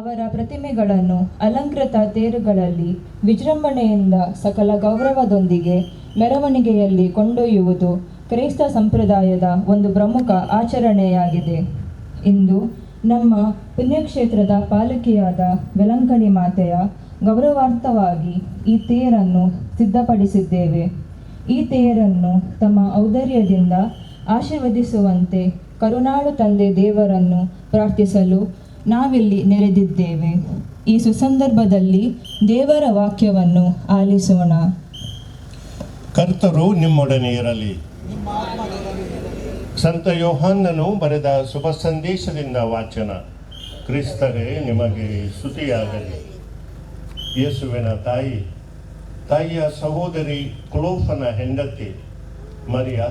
ಅವರ ಪ್ರತಿಮೆಗಳನ್ನು ಅಲಂಕೃತ ತೇರುಗಳಲ್ಲಿ ವಿಜೃಂಭಣೆಯಿಂದ ಸಕಲ ಗೌರವದೊಂದಿಗೆ ಮೆರವಣಿಗೆಯಲ್ಲಿ ಕೊಂಡೊಯ್ಯುವುದು ಕ್ರೈಸ್ತ ಸಂಪ್ರದಾಯದ ಒಂದು ಪ್ರಮುಖ ಆಚರಣೆಯಾಗಿದೆ. ಇಂದು ನಮ್ಮ ಪುಣ್ಯಕ್ಷೇತ್ರದ ಪಾಲಕಿಯಾದ ವೆಲಂಕಣಿ ಮಾತೆಯ ಗೌರವಾರ್ಥವಾಗಿ ಈ ತೇರನ್ನು ಸಿದ್ಧಪಡಿಸಿದ್ದೇವೆ. ಈ ತೇರನ್ನು ತಮ್ಮ ಔದಾರ್ಯದಿಂದ ಆಶೀರ್ವದಿಸುವಂತೆ ಕರುಣಾಳು ತಂದೆ ದೇವರನ್ನು ಪ್ರಾರ್ಥಿಸಲು ನಾವಿಲ್ಲಿ ನೆರೆದಿದ್ದೇವೆ. ಈ ಸುಸಂದರ್ಭದಲ್ಲಿ ದೇವರ ವಾಕ್ಯವನ್ನು ಆಲಿಸೋಣ. ಕರ್ತರು ನಿಮ್ಮೊಡನೆ ಇರಲಿ. ಸಂತ ಯೋಹಾನನು ಬರೆದ ಶುಭ ಸಂದೇಶದಿಂದ ವಾಚನ. ಕ್ರಿಸ್ತರೇ ನಿಮಗೆ ಸ್ತುತಿಯಾಗಲಿ. ಯೇಸುವಿನ ತಾಯಿಯ ಸಹೋದರಿ ಕ್ಲೋಫನ ಹೆಂಡತಿ ಮರಿಯ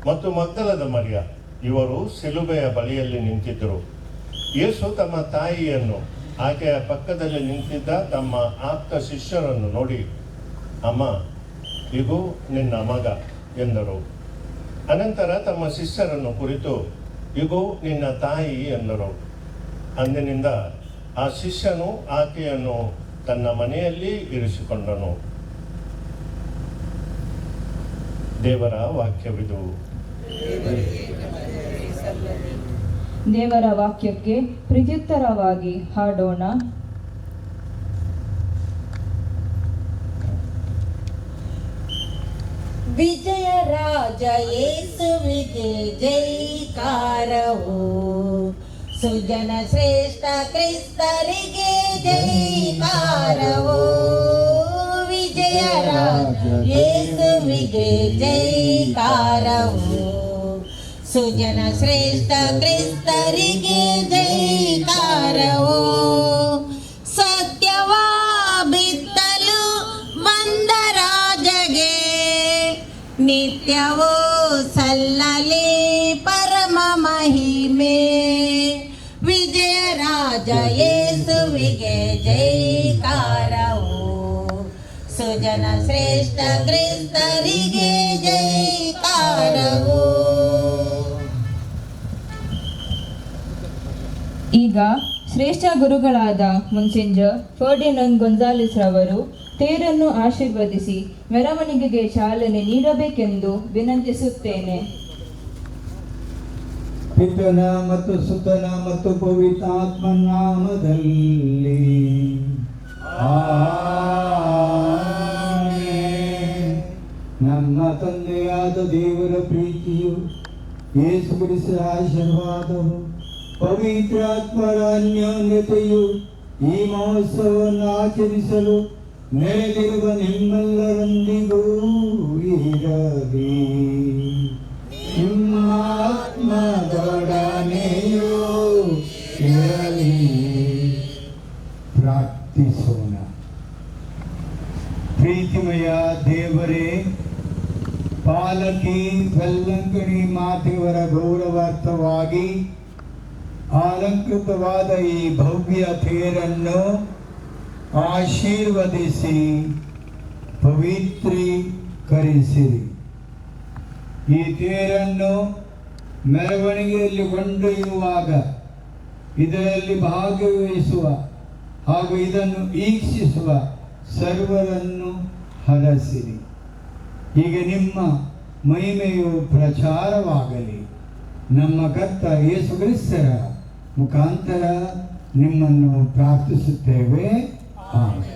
ಮತ್ತು ಮಗ್ದಲದ ಮರಿಯ ಇವರು ಸಿಲುಬೆಯ ಬಳಿಯಲ್ಲಿ ನಿಂತಿದ್ದರು. ಯೇಸು ತಮ್ಮ ತಾಯಿಯನ್ನು ಆಕೆಯ ಪಕ್ಕದಲ್ಲಿ ನಿಂತಿದ್ದ ತಮ್ಮ ಆಪ್ತ ಶಿಷ್ಯರನ್ನು ನೋಡಿ, ಅಮ್ಮ, ಇಗೋ ನಿನ್ನ ಮಗ ಎಂದರು. ಅನಂತರ ತಮ್ಮ ಶಿಷ್ಯರನ್ನು ಕುರಿತು, ಇಗೋ ನಿನ್ನ ತಾಯಿ ಎಂದರು. ಅಂದಿನಿಂದ ಆ ಶಿಷ್ಯನು ಆಕೆಯನ್ನು ತನ್ನ ಮನೆಯಲ್ಲಿ ಇರಿಸಿಕೊಂಡನು. ದೇವರ ವಾಕ್ಯವಿದು. ದೇವರ ವಾಕ್ಯಕ್ಕೆ ಪ್ರತ್ಯುತ್ತರವಾಗಿ ಹಾಡೋಣ. ವಿಜಯ ರಾಜ ಯೇಸುವಿಗೆ ಜೈಕಾರವು, ಸುಜನ ಶ್ರೇಷ್ಠ ಕ್ರಿಸ್ತರಿಗೆ ಜೈಕಾರವು. ವಿಜಯ ರಾಜ ಯೇಸುವಿಗೆ ಜೈಕಾರವು, ಸುಜನ ಶ್ರೇಷ್ಠ ಕ್ರಿಸ್ತರಿಗೆ ಜೈಕಾರವು. ಸತ್ಯವ ಬಿತ್ತಲು ಬಂದ ರಾಜಗೆ ನಿತ್ಯವೂ ಸಲ್ಲಲಿ ಪರಮ ಮಹಿಮೆ. ವಿಜಯ ರಾಜ ಯೇಸುವಿಗೆ ಜೈಕಾರವು, ಸುಜನ ಶ್ರೇಷ್ಠ ಕ್ರಿಸ್ತರಿಗೆ ಜೈಕಾರವು. ಈಗ ಶ್ರೇಷ್ಠ ಗುರುಗಳಾದ ಮುನ್ಸಿಂಜರ್ ಫರ್ಡಿನಂದ್ ಗೊನ್ಸಾಲಿಸ್ ರವರು ತೇರನ್ನು ಆಶೀರ್ವದಿಸಿ ಮೆರವಣಿಗೆಗೆ ಚಾಲನೆ ನೀಡಬೇಕೆಂದು ವಿನಂತಿಸುತ್ತೇನೆ. ಪಿತನ ಮತ್ತು ಸುತನ ಮತ್ತು ಪವಿತ್ರಾತ್ಮನ ನಾಮದಲ್ಲಿ ಆಮೆನ್. ನಮ್ಮ ತಂದೆಯಾದ ದೇವರ ಪ್ರೀತಿಯು, ಯೇಸು ಕ್ರಿಸ್ತರ ಆಶೀರ್ವಾದವು, ಪವಿತ್ರಾತ್ಮರ ಅನ್ಯೋನ್ಯತೆಯು ಈ ಮಹೋತ್ಸವವನ್ನು ಆಚರಿಸಲು ನೆರೆದಿರುವ ನಿಮ್ಮೆಲ್ಲರೊಂದಿಗೂ ಇರಲಿ. ನಿಮ್ಮ ಆತ್ಮದೊಡನೆಯೂ ಇರಲಿ. ಪ್ರಾರ್ಥಿಸೋಣ. ಪ್ರೀತಿಮಯ ದೇವರೇ, ಪಾಲಕಿ ವೆಲ್ಲಂಕಣಿ ಮಾತೆಯವರ ಗೌರವಾರ್ಥವಾಗಿ ಅಲಂಕೃತವಾದ ಈ ಭವ್ಯ ತೇರನ್ನು ಆಶೀರ್ವದಿಸಿ ಪವಿತ್ರೀಕರಿಸಿರಿ. ಈ ತೇರನ್ನು ಮೆರವಣಿಗೆಯಲ್ಲಿ ಕೊಂಡೊಯ್ಯುವಾಗ ಇದರಲ್ಲಿ ಭಾಗವಹಿಸುವ ಹಾಗೂ ಇದನ್ನು ವೀಕ್ಷಿಸುವ ಸರ್ವರನ್ನು ಹರಸಿರಿ. ಹೀಗೆ ನಿಮ್ಮ ಮಹಿಮೆಯು ಪ್ರಚಾರವಾಗಲಿ. ನಮ್ಮ ಕರ್ತ ಯೇಸು ಕ್ರಿಸ್ತರ ಮುಖಾಂತರ ನಿಮ್ಮನ್ನು ಪ್ರಾರ್ಥಿಸುತ್ತೇವೆ. ಆಮೆನ್.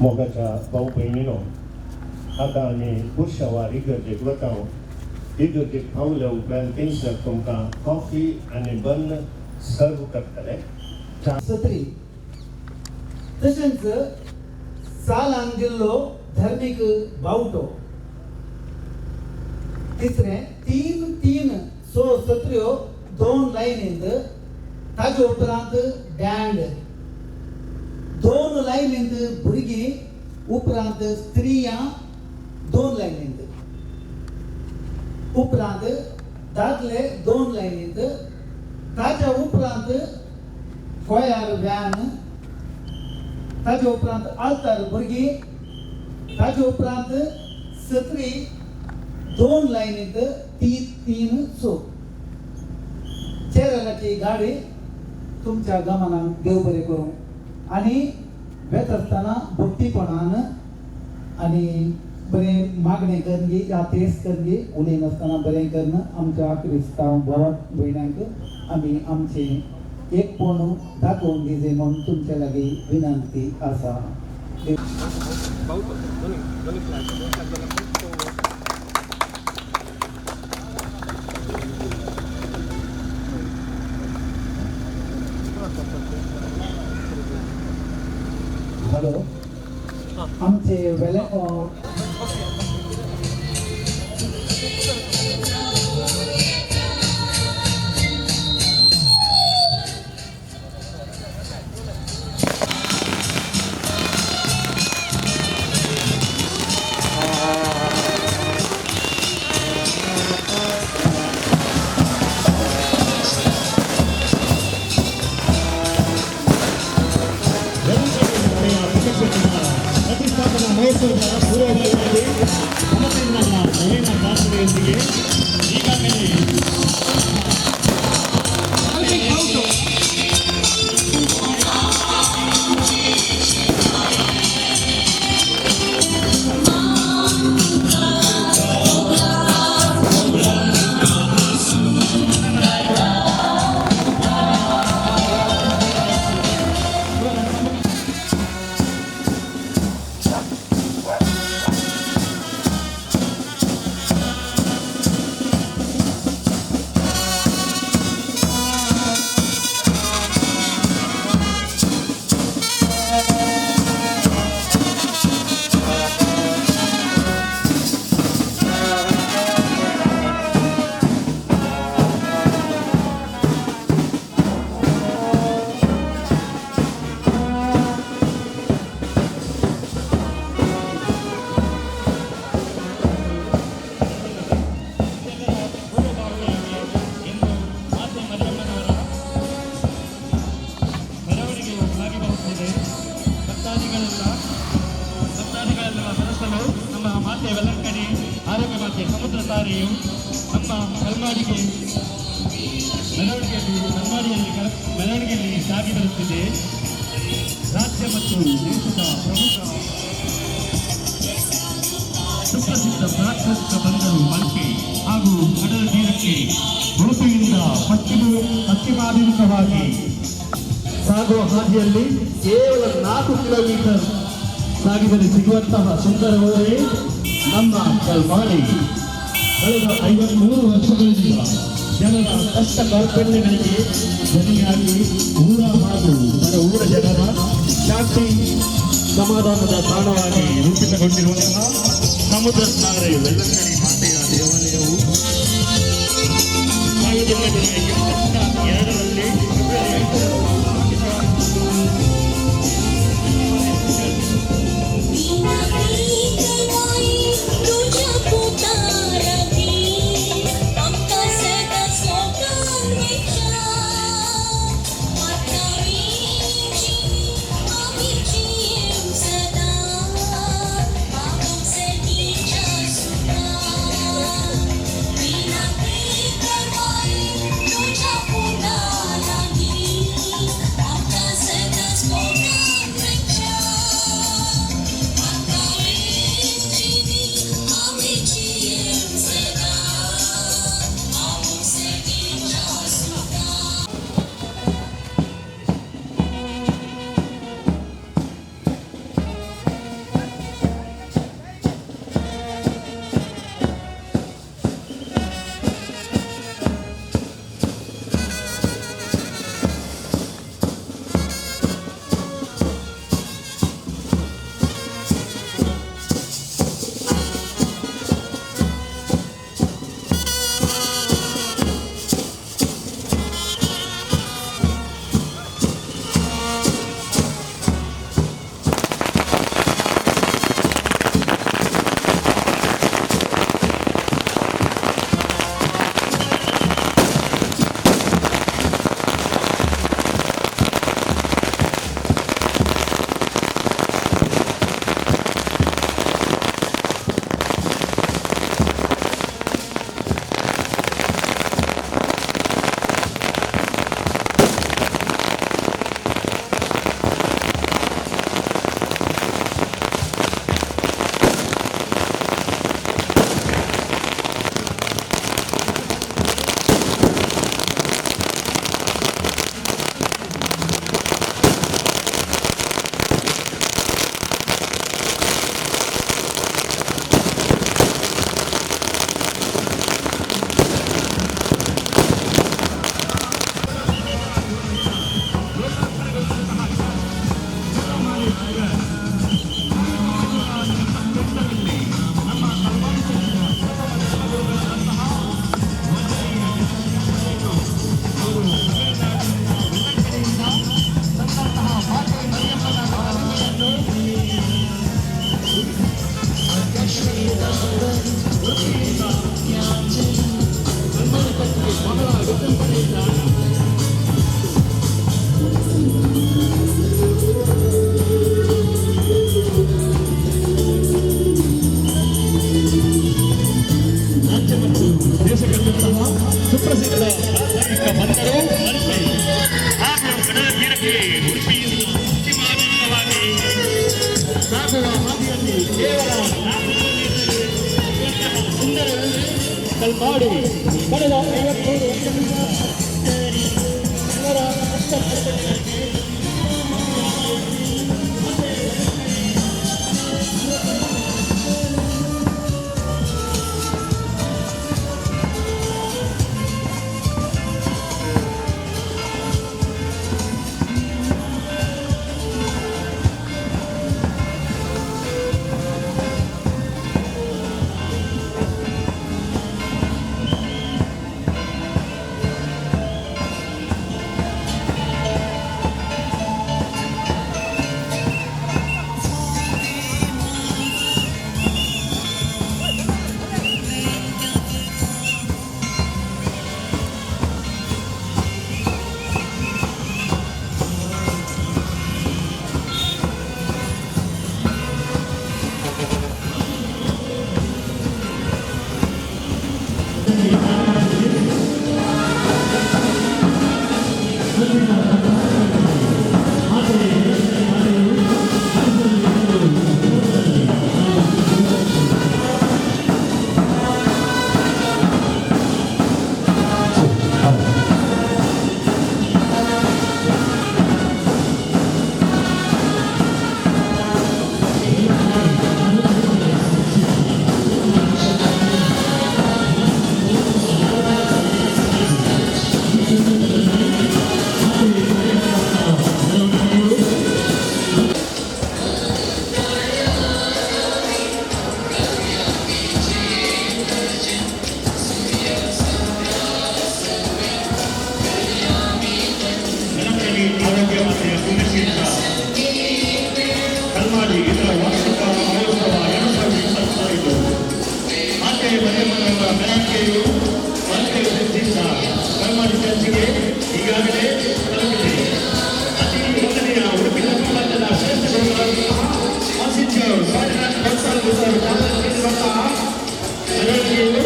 मोगाच्या भाऊ बहिणीनो, आता आमी बुरशावार इगर्जेक वता. इगर्जेक पावल्या उपरांत थंयसर तुमकां कॉफी आनी बन सर्व करतले. सत्री तशेंच सालान दिल्लो धर्मीक बावटो. तिसरें तीन सत्र्यो 2 लायनींत. ताजे उपरांत बँड 2 लायनींत भुरगीं, उपरांत स्त्रियां 2 लायनींत. उपरांत दादले 2 लायनींत. ताच्या उपरांत गोंयार व्यान. ताजे उपरांत आल्तार भुरगीं. ताजे उपरांत सत्री 2 लायनींत. 3 चेरलाची गाडी तुमच्या गमनाक देव बरें करूं. आनी वेत आसतना भक्तीपणान आनी बरें मागणें करगी या तेस करगी उलयनासतना बरें करन आमच्या क्रिस्तांव भाव भयणांक आमी आमचें एकपण दाखोवन दिजे म्हूण तुमचे लागीं विनंती आसा. हॅलो, आमचे वेले ಪ್ರತಿಷ್ಠಾಪನಾ ಮಹೋತ್ಸವದ ಪೂರ್ವಭಾವಿಯಾಗಿ ಸಮತೆಯಿಂದ ನವೀನ ಪ್ರಾರ್ಥನೆಯೊಂದಿಗೆ ಈಗಾಗಲೇ ಸಮುದ್ರ ತಾರೆಯು ನಮ್ಮ ಕಲ್ಮಾಡಿಗೆ ಮೆರವಣಿಗೆಯಲ್ಲಿ ಸಾಗಿ ಬರುತ್ತಿದೆ. ರಾಜ್ಯ ಮತ್ತು ದೇಶದ ಪ್ರಮುಖ ಸುಪ್ರಸಿದ್ಧ ಪ್ರಾಕೃತಿಕ ಬಂದರು ಮಲ್ಪೆ ಹಾಗೂ ಕಡಲ ತೀರಕ್ಕೆ ಉಡುಪಿಯಿಂದ ಪಶ್ಚಿಮಾಭಿಮುಖವಾಗಿ ಸಾಗುವ ಹಾದಿಯಲ್ಲಿ ಕೇವಲ 4 ಕಿಲೋಮೀಟರ್ ಸಾಗಿದರೆ ಸಿಗುವಂತಹ ಸುಂದರ ಊರೇ ನಮ್ಮ ಕಲ್ಮಾಡಿ. ಕಳೆದ 53 ವರ್ಷಗಳಿಂದ ಜನರ ಕಷ್ಟ ಕಾರ್ಪಣ್ಯಗಳಿಗೆ ಜನಿಯಾಗಿ ಊರ ಹಾಗೂ ಊರ ಜನರ ಶಾಂತಿ ಸಮಾಧಾನದ ತಾಣವಾಗಿ ರೂಪಿತಗೊಂಡಿರುವಂತಹ ಸಮುದ್ರ ತಾರೆ ವೆಲ್ಲಂಗಡಿ ಮಾತೆಯ ದೇವಾಲಯವು 1982ರಲ್ಲಿ तुझ्या ಸಾಗುವ ಹಾದಿಯಲ್ಲಿ ಕೇವಲ 4 ಕಿಲೋಮೀಟರ್ ಸುಂದರ ಕಲ್ಮಾಡಿ ಕಳೆದ 53 ವರ್ಷಗಳಿಂದ ಜನರ ಕಷ್ಟಪಡುವುದಕ್ಕೆ ಕಲ್ಮಾಡಿ ಇದರ ವಾರ್ಷಿಕ ಮಹೋತ್ಸವ 2025 ಆಕೆ ಮನೆಯವರ ಮೆರವಣಿಗೆಯು ಮತ್ತೆ ಉದ್ದೇಶಿಸಿದ ಕಲ್ಮಾಡಿ ಚರ್ಚಿಗೆ ಈಗಾಗಲೇ ತಲುಪಿದೆ. ಅತಿ ಮೊದಲನೆಯ ಉಡುಪಿ ಸಮಾಜದ ಶ್ರೇಷ್ಠ ಆಸಿದ್ಯರು ಮೆರವಣಿಗೆಯು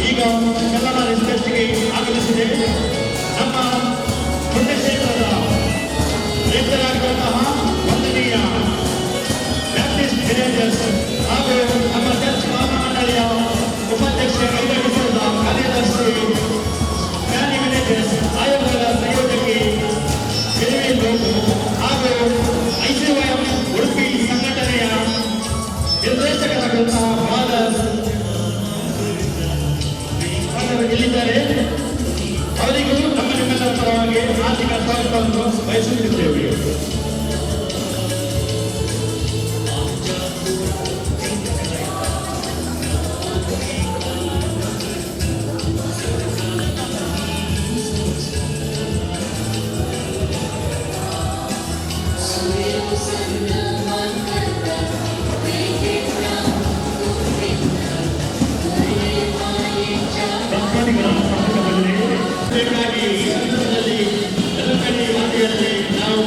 ಈಗ ಕಲ್ಮಾಡಿ ಚರ್ಚಿಗೆ ಆಗಮಿಸಿದೆ. ನಮ್ಮ ಪುಣ್ಯಕ್ಷೇತ್ರದ ರೈತರಾಗಿರುವಂತಹ ವಂದನೀಯ ಬ್ಯಾಪ್ಟಿಸ್ಟ್ ವಿಲೇಜರ್ಸ್ ಹಾಗೂ ನಮ್ಮ ಚರ್ಚ್ ಮಹಾಮಂಡಳಿಯ ಉಪಾಧ್ಯಕ್ಷ ಕೈಗೊಂಡಿಸಿದ ಕಾರ್ಯದರ್ಶಿ ಜ್ಞಾನಿ ವಿಲೇಜರ್ಸ್ ಆಯೋಗದ ಸಂಯೋಜಕಿ ಹಾಗೂ ಐಸಿವೈಎಂ ಉಡುಪಿ ಸಂಘಟನೆಯ ನಿರ್ದೇಶಕರಾದಂತಹ ಫಾದರ್ಸ್ ಇಲ್ಲಿದ್ದಾರೆ. ಅವರಿಗೂ ನಮ್ಮ ನಿಮ್ಮೆಲ್ಲರ ಪರವಾಗಿ ಆರ್ಥಿಕ ಸ್ವಾಗತವನ್ನು ಬಯಸುತ್ತಿದ್ದೇವೆ. ಬೇಕಾಗಿ ಈ ಸಂದರ್ಭದಲ್ಲಿ ನೆಲಕಣಿ ವಾದಿಯಲ್ಲಿ ನಾವು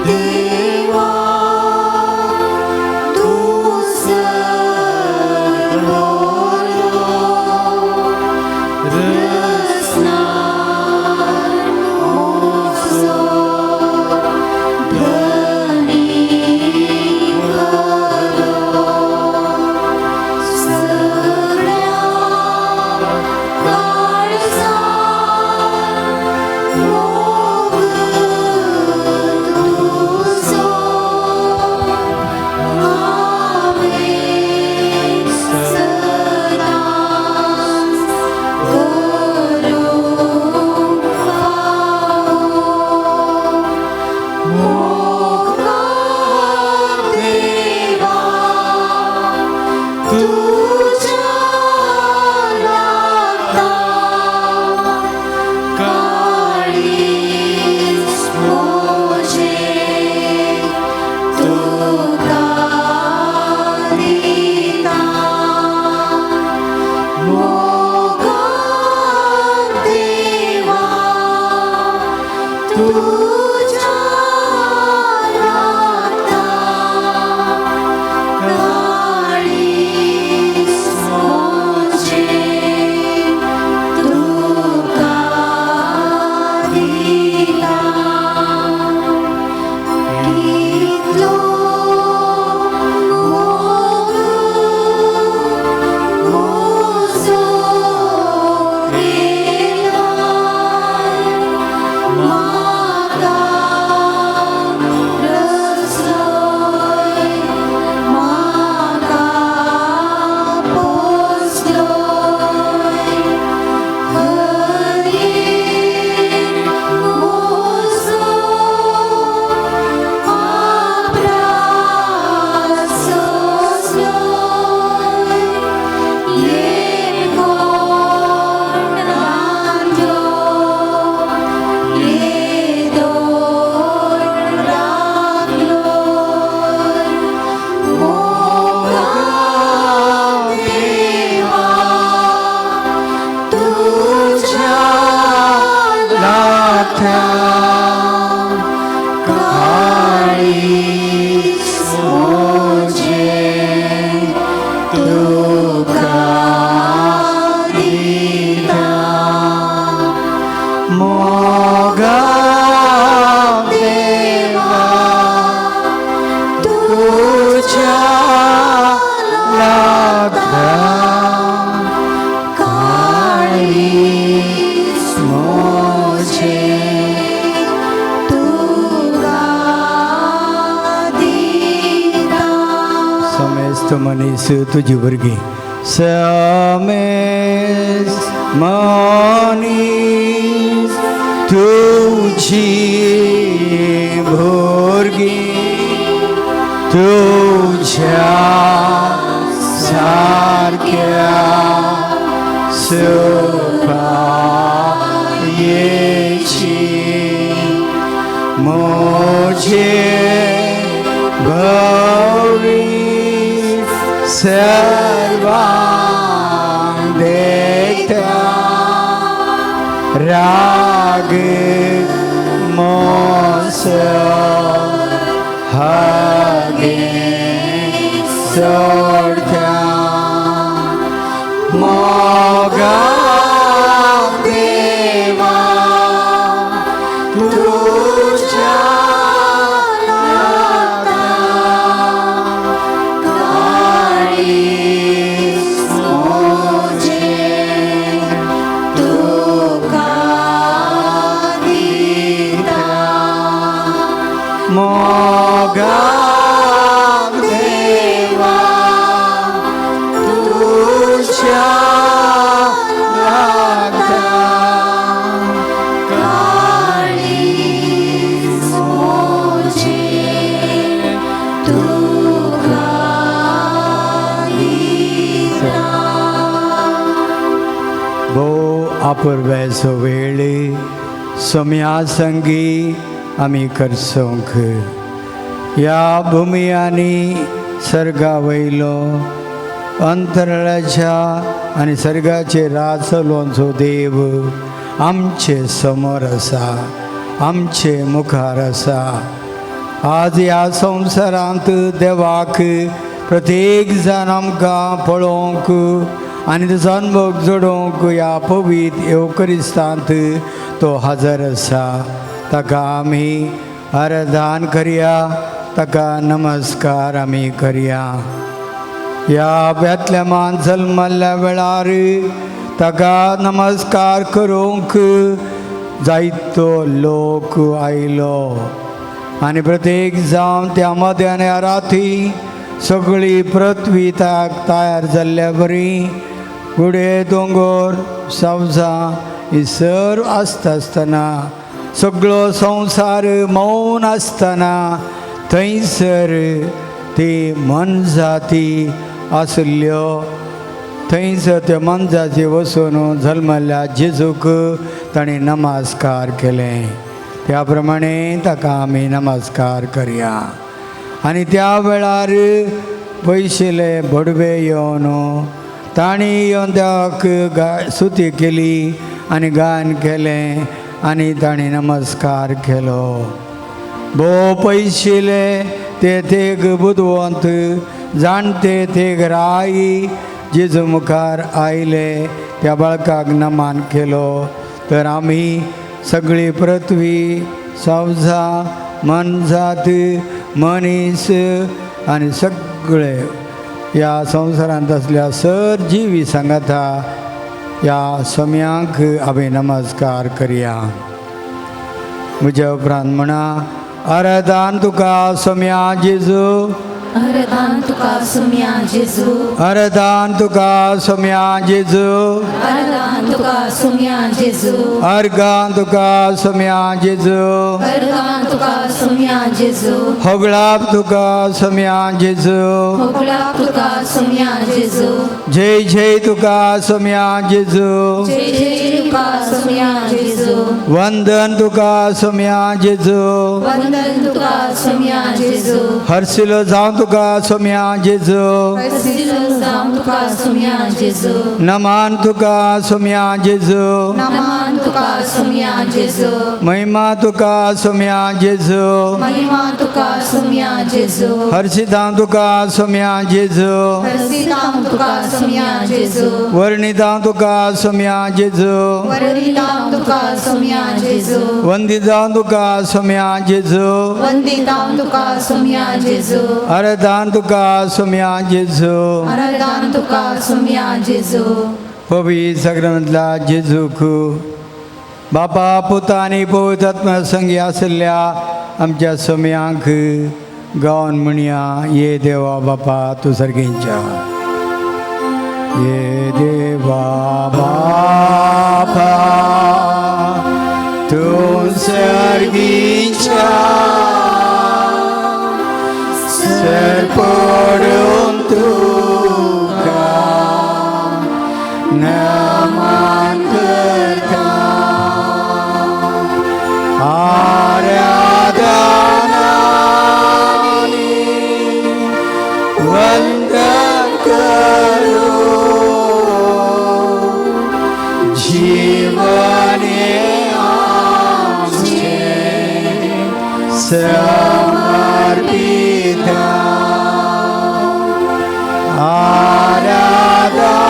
देवा तू मनीस तुझी भुरगी समेस मनीस तुझी भुरगी तुझ्या सारख्या सुखायेची मुझे भवी सर्वांग देखता राग मोस हागे सोडता मोगा देवा तुझ्या मोगा देवा तुझ्या लागता काळीज मोजे तुका दिला भो अपूर्वैसो वेळे सोम्या संगी आम्ही करसोंक या भूमी आणि सर्गा वयलो अंतराळाच्या आणि सर्गाचे राचलोंचो देव आमचे समोर आसा आमचे मुखार आसा. आज ह्या संवसारांत देवाक प्रत्येक जाण आमकां पळोवंक आनी तेचो अनुभव जोडोवंक ह्या पवित्र येवकरिस्तांत तो हजर आसा. ताका आमी आराधन करया, ताका नमस्कार आमी करया. ह्या बेतलेमान जल्मल्ल्या वेळार ताका नमस्कार करूंक जायतो लोक आयलो आनी प्रत्येक जावन त्या मध्यान राती सगळी पृथ्वी तयार जाल्ल्या बरी गुडे दोंगर सावजां ही सर्व आसतना सगळो संवसार मौन आसतना थंयसर ती मनजाती आसल्यो थंयसर त्या मनजाती वचून जल्मल्ल्या जेजूक ताणें नमस्कार केले. त्या प्रमाणे ताका आमी नमस्कार करया. आनी त्या वेळार पयशेले बडवे येवन तांणी येवन देवाक स्तुती केली आनी गायन केलें आनी तांणी नमस्कार केलो. भोव पयशेले तेग बुदवंत जाणटे तेग राई जेजू मुखार आयले त्या बाळकाक नमान केलो. तर आमी सगळी पृथ्वी सावजां मनजात मनीस आनी सगळे ह्या संवसारांत असल्या सर जिवी सांगाता ह्या सोम्यांक आमी नमस्कार करया. म्हज्या उपरांत म्हणा आराधन तुका सोम्या जेजू, आराधन तुका सोम्या जेजू, आराधन तुका सोम्या जेजू, आराधन तुका सोम्या जेजू, अर्गान तुका सोम्या जेजू, आराधन तुका सोम्या जेजू, होगळाप तुका सोम्या जेजू, होगळाप तुका सोम्या जेजू, जय जय तुका सोम्या जेजू, जय जय तुका सोम्या जेजू, वंदन तुका सोम्या जेजू, वंदन तुका सोम्या जेजू, हर्षिलो जावं तुका सोम्या जेजू, हरसिलो जावं तुका सोम्या जेजू, नमान तुका सोम्या जेजू, नमन तुका सोम्या जेजू, महिमा तुका सोम्या जेजू, महिमा तुका सोम्या जेजू, हर्षितां तुका सोम्या जेजू, हरसितां तुका सोम्या जेजू, वर्णितां तुका सोम्या जेजू, वरदितां तुका सोम्या जेजू, वंदितां तुका सोम्या जेजू, वंदितां तुका सोम्या जेजू, आराधन तुका सोम्या जेजू. आराधन तुका सोम्या जेजू. पवित्र सग्रंथला जेजूक बापा पुता आनी पवित्र आत्मा संगी आसल्या आमच्या सोम्यांक गावन म्हणया ये देवा बापा तूं सर्गींच्या. ये देवा बापा तूं सर्गींच्या सर पडून तुका नमन करता. आराधनानी वंदन करू जीवने आमचे समर्पित. आराधनानी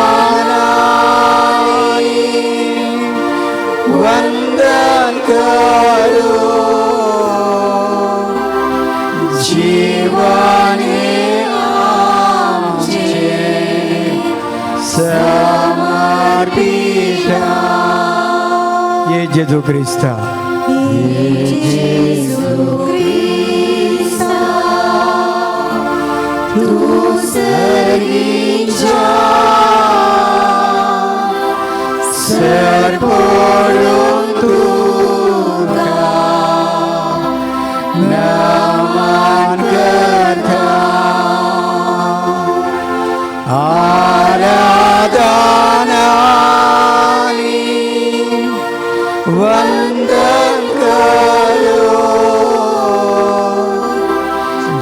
वंदन करू जीवने आमचे समर्पित. ये जेजू क्रिस्ता, ये जेजू क्रिस्ता, तूं सर्गींच्या सर पडून तुका नमन करता. आराधनानी वंदन करू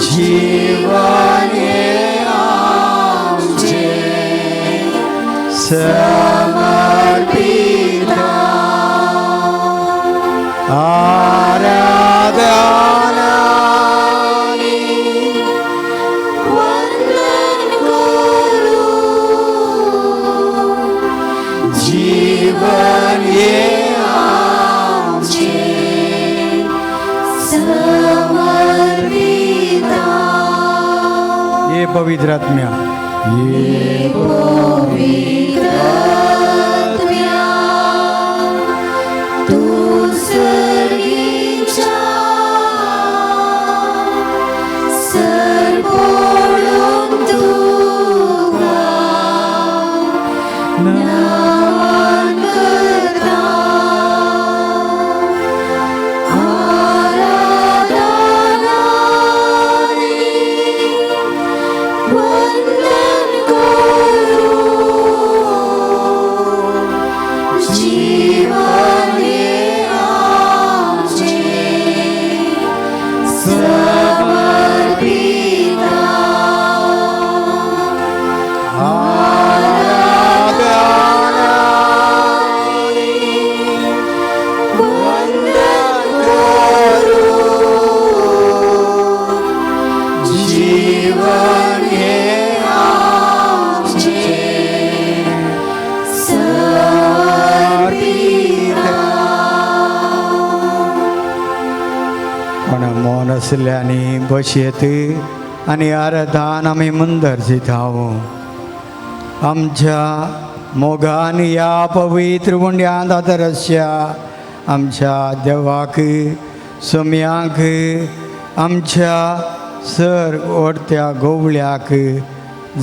जीवने आमचे समर्पित. पवित्र आत्म्या ये पवित्रात्म्या तू सर्गीच्या सरपोळून तुका नमन करता वंदन करू जीवन हे आमचे समर्पिता वंदन करू जीवन हे आमचे समर्पिता पण मौन असल्याने बसयेत आणि आराधन आम्ही मुंदरजीत हांव आमच्या मोगान या पवित्र गुंड्यांत आदरस्या आमच्या देवाक सोम्यांक आमच्या सर ओडत्या गोवळ्याक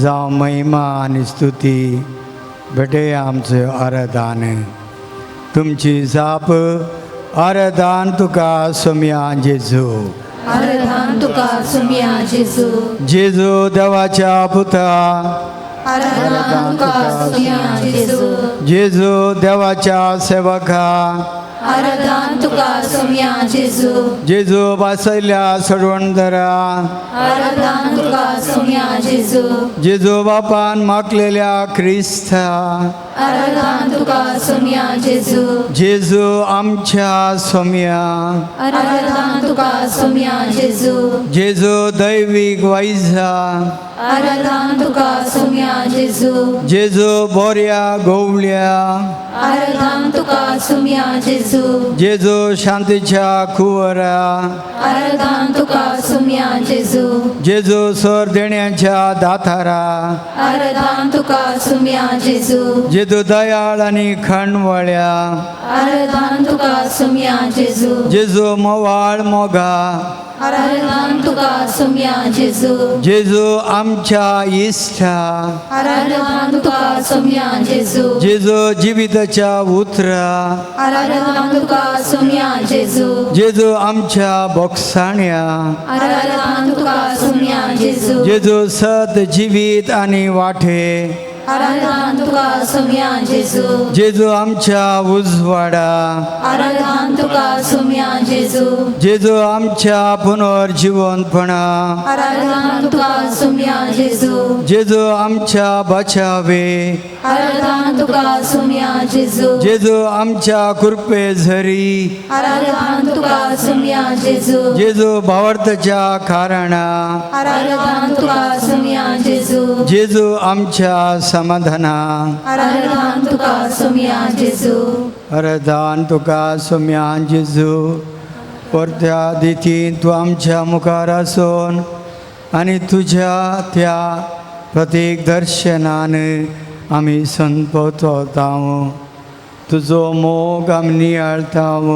जावं महिमा आनी स्तुती भेटे आमचें आराधन तुमची जाप आराधन तुका सोम्या जेजू आराधन तुका सोम्या जेजू जेजू देवाच्या पुता आराधन तुका सोम्या जेजू जेजू देवाच्या सेवका आराधन तुका सोम्या जेजू जेजू वासयल्या सोडवणदारा आराधन तुका सोम्या जेजू जेजू बापान मागलेल्या क्रिस्ता आराधन तुका सोम्या जेजू जेजू आमच्या सोम्या आराधन तुका सोम्या जेजू जेजू दैवीक वायझा आराधन तुका सोम्या जेजू जेजू बोऱ्या गोवळ्या आराधन तुका सोम्या जेजू जेजू शांतीच्या कुवरा आराधन तुका सोम्या जेजू जेजू सर देण्याच्या दातारा आराधन तुका सोम्या जेजू जेजू दयाळ आणि खणवळ्या आराधन तुका सोम्या जेजू जेजू मोवाळ मोगा आराधन तुका सोम्या जेजू जेजू आमच्या इष्टा आराधन तुका सोम्या जेजू जेजू जिविताच्या उतरा आराधन तुका सोम्या जेजू जेजू आमच्या बोक्साण्या आराधन तुका सोम्या जेजू जेजू सत जिवीत आणि वाटे आराधन तुका सोम्या जेजू जेजू आमच्या उजवाडा आराधन तुका सोम्या जेजू जेजू आमच्या पुनर्जीवनपणा आराधन तुका सोम्या जेजू जेजू आमच्या बचावे आराधन तुका सोम्या जेजू जेजू आमच्या कृपे झरी आराधन तुका सोम्या जेजू जेजू भावार्थाच्या कारणा आराधन तुका सोम्या जेजू जेजू आमच्या समाधाना आराधन तुका सोम्या जेजू अरदान तुका सोम्या जेजू परत्या दितीन तूं आमच्या मुखार आसून आनी तुज्या त्या प्रत्येक दर्शनान आमी संपवताव तुजो मोग आमी नियाळताव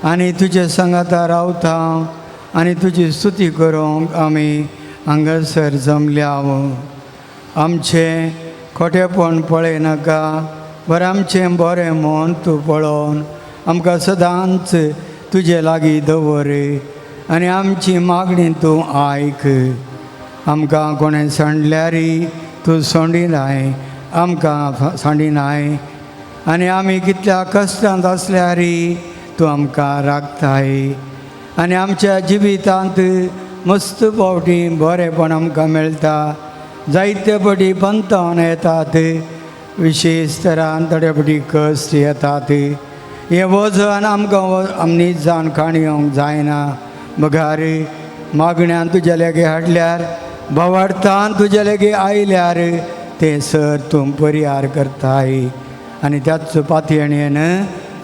आनी तुजे संगाता रावता आनी तुजी स्तुती करूंक आमी हांगासर जमल्याव आमचें खोटेपण पळयनाका बरें आमचें बरें मन तूं पळोवन आमकां सदांच तुजे लागीं दवर आनी आमची मागणी तूं आयक आमकां कोणें सांडल्यार तूं सोडिनाय आमकां सांडिनाय आनी आमी कितल्या कश्टांत आसल्यार तूं आमकां राखताय आनी आमच्या जिवितांत मस्त फावटी बरेंपण आमकां मेळटा जायते फावटी पंतावन येतात विशेश तरान थोडे फावटी कश्ट येतात हे वजन आमकां आमनी जावन काणयोंक जायना बगार मागण्यांत तुजे लेगे हाडल्यार भावार्थान तुजे लेगे आयल्यार तें सर तूं परिहार करताय आनी त्याच पातयेणेन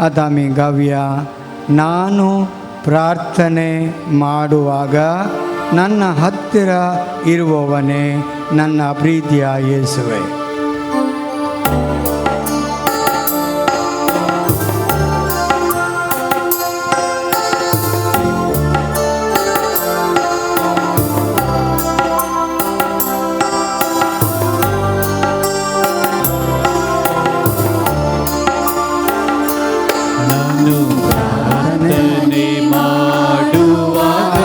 आतां आमी गावया ನಾನು ಪ್ರಾರ್ಥನೆ ಮಾಡುವಾಗ ನನ್ನ ಹತ್ತಿರ ಇರುವವನೇ ನನ್ನ ಪ್ರೀತಿಯ ಯೇಸುವೆ. ನಾನು ಪ್ರಾರ್ಥನೆ ಮಾಡುವಾಗ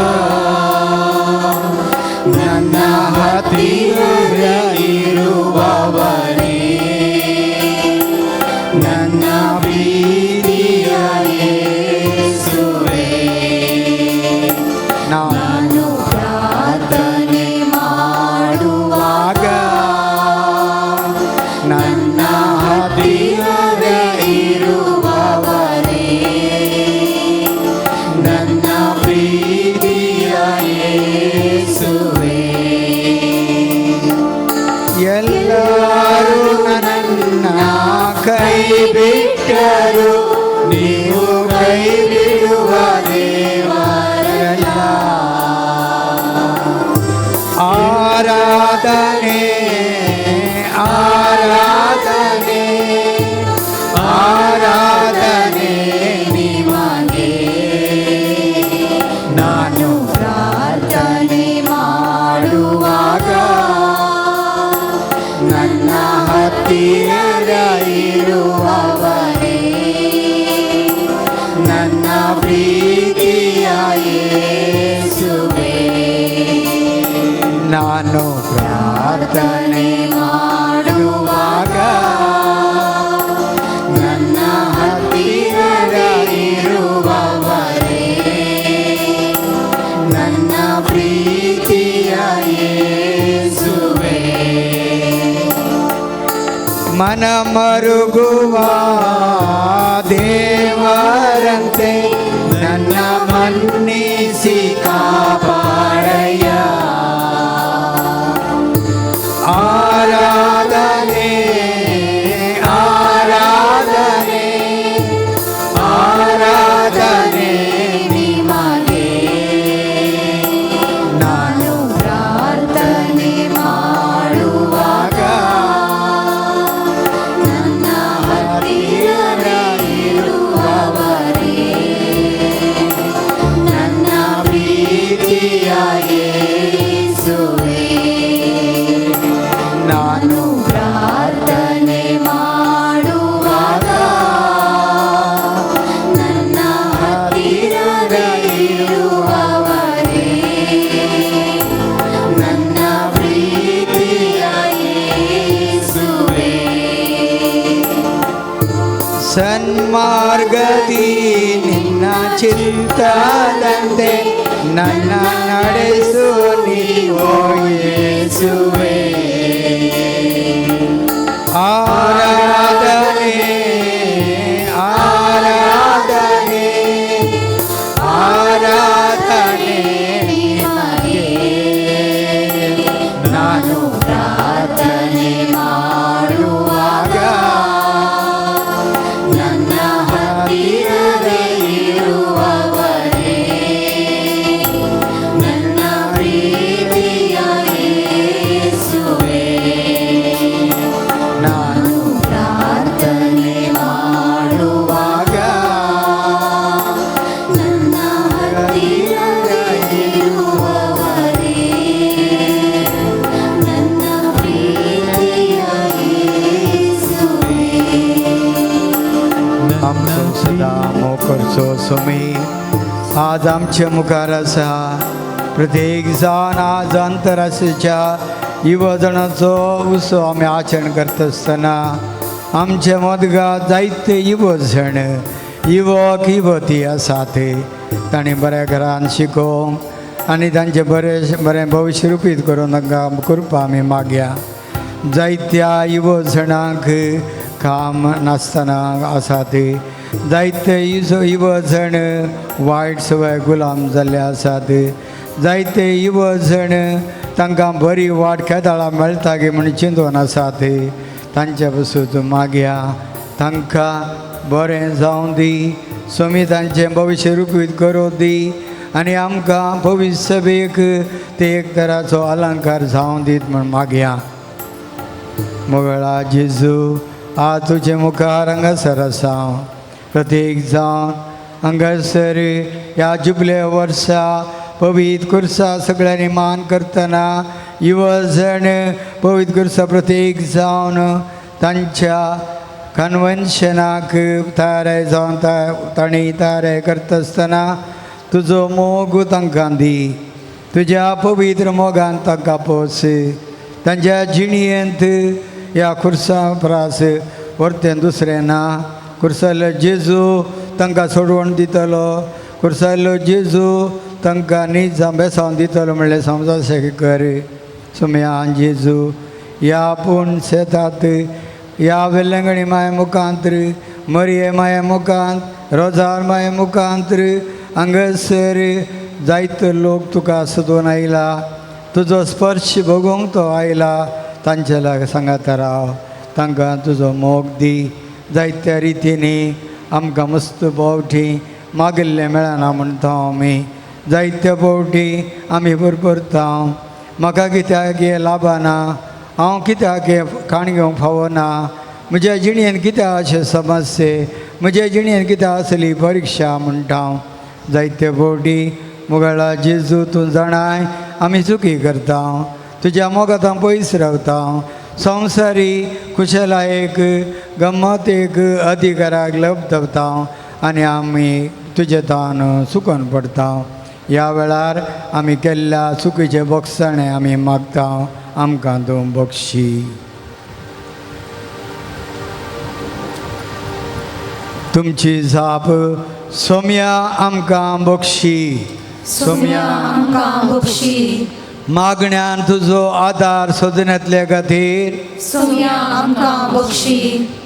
ನನ್ನ ಹತ್ತಿರ ಇರುವವನೇ ನನ್ನ ಪ್ರೀತಿಯ ಯೇಸುವೇ. ನಾನು ಪ್ರಾರ್ಥನೆ ಮಾಡುವಾಗ ನನ್ನ ಹತ್ತಿರ ಇರುವವನೇ ನನ್ನ ಪ್ರೀತಿಯ ಯೇಸುವೇ. ಎಲ್ಲರೂ ನನ್ನ ಕೈ ಬಿಟ್ಟರು, ನೀವು ಕೈ ಬಿಡುವ ದೇವರಲ್ಲ. ಆರಾಧನೆ ಆರಾಧನೆ ಆರಾಧನೆ ನಿಮಗೆ. ನಾನು ಪ್ರಾರ್ಥನೆ ಮಾಡುವಾಗ ನನ್ನ ಹತ್ತಿರ ಇರುವವನೇ ನನ್ನ ಪ್ರೀತಿಯ ಯೇಸುವೇ. ನಾನು ಪ್ರಾರ್ಥನೆ ಮಾಡುವಾಗ ನನ್ನ ಹತ್ತಿರ ಇರುವವರೇ ನನ್ನ ಪ್ರೀತಿಯ ಯೇಸುವೇ. ಮನ ಮರುಗುವ ದೇವರಂತೆ ನನ್ನ ಮನ್ನಿಸಿ ಕಾಪಾಡಯ್ಯ. ಆರಾಧನೆ ಆರಾಧನೆ ಆರಾಧನೆ ನಿಮಗೆ. ನಾನು ಪ್ರಾರ್ಥನೆ ಮಾಡುವಾಗ ನನ್ನ ಹತ್ತಿರ ಇರುವವನೇ ನನ್ನ ಪ್ರೀತಿಯ ಯೇಸುವೇ. ನಾನು ಪ್ರಾರ್ಥನೆ ಮಾಡುವಾಗ ನನ್ನ ಹತ್ತಿರ ಇರುವವನೇ ನನ್ನ ಪ್ರೀತಿಯ ಯೇಸುವೇ. ಸನ್ಮಾರ್ಗದಿ ನಿನ್ನ ಚಿತ್ತದಂತೆ ನನ್ನ ನಡೆಸು ನೀವೋ ಯೇಸುವೇ. ಆರಾಧನೆ ಆರಾಧನೆ ಆರಾಧನೆ ನಿಮಗೆ. ನಾನು ಪ್ರಾರ್ಥನೆ ಮಾಡುವಾಗ ನನ್ನ ಹತ್ತಿರ ಇರುವವನೇ ನನ್ನ ಪ್ರೀತಿಯ ಯೇಸುವೇ. ನಾನು ಪ್ರಾರ್ಥನೆ ಮಾಡುವಾಗ ನನ್ನ ಹತ್ತಿರ ಇರುವವನೇ ನನ್ನ ಪ್ರೀತಿಯ ಯೇಸುವೇ. आमचं सदा मोकर सो सुमी. आज आमच्या मुखार आसा प्रत्येक जाण आज आंतरराष्ट्रीयच्या युवजनाचो उत्सव आमी आचरण करता आसतना आमच्या मदगांत जायते युवजण युवक युवती आसात. तांणी बऱ्या घरान शिकोवंक आनी तांचें बरें भविश्य रुपीत करून तांकां कृपा आमी मागया. जायत्या युवजणांक काम नासतना आसात. जायते युवजण वायट सवय गुलाम जाल्ले आसात. जायते युवजण तांकां बरी वाट केदाळां मेळटा गे म्हूण चिंतून आसात. तांच्या पासून मागया तांकां बरें जावं दी. स्वामी तांचें भविश्य रुपीत करूं दी आनी आमकां पवित्र सभेक ते एक तराचो अलंकार जावं दीत म्हण मागया. मोगळा जेजू आज तुजे मुखार हांगासर आसा. प्रत्येक जावन हांगासर ह्या जुबले वर्सा पवित्र कुर्सा सगळ्यांनी मान करतना युवजण पवित्र कुर्सा प्रत्येक जावन तांच्या कन्वेन्शनाक तयारी जावन तांणी तयारी करता आसतना तुजो मोग तांकां दी. तुज्या पवित्र मोगान तांकां पोस. तांच्या जिणयेंत ह्या कुर्सा प्रास व्हरतें दुसरें ना. कुर्सालो जेजू तांकां सोडवण दितलो. कुर्सालो जेजू तांकां नीज बेसावन दितलो म्हणलें समजाशें कर. सुम्यान जेजू ह्या पूण शेतात ह्या वेल्लंगणी माये मुखांतर मरिये माये मुखांत रोजार माये मुखांतर हांगासर जायतो लोक तुका सोदून आयला. तुजो स्पर्श भोगूंक तो आयला. तांचे लाग सांगात राव. तांकां तुजो मोग दी. जायत्या रितींनी आमकां मस्त फावटी मागिल्लें मेळना म्हणटा आमी. जायत्या फावटी आमी भरभरता. म्हाका कित्याक हें लाभना. हांव कित्याक हें खाण घेवंक फावना. म्हज्या जिणयेन कित्याक अशें समस्ये. म्हज्या जिणयेन कित्याक असली परिक्षा म्हणटा हांव. जायते फावटी मुगाळा जेजू तूं जाणाय आमी चुकी करता. तुज्या मोगात हांव पयस रावता. संवसारी खुशालायेक गम्मतेक अधिकाराक लबधबता आनी आमी तुजे तान सुकोन पडटा. ह्या वेळार आमी केल्ल्या चुकीचे बक्षणे आमी मागता. आमकां तूं बक्षी. तुमची जाप सोम्या आमकां बक्षी. सोम्या आमकां बक्षी. मागण्यान तुजो आदार सोदनांतले खातीर सोम्या आमकां बक्षी.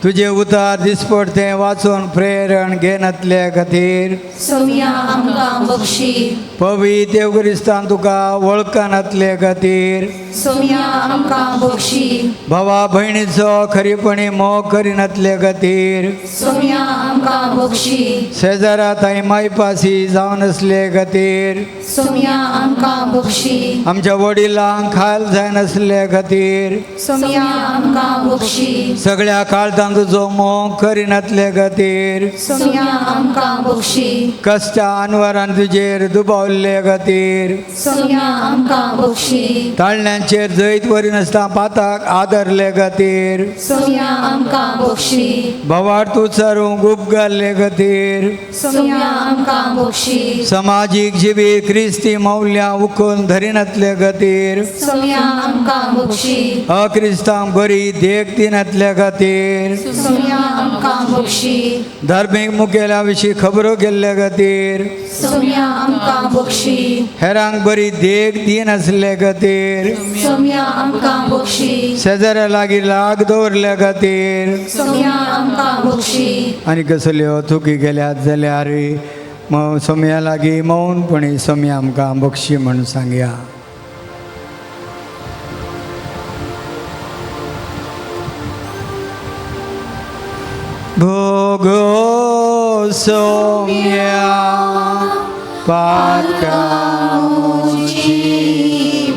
तुजे उतार दिसपडतें वाचून प्रेरण घेनातले खातीर सोम्या आमकां बक्षी. पवित्र देवक्रिस्तान तुका वळखनातले खातीर सोम्या आमकां बक्षी. भावा भयणीचो खरीपणी मोग करिनातले खातीर सोम्या आमकां बक्षी. शेजारा थंय मायपासी जावन आसले खातीर सोम्या आमकां बक्षी. आमच्या वडिलांक खाल जायनासले खातीर सोम्या आमकां बक्षी. सगळ्या काळजांत तुजो मोग करिनातले खातीर सोम्या आमकां बक्षी. कश्टा अनवरान तुजेर दुबावल्ले खातीर सोम्या आमकां बक्षी. ताळण्यांचेर जैत वरिनासता पाताक आदरले खातीर सोम्या आमकां बक्षी. भवार तूं चारूंक खूब घाल्ले खातीर सोम्या आमकां बक्षी. समाजीक जिवीत क्रिस्ती मौल्यां उखून धरिनातले खातीर सोम्या आमकां बक्षी. अक्रिस्तांक बरी देख दिनातले खातीर सोम्या आमकां बक्षी. धार्मीक मुखेल्या विशीं खबरो केल्ले खातीर सोम्या आमकां बक्षी. हेरांक बरी देख दिनासले खातीर सोम्या आमकां बक्षी. शेजाऱ्या लागीं लाग दवरल्या खातीर सोम्या आमकां बक्षी. आनी कसल्यो चुकी केल्यात जाल्यार सोम्या लागीं मौनपणी सोम्या आमकां बक्षी म्हण सांगया. भोगो सोम्या पातकाची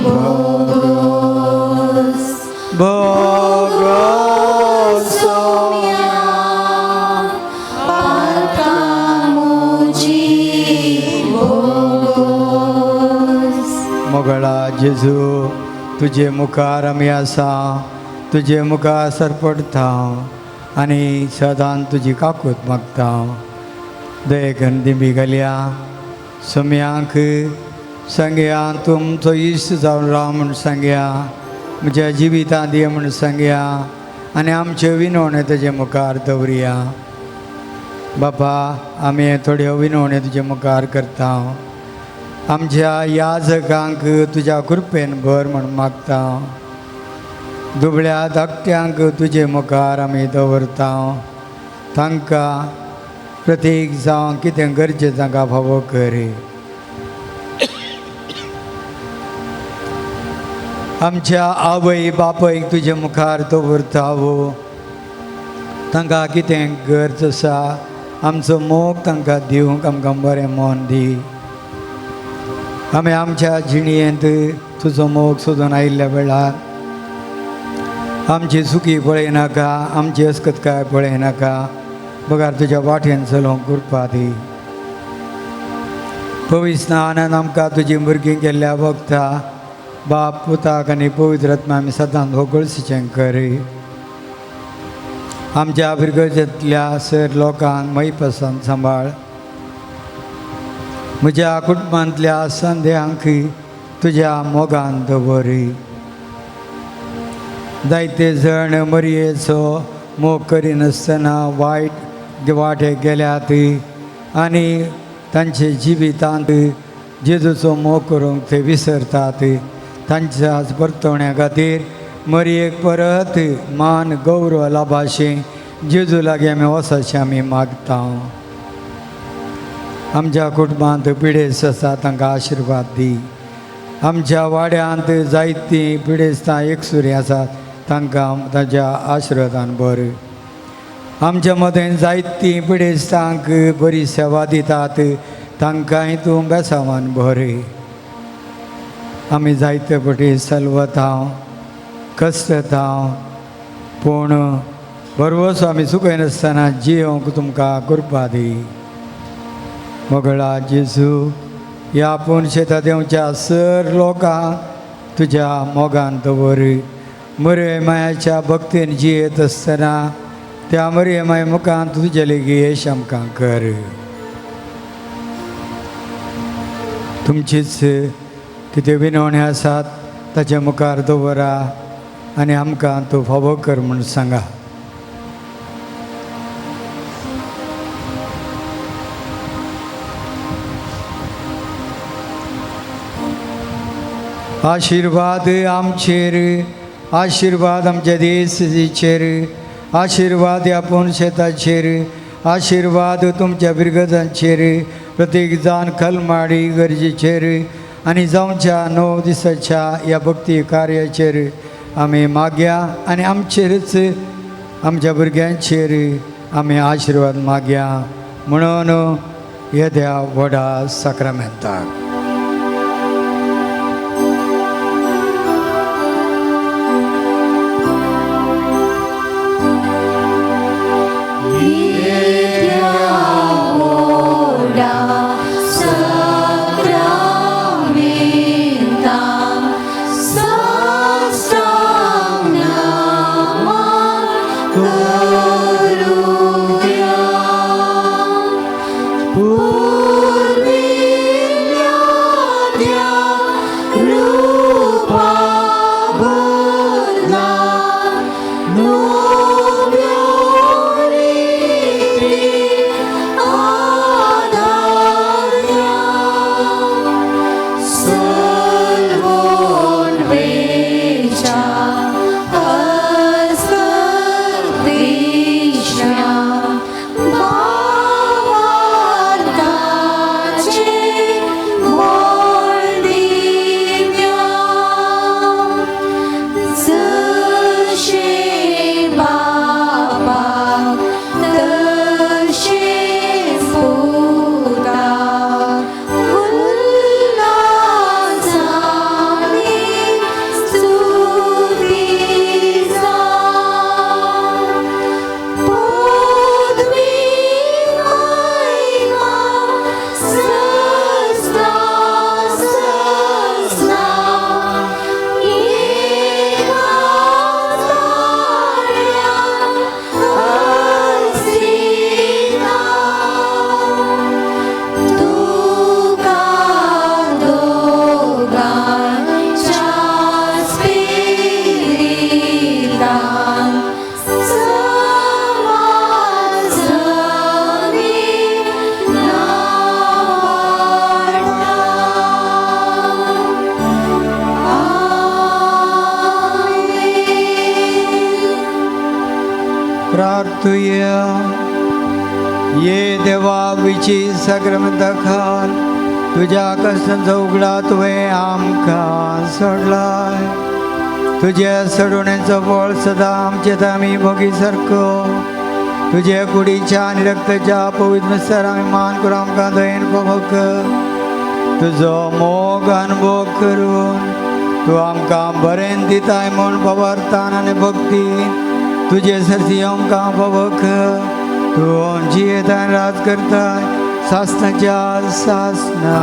भोगोस. भोगो सोम्या पातकाची भोगोस. मोगळा जेजू तुजे मुखार आमी आसा. तुजे मुखार सरपडता आनी सदां तुजी काकूत मागता. दयेकन दिंबी घालया. सोम्यांक सांगया तुमचो इश्ट जावन राव म्हूण सांगया. म्हज्या जिवितांत दिय म्हूण सांगया आनी आमच्यो विनवण्यो तेजे मुखार दवरया. बापा आमी थोड्यो विनवण्यो तुजे मुखार करता. आमच्या याजकांक तुज्या कृपेन भर म्हूण मागता. दुबळ्या धाकट्यांक तुजे मुखार आमी दवरता. तांकां प्रत्येक जावं कितें गरजेचें तांकां फावो कर. आमच्या आवय बापयक तुजे मुखार दवरता. तांकां कितें गरज आसा आमचो मोग तांकां दिवंक आमकां बरें मन दी. आमी आमच्या जिणयेंत तुजो मोग सोदून आयिल्ल्या वेळार आमची चुकी पळयनाका, आमची अस्कतकाय पळयनाका, बगार तुज्या वाटेन चलोवंक कृपा दी. पवित्र स्नानान आमकां तुजी भुरगीं केल्ल्या वखदा बाप पुताक आनी पवित्र आत्मा आमी सदांच होगळसीचें कर. आमच्या बिरगजेंतल्या सर लोकांक मैपसान सांबाळ. म्हज्या कुटुंबांतल्या संध्यांक तुज्या मोगान दवर. जायते जण मरयेचो मोग करिनासतना वायट वाटे गेल्यात आनी तांचे जिवितांत जेजूचो मोग करूंक ते विसरतात. तांच्या परतवण्या खातीर मरयेक परत मान गौरव लाभाशें जेजू लागीं आमी वचचें आमी मागता. आमच्या कुटुंबांत पिडेस्त आसा तांकां आशिर्वाद दी. आमच्या वाड्यांत जायतीं पिडेस्तां एकसुरी आसात तांकां ताच्या आशिर्वादान भर. आमच्या मदें जायतीं पिडेस्तांक बरी सेवा दितात तांकांय तूं बेसावान भर. आमी जायते फावटी सलवता, कश्टता, पूण बरोवसो आमी चुकयनासतना जियोंक तुमकां कृपा दी. मोगळा जेजू, ह्या पूण शेतां देवच्या सर लोकांक तुज्या मोगान दवर. मरे मायाच्या भक्तीन जियेत आसतना त्या मरे माय मुखांत तुजे लेगी येश आमकां कर. तुमचीच कितें विनवण्यो आसात ताचे मुखार दवरा आनी आमकां तूं फावो कर म्हूण सांगा. आशिर्वाद आमचेर, आशिर्वाद आमच्या देशाचेर, आशिर्वाद ह्या पूण शेताचेर, आशिर्वाद तुमच्या बिरगजांचेर, प्रत्येक जाण कलमाडी गरजेचेर आनी जावच्या 9 दिसाच्या ह्या भक्ती कार्याचेर आमी मागया आनी आमचेरच आमच्या भुरग्यांचेर आमी आशिर्वाद मागया म्हणून येद्या व्हडा साक्रामेंताक. प्रार्थुया. ये देवा विची सक्रमता खाल तुझ्या कष्टांचो उगडा तुवें आमकां सोडलाय. तुझ्या सोडवण्याचो फळ सदां आमचें आमी भोगी सारको तुझे कुडीच्या आनी रक्ताच्या पवित्र मिस्तार आमी मान करून आमकां दयेन फावो कर. तुजो मोग अनुभव करून तूं आमकां बरें दिताय म्हूण पवर्तान आनी भक्तीन तुजे सर्ती आमकां पवक तूं जियेताय राज करताय सासनाच्या सासना.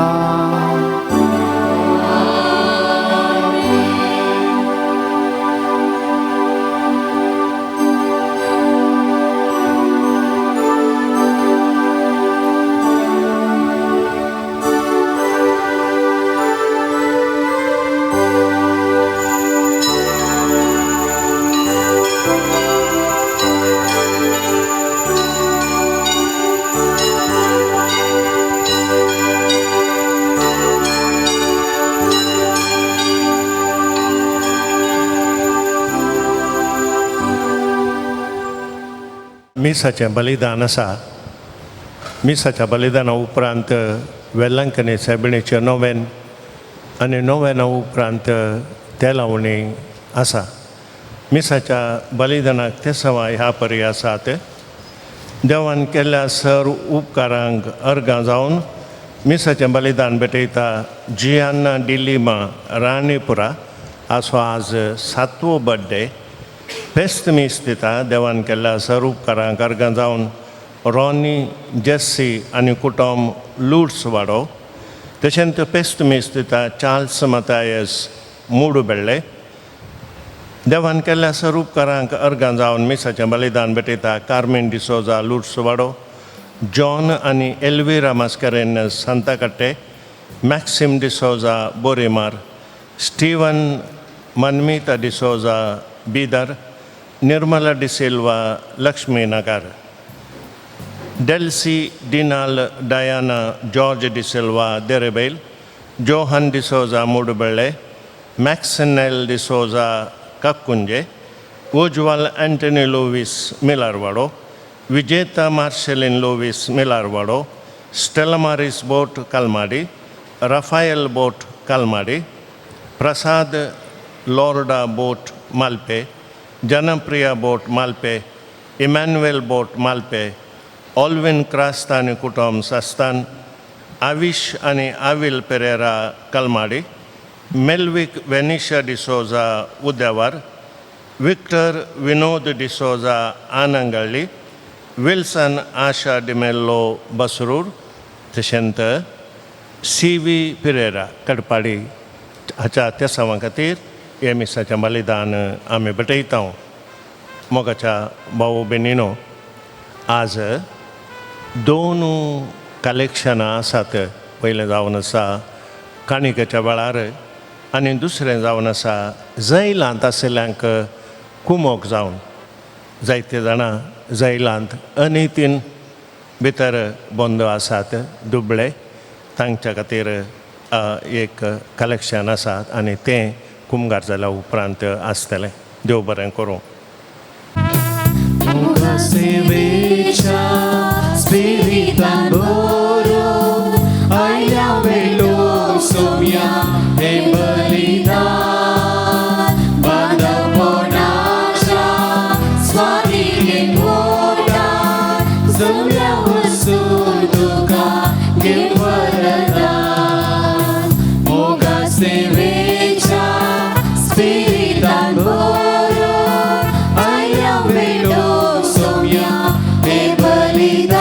मिसाचें बलिदान आसा. मिसाच्या बलिदाना उपरांत वेल्लांकनी सायबिणीचें नोवेन आनी नोवेना उपरांत तेलावणी आसा. मिसाच्या बलिदानाक ते सवाय ह्या परी आसात. देवान केल्ल्या सर उपकारांक अर्गां जावन मिसाचें बलिदान भेटयता जियान्ना डिलिमा राणीपुरा. हाचो आज 7वो बर्थडे. फेस्त मीस दिता देवान केल्ल्या सर उपकारांक अर्गां जावन रॉनी जेस्सी आनी कुटुंब लुड्स वाडो. तशेंच फेस्त मीस दिता चार्ल्स मतायस मूड बेळ्ळे. देवान केल्ल्या सर उपकारांक अर्गां जावन मिसाचें बलिदान भेटयता कार्मेन डिसोजा लुड्स वाडो, जॉन आनी Elvira Mascarenhas Santhekatte, Maxim D'Souza Boremar, Steven Manmita D'Souza Bidar, Nirmala D'Silva Lakshminagar, Delcy Dinal Diana George D'Silva Derebail, Johan D'Souza Moodubelle, Maxnel D'Souza Kakkunje, Ujwal Antony Lewis Milarvado, Vijeta Marceline Lewis Milarvado, Stella Maris boat Kalmadi, Raphael boat Kalmadi, Prasad Lourdes boat Malpe, Janapriya boat Malpe, Emmanuel boat Malpe, Alwin Crasta आनी कुटुंब सस्तान, आविश आनी आविल पेरेरा कलमाडी, मेल्विक वेनिशा डिसोजा उद्यावर, विक्टर विनोद डिसोजा आनंगळ्ळी, विल्सन आशा डिमेल्लो बसरूर, तशेंच CV पिरेरा कडपाडी हाच्या तेसावां खातीर हे मिसाचें बलिदान आमी भेटयता. मोगाच्या भाऊ बेनिनो, आज 2 कलेक्शनां आसात. पयलें जावन आसा काणिकेच्या वेळार आनी दुसरें जावन आसा जैलांत आशिल्ल्यांक कुमोक जावन. जायते जाणां जैलांत अनितीन भितर बंद आसात दुबळे. तांच्या खातीर एक कलेक्शन आसा आनी तें कुमगार जाल्या उपरांत आसतलें. देव बरें करूं. सेवेच्या स्पिरितान भरून आयल्या वेळो सोम्या हे बलिदान बांदपणाच्या स्वारीक ओटान जमल्या वचून तुका घे वरदान. मोगा सेवेच्या स्पिरितान भरून आयल्या वेळो सोम्या हे बलिदान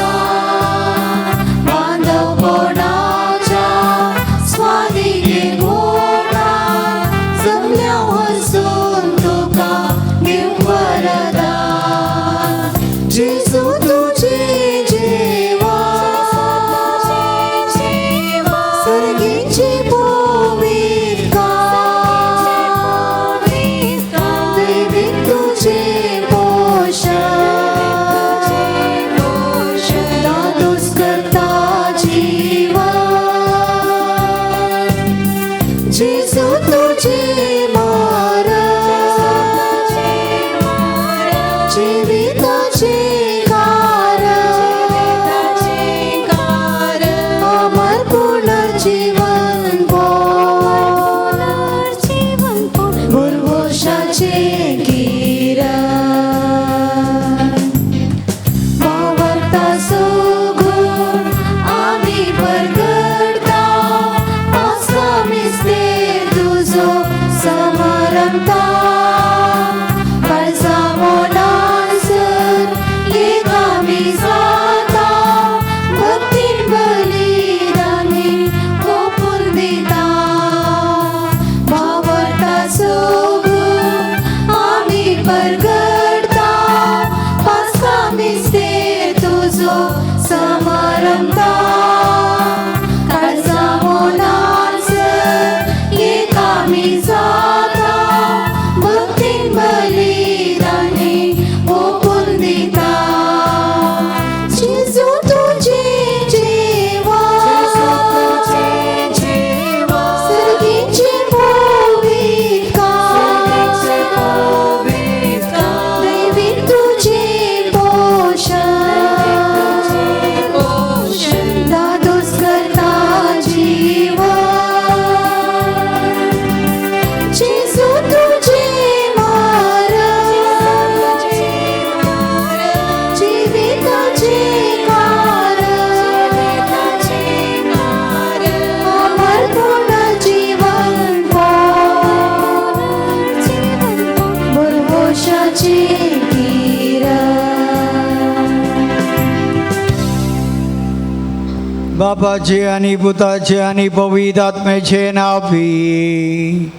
बापाचे आणि पुताचे आणि पवित्र आत्म्याचे नावी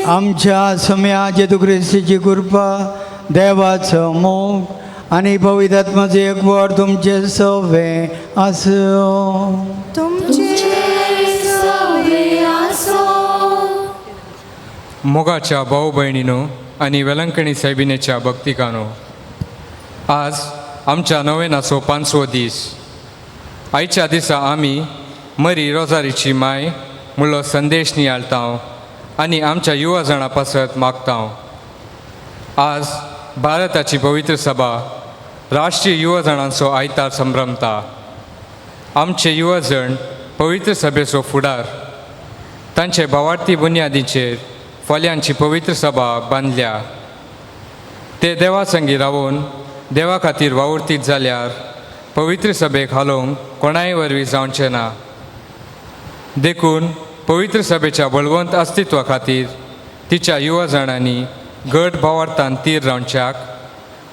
आमच्या सम्या जेजू ख्रिस्तीची कृपा देवाचं मोग आणि पवित्र आत्म्याचे एकवट तुमचे सवे असो. मोगाच्या भाऊ बहिणीनो आणि वेलंकणी साहेबिनेच्या भक्तिकानो, आज आमच्या नोवेनाचो 5वो दीस. आयच्या दिसा आमी मरी रोजारीची माय म्हणलो संदेश नियाळटाव आनी आमच्या युवा जाणां पासत मागताव. आज भारताची पवित्र सभा राष्ट्रीय युवा जाणांचो आयतार संभ्रमता. आमचे युवा जण पवित्र सभेचो फुडार तांचे भावार्थी बुन्यादीचेर फाल्यांची पवित्र सभा बांदल्या. ते देवा संगी रावून देवा खातीर वावुरतीत जाल्यार पवित्र सभेक हालोवंक कोणाय वरवीं जावचें ना. देखून पवित्र सभेच्या बळवंत अस्तित्वा खातीर तिच्या युवा जाणांनी घट भावार्थान तीर रावच्याक,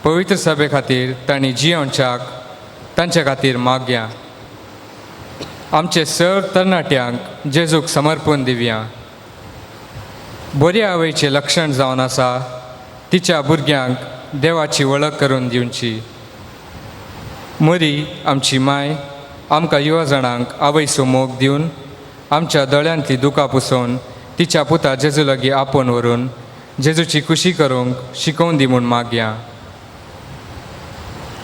पवित्र सभे खातीर तांणी जियोवच्याक तांचे खातीर मागया. आमचे सर तरणाट्यांक जेजूक समर्पण दिवया. बऱ्या आवयचें लक्षण जावन आसा तिच्या भुरग्यांक देवाची वळख करून दिवची. मरी आमची माय आमकां युवा जाणांक आवयचो मोग दिवन आमच्या दोळ्यांतली दुकां पुसोवन तिच्या पुता जेजू लागीं आपोवन व्हरून जेजूची खुशी करूंक शिकोवन दी म्हूण मागया.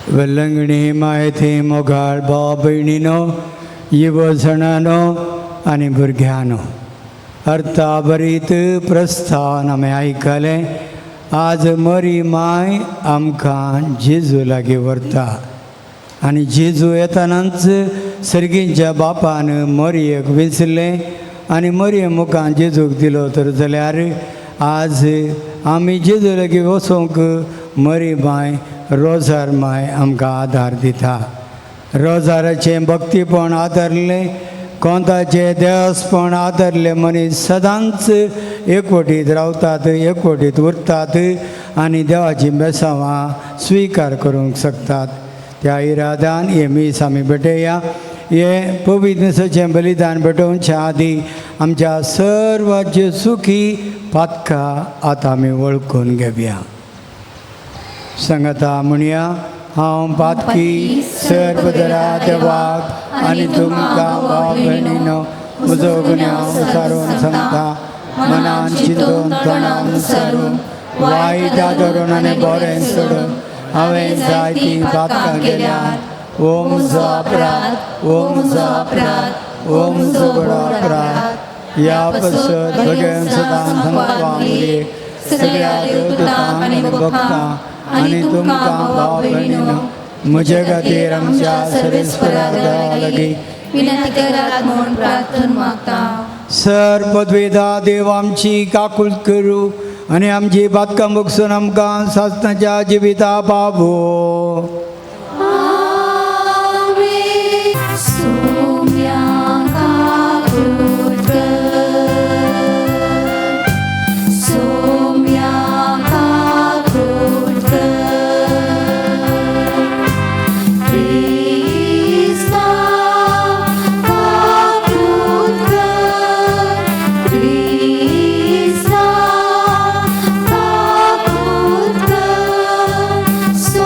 वेलंगणी मायेथी मोगाळ भाव भयणीनो, युवा जणांनो आनी भुरग्यांनो, अर्थाभरीत प्रस्थान आमी आयकलें. आज मरी माय आमकां जेजू लागीं व्हरता आनी जेजू येतानाच सर्गींच्या बापान मरयेक विंचलें आनी मरये मुखान जेजूक दिलो. तर जाल्यार आज आमी जेजू लागीं वचोंक मरी माय, रोजार माय आमकां आदार दिता. रोजाराचें भक्तीपण आदरलें, कोंताचें देवस्पण आदरलें मनीस सदांच एकवटीत रावतात, एकवटीत उरतात आनी देवाची बेसांवां स्विकार करूंक शकतात. त्या इरादान हे मीस आमी भेटया. हे पवित्रचें बलिदान भेटोवच्या आदीं आमच्या सर्वांचे सुखी पातकां आतां आमी वळखून घेवया. सांगाता म्हणया, हांव पातकी सर्वदरा देवाक आनी तुमकां भाव भयणीनो म्हजो गुन्यांव विचारून सांगता. मनान चिंतून तोंडान विचारून वायट आदरून आनी बरें सोडून हांवें जायतीं पातकां केल्यात. ओ म्हजो अपराध, ओ म्हजो अपराध, ओ म्हजो बडो अपराध. ह्या पसत भगवान सदां सांगपाक सगळ्या देवदूतांक आनी भक्तांक आनी तुमकां भाव भयणीनो म्हजे खातीर आमच्या सर्वेस्परा देवा लागीं विनंती करात म्हूण प्रार्थना मागता. सर पदवेदा देव आमची काकूळ करूं आनी आमची बातकां बगसून आमकां सासणाच्या जिविता पावो. So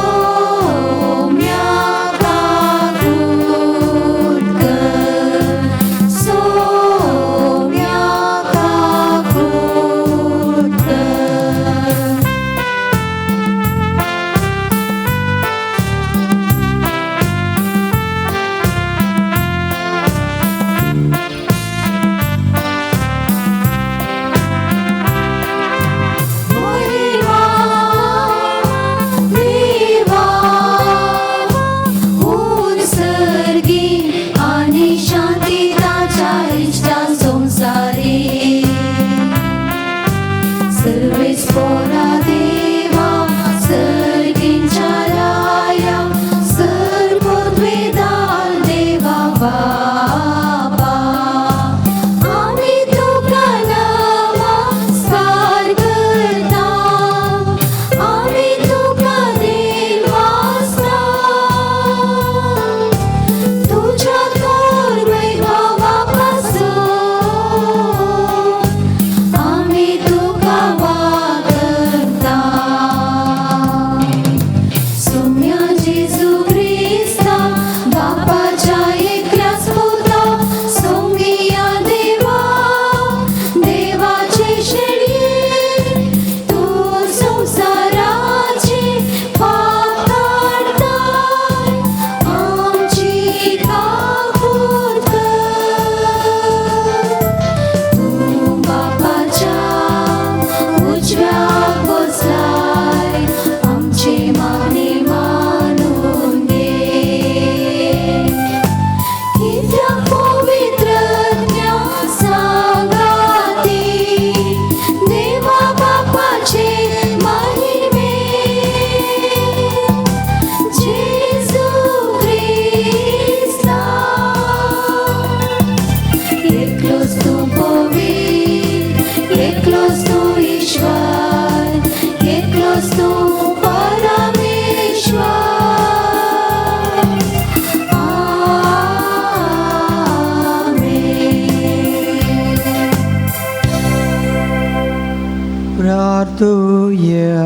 तुया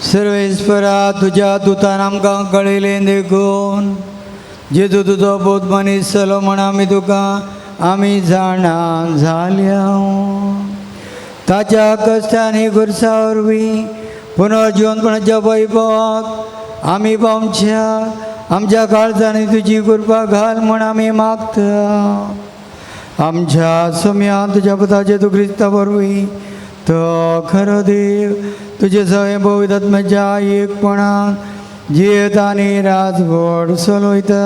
सर्वेश्वरा तुझ्या दुतान आमकां कळयलें देखून जेजू तुजो बोध मनीस जालो म्हण आमी तुका आमी जाणा जाल्या ताच्या कश्टांनी गुरसा वरवीं पुनर्जीवनपणाच्या वैभवाक आमी पावच्या आमच्या काळजांनी तुजी कृपा घाल म्हण आमी मागता आमच्या सोम्या तुज्या पुताचे तूं क्रिस्ता वरवीं तो खरो देव तुजे सगळे पवित्र आत्म्याच्या एकपणान जियेत आनी राजवट चलयता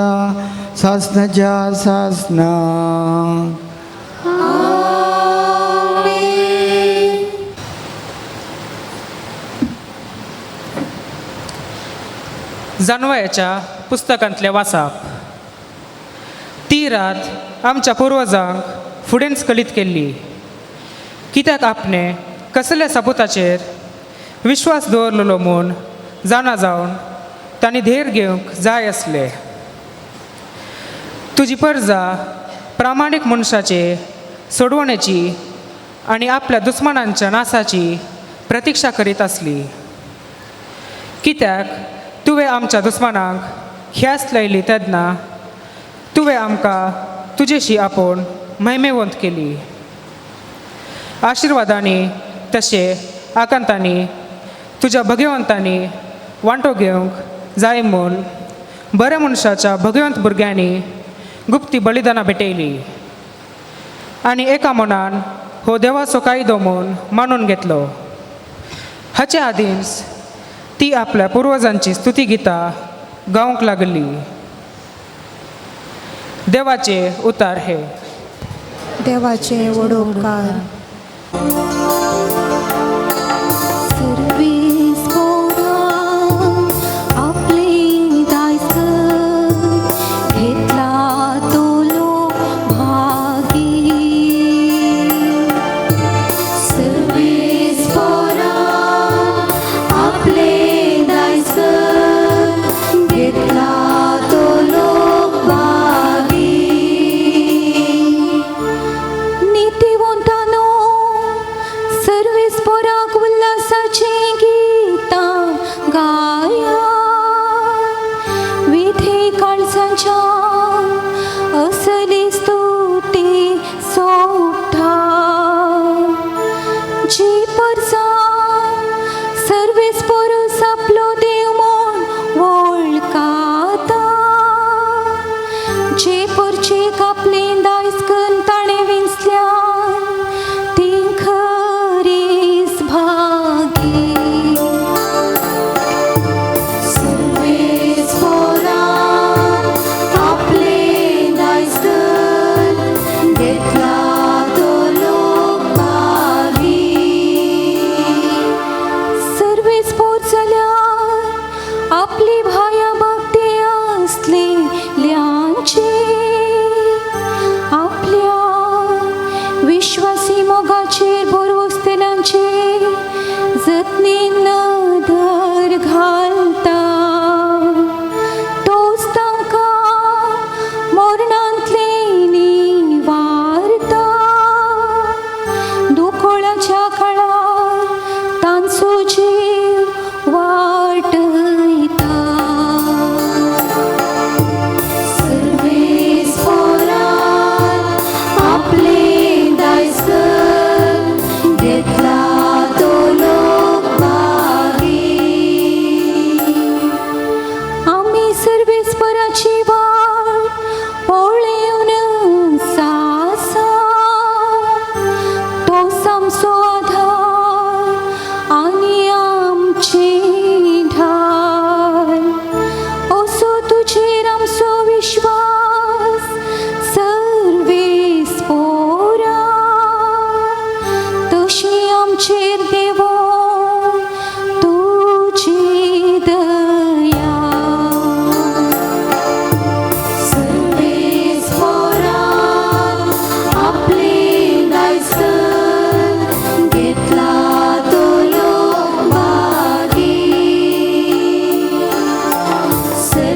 सासणाच्या सासना जानवायाच्या पुस्तकांतले वाचप ती रात आमच्या पुर्वजांक फुडें स्खलीत केल्ली कित्याक आपणे कसल्या सपुताचेर विश्वास दवरलेलो म्हूण जाणा जावन तांणी धैर्य घेवंक जाय आसले तुजी परजा प्रामाणीक मनशाचे सोडवणेची आनी आपल्या दुस्मनांच्या नासाची प्रतीक्षा करीत आसली कित्याक तुवें आमच्या दुस्मनांक ख्यास्त लायली तेन्ना तुवें आमकां तुजेशी आपोवन महिमेवंत केली आशिर्वादांनी तशे आकांतांनी तुज्या भगवंतांनी वांटो घेवंक जाय म्हूण बऱ्या मनशाच्या भगवंत भुरग्यांनी गुप्ती बलिदानां भेटयली आनी एका मनान हो देवाचो कायदो म्हूण मानून घेतलो हाचे आदींच ती आपल्या पुर्वजांची स्तुती गितां गावंक लागली देवाचे उतार हे देवाचे वडोवकार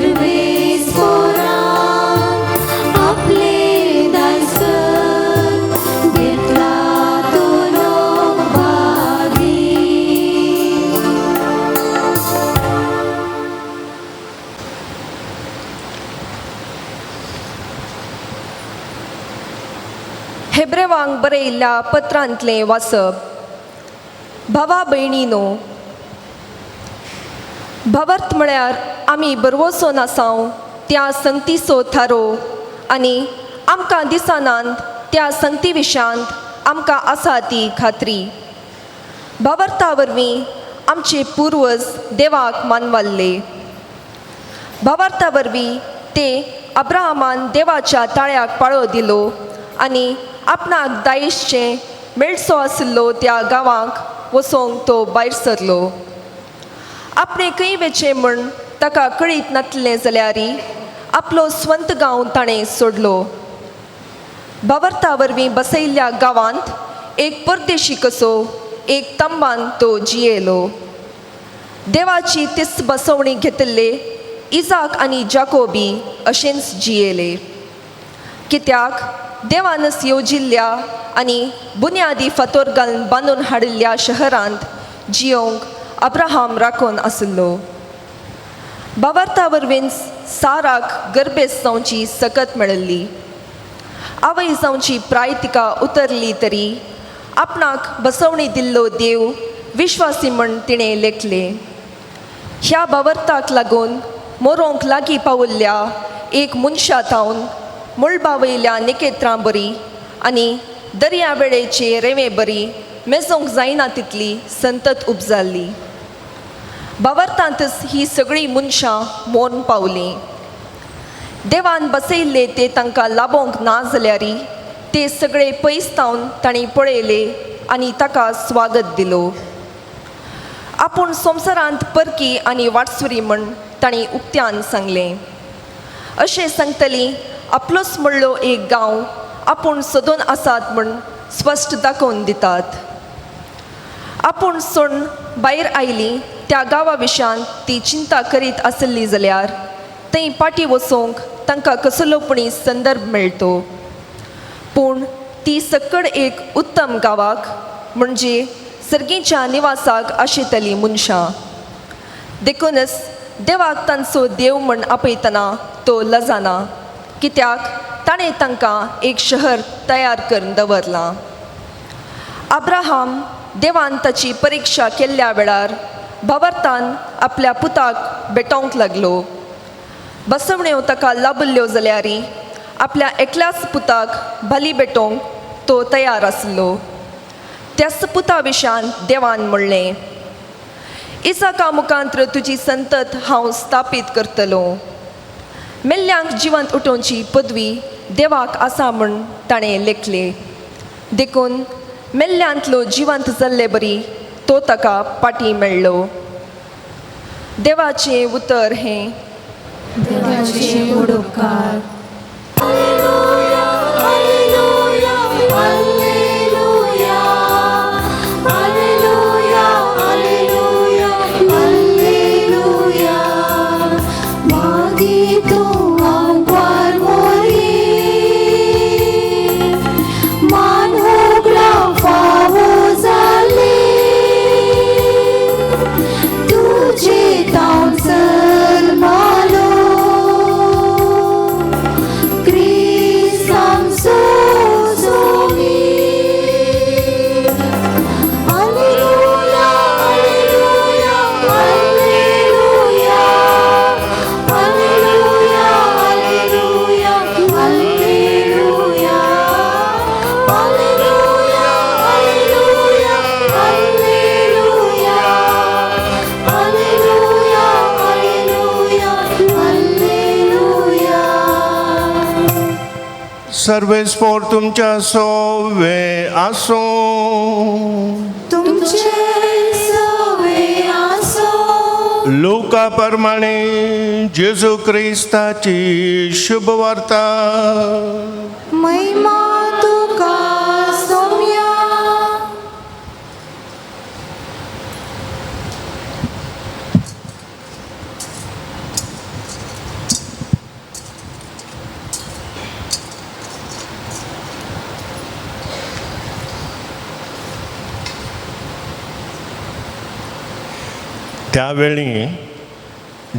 सर्वेस्परा हेब्रेवांक बरयल्ल्या पत्रांतलें वाचप. भावा भयणीनो, भावार्थ म्हळ्यार आमी बरवोसोन आसांव त्या संगतीचो थारो आनी आमकां दिसनांत त्या संगती विशांत आमकां आसा ती खात्री. भावार्था वरवीं आमचे पुर्वज देवाक मानवाल्ले. भावार्था वरवीं ते अब्राहमान देवाच्या ताळ्याक पाळो दिलो आनी आपणाक दायेशचें मेळसो आशिल्लो त्या गांवांक वचोंक तो भायर सरलो. आपणे खंय वेचें म्हूण ताका कळीत नासलें जाल्यारय आपलो स्वंत गांव ताणें सोडलो. भावार्था वरवीं बसयल्ल्या गांवांत एक परदेशी कसो एक तंबान तो जियेलो. देवाची तिस्त बसवणी घेतिल्ले इजाक आनी जाकोबी अशेंच जियेले. कित्याक देवानच येवजिल्ल्या आनी बुन्यादी फातर घालून बांदून हाडिल्ल्या शहरांत जियोंक अब्राहम राखून आशिल्लो. भावार्था वरवीं साराक गर्भेस जावची सकत मेळिल्ली. आवय जावची प्राय तिका उतरली तरी आपणाक बसवणी दिल्लो देव विश्वासी म्हूण तिणें लेखले. ह्या भावार्थाक लागून मोरोंक लागीं पावल्ल्या एक मनशा थावन मुळबावयल्या निकेत्रां बरी आनी दर्यावेळेचे रेवे बरी मेजोंक जायना तितली संतत उपजाल्ली. भावार्थांतच ही सगळीं मनशां मोन पावलीं. देवान बसयल्ले ते तांकां लाबोंक ना जाल्यारय ते सगळे पयस थावन तांणी पळयले आनी ताका स्वागत दिलो. आपूण संवसारांत परकी आनी वाटसुरी म्हूण तांणी उक्त्यान सांगलें. अशें सांगतलीं आपलोच म्हणलो एक गांव आपूण सोदून आसात म्हूण स्पश्ट दाखोवन दितात. आपूण सोडून भायर आयलीं त्या गांवा विशान ती चिंता करीत आसली जाल्यार थंय पाटी वचोंक तांकां कसलोपणी संदर्भ मेळटो. पूण ती सकड एक उत्तम गांवाक म्हणजे सर्गेच्या निवासाक आशितली मनशां. देखूनच देवाक तांचो देव म्हूण आपयतना तो लजाना, कित्याक ताणें तांकां एक शहर तयार करून दवरलां. अब्राहम देवान ताची परिक्षा केल्ल्या वेळार भावार्थान आपल्या पुताक भेटोवंक लागलो. बसवण्यो ताका लाबिल्ल्यो जाल्यारय आपल्या एकल्याच पुताक बली भेटोवंक तो तयार आसलो. त्याच पुता विशान देवान म्हणलें, इसाका मुखांत्र तुजी संतत हांव स्थापीत करतलो. मेल्ल्यांक जिवंत उठोवची पदवी देवाक आसा म्हूण ताणें लेखलें. देखून मेल्ल्यांतलो जिवंत जाल्ले बरी तो ताका पाटी मेळ्ळो. देवाचें उतर हें. देवाचे उपकार. सर्वेस्पोर तुमच्या सोवे आसो. तुमचे सोवे आसो. लोका प्रमाणे जेजू क्रिस्ताची शुभ वार्ता. महिमा तुका सौम्या. त्यावेळी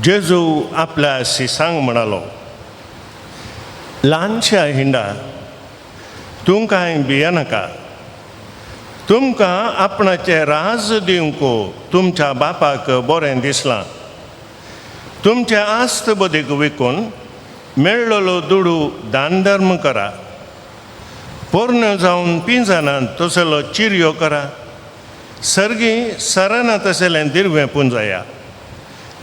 जेजू आपल्या शिसांक म्हणालो, ल्हानशा हिंडा तूं कांय भियेनाका. तुमकां आपणाचें राज दिवंक तुमच्या बापाक बरें दिसलां. तुमचे आस्त बदीक विकून मेळ्ळलो दुडू दान धर्म करा. पोरण्यो जावन पिंजनांत तसलो चिरयो करा. सर्गी सराना तसलें दिरवें पुंजया.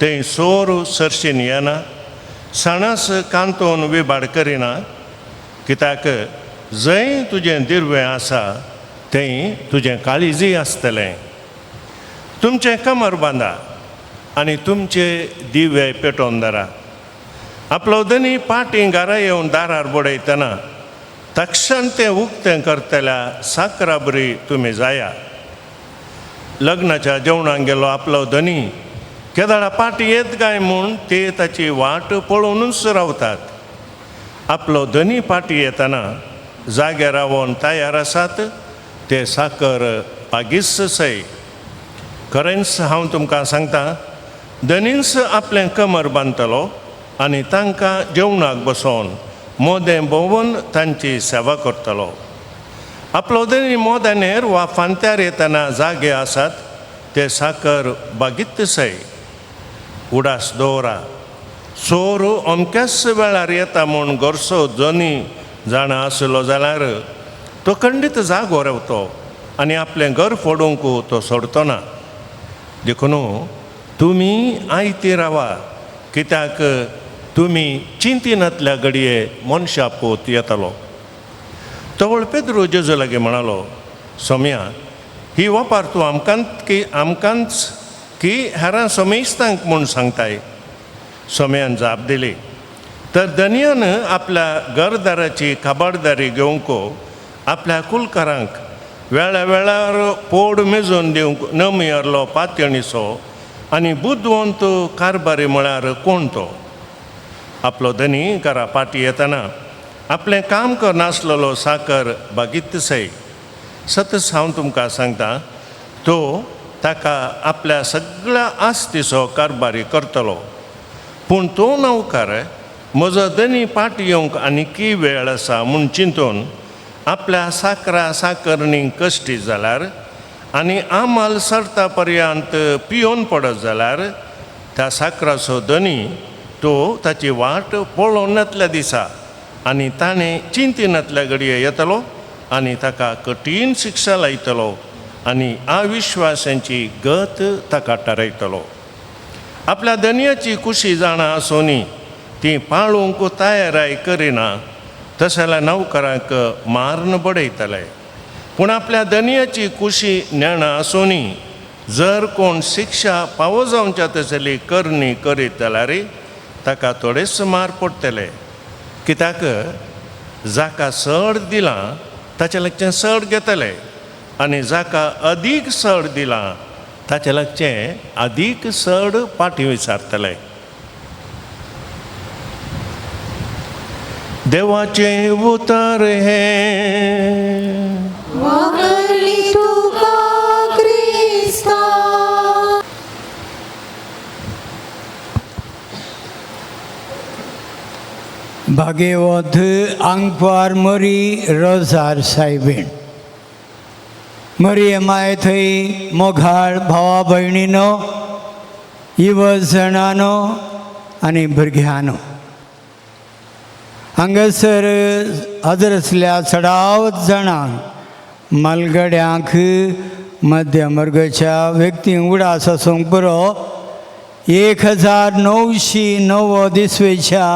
थंय सोर सरशीन येना, सणास कांतोवन विबाड करिना. कित्याक जंय तुजें दिरवें आसा थंय तुजें काळीजय आसतलें. तुमचें कमर बांदा आनी तुमचे दिवे पेटोवन धरा. आपलो धनी पाटी घरा येवन दारार बडयतना तक्षण तें उक्तें करतल्या साकरा बरी तुमी जाया. लग्नाच्या जेवणाक गेलो आपलो धनी केदाळा पाटी येत काय म्हूण ते ताची वाट पळोवनूच रावतात. आपलो धनी पाटी येतना जाग्यार रावून तयार आसात ते साकर पागीस सय. खरेंच हांव तुमकां सांगतां, धनीस आपलें कमर बांदतलो आनी तांकां जेवणाक बसोवन मोदें भोंवून तांची सेवा करतलो. आपलो धनी मोदानेर वा फांत्यार येतना जागे आसात ते साकर बागीत सय. उडास दवरा. सोर अमक्याच वेळार येता म्हूण गोरसो जनी जाणा आसलो जाल्यार तो खंडीत जागो रावतो आनी आपलें घर फोडूंक तो सोडतो ना. देखून तुमी आयती रावा, कित्याक तुमी चिंतिनांतल्या घडये मनशा पोत येतलो. तवळ पेद्रू जेजू लागीं म्हणालो, सोम्या, ही वापार तूं आमकांच की हेरां सोमेस्तांक म्हूण सांगताय. सोम्यान जाप दिली. तर धनयान आपल्या घरदाराची काबाडदारी घेवंक आपल्या कुलकारांक वेळा वेळार पोड मेजून दिवंक न मियरलो पात्यणिसो आनी बुद्धवंत कारबारी म्हळ्यार कोण तो. आपलो धनी घरा पाटी येतना आपलें काम करनासलेलो साकर बागीत सय. सतत हांव तुमकां सांगता, तो ताका आपल्या सगळ्या आस्तीचो कारबारी करतलो. पूण तो नौकार म्हजो धनी पाटी येवंक आनीकी वेळ आसा म्हूण चिंतून आपल्या साकरा साकरणींक कश्टी जाल्यार आनी आमाल सरता पर्यंत पियोन पडत जाल्यार त्या साकराचो धनी तो ताची वाट पळोवन येतल्या दिसा आनी ताणें चिंतिनांतल्या घडये येतलो आनी ताका कठीण शिक्षा लायतलो आनी अविश्वासांची गत ताका थारायतलो. आपल्या धनयाची कुशी जाणा आसोनी ती पाळूंक तयाराय करिना तशें जाल्यार नौकरांक मारून बडयतले. पूण आपल्या धनयाची कुशी नेणा आसोनी जर कोण शिक्षा फावो जावच्या तसली करणी करीत जाल्यार ताका थोडेच मार पडटले. कित्याक जाका चड दिलां ताचे लागचें चड घेतले आनी जाका अदीक चड दिलां ताचे लागचें अदीक चड पाटी विचारतले. देवाचे उतर हे वागली तुका क्रिस्ता. भागेवत आंगपार मरी रोजार सायबीण. मरी माय थंय मोघाळ भावा भयणीनो, इवज जाणांनो आनी भुरग्यांनो, हांगासर हजर असल्या चडावत जाणांक मालगड्यांक मध्यमवर्गाच्या व्यक्तींक उडास आसूंक पुरो 1909 दिसवेच्या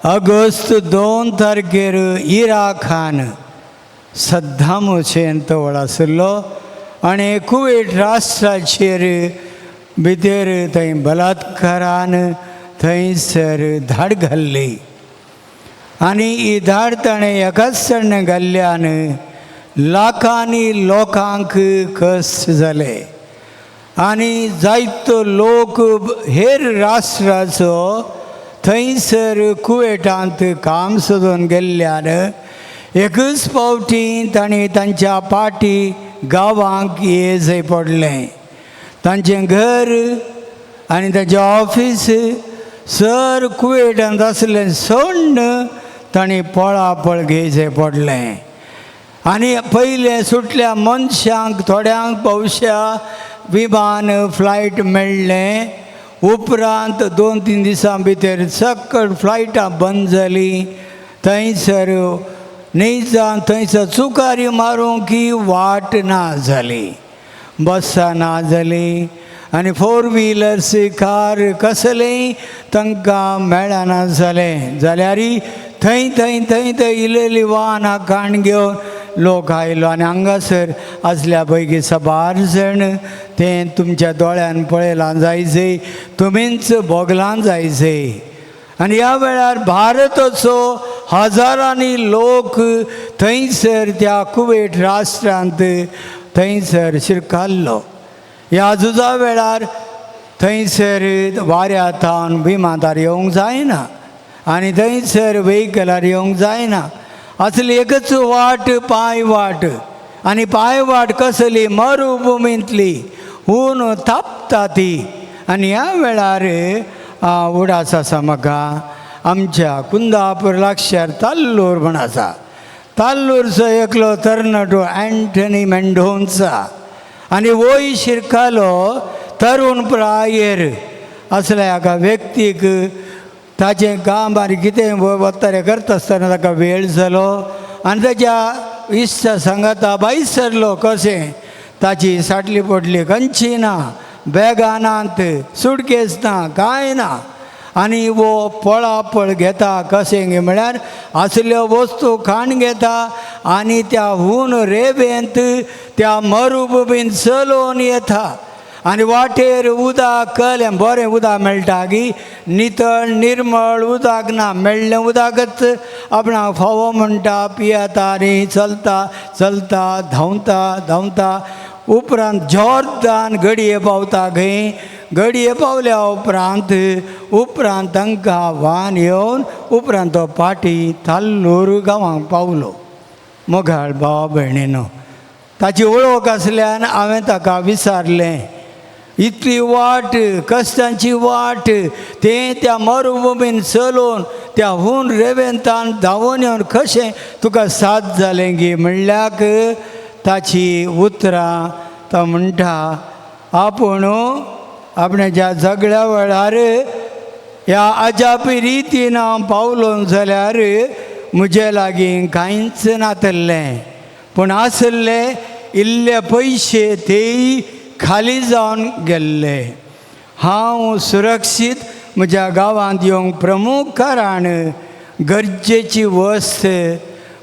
ऑगस्ट 2 तारखेर इराकान सद्दाम हुसेन तवळ आसलो आनी कुवेट राष्ट्राचेर भितर थंय बलात्कारान थंयसर धाड घाल्ली आनी ही धाड ताणें एकाच तरेन घाल्ल्यान लाखांनी लोकांक कश्ट जाले आनी जायतो लोक हेर राष्ट्राचो थंयसर कुवेटांत काम सोदून गेल्ल्यान एकच फावटी तांणी तांच्या पाटी गांवांक येजय पडलें. तांचें घर आनी तांचें ऑफीस सर कुवेटांत आसलें सोडून तांणी पळापळ घेवचें पडलें. आनी पयले सुटल्या मनशांक थोड्यांक भविश्या विमान फ्लायट मेळ्ळें उपरांत 2-3 दिसां भितर सकट फ्लायटां बंद जालीं थंयसर न्ही जावन थंयसर चुकारी मारूंक ही वाट ना जाली बसां ना जालीं आनी 4 व्हिलर्स कार कसलेय तांकां मेळना जालें जाल्यार थंय थंय थंय थंय इल्लेली वाहनां काण घेवन लोक आयलो आनी हांगासर आसल्या पैकी साबार जण तें तुमच्या दोळ्यान पळयलां जायचें तुमीच भोगलां जायचें आनी ह्या वेळार भारताचो हजारांनी लोक थंयसर त्या कुवेट राष्ट्रांत थंयसर शिरकाल्लो ह्या झुजा वेळार थंयसर वाऱ्यांतावन विमानार येवंक जायना आनी थंयसर वेहिकलार येवंक जायना असली एकच वाट पांय वाट आनी पांय वाट कसली मरुभुमींतली ऊन तापता ती आनी ह्या वेळार उडास आसा म्हाका आमच्या कुंदापूर लागसार ताल्लूर म्हण आसा ताल्लूरचो एकलो तरणाटो एंटनी मेंडोन्सा आनी वय शिरकालो तरूण प्रायेर असल्या एका व्यक्तीक ताचें काम आनी कितें वतारे करता आसतना ताका वेळ जालो आनी ताच्या इश्ट सांगाता भायर सरलो कशें ताची साटली पडली खंयची ना बॅगां नात सुटकेस ना कांय ना आनी वो पळापळ घेता कशें गे म्हळ्यार असल्यो वस्तू खाण घेता आनी त्या हून रेबेंत त्या मरुभुमींत चलोवन येता आनी वाटेर उदक कळ्ळें बरें उदक मेळटा की नितळ निर्मळ उदक ना मेळ्ळें उदकच आपणाक फावो म्हणटा पियेता आनी चलता चलता धांवता धांवता उपरांत जोरदार घडये पावता खंय घडये पावल्या उपरांत तांकां वाहन येवन उपरांत तो पाटी ताल्लूर गांवांक पावलो मोगाळ भावा भयणीनो ताची वळख आसल्यान हांवें ताका विचारलें इतली वाट कश्टांची वाट तें त्या मरुभुमीन चलोवन त्या हून रेवेंतान धांवून येवन कशें तुका साद जालें गे म्हणल्याक ताची उतरां तो म्हणटा आपूण आपणाच्या सगळ्या वेळार ह्या अजापी रितीन हांव पावलो जाल्यार म्हजे लागीं कांयच नातल्लें पूण आसले इल्ले पयशे तेय खाली जावन गेल्ले हांव सुरक्षीत म्हज्या गांवांत येवंक प्रमुख कारण गरजेची वस्त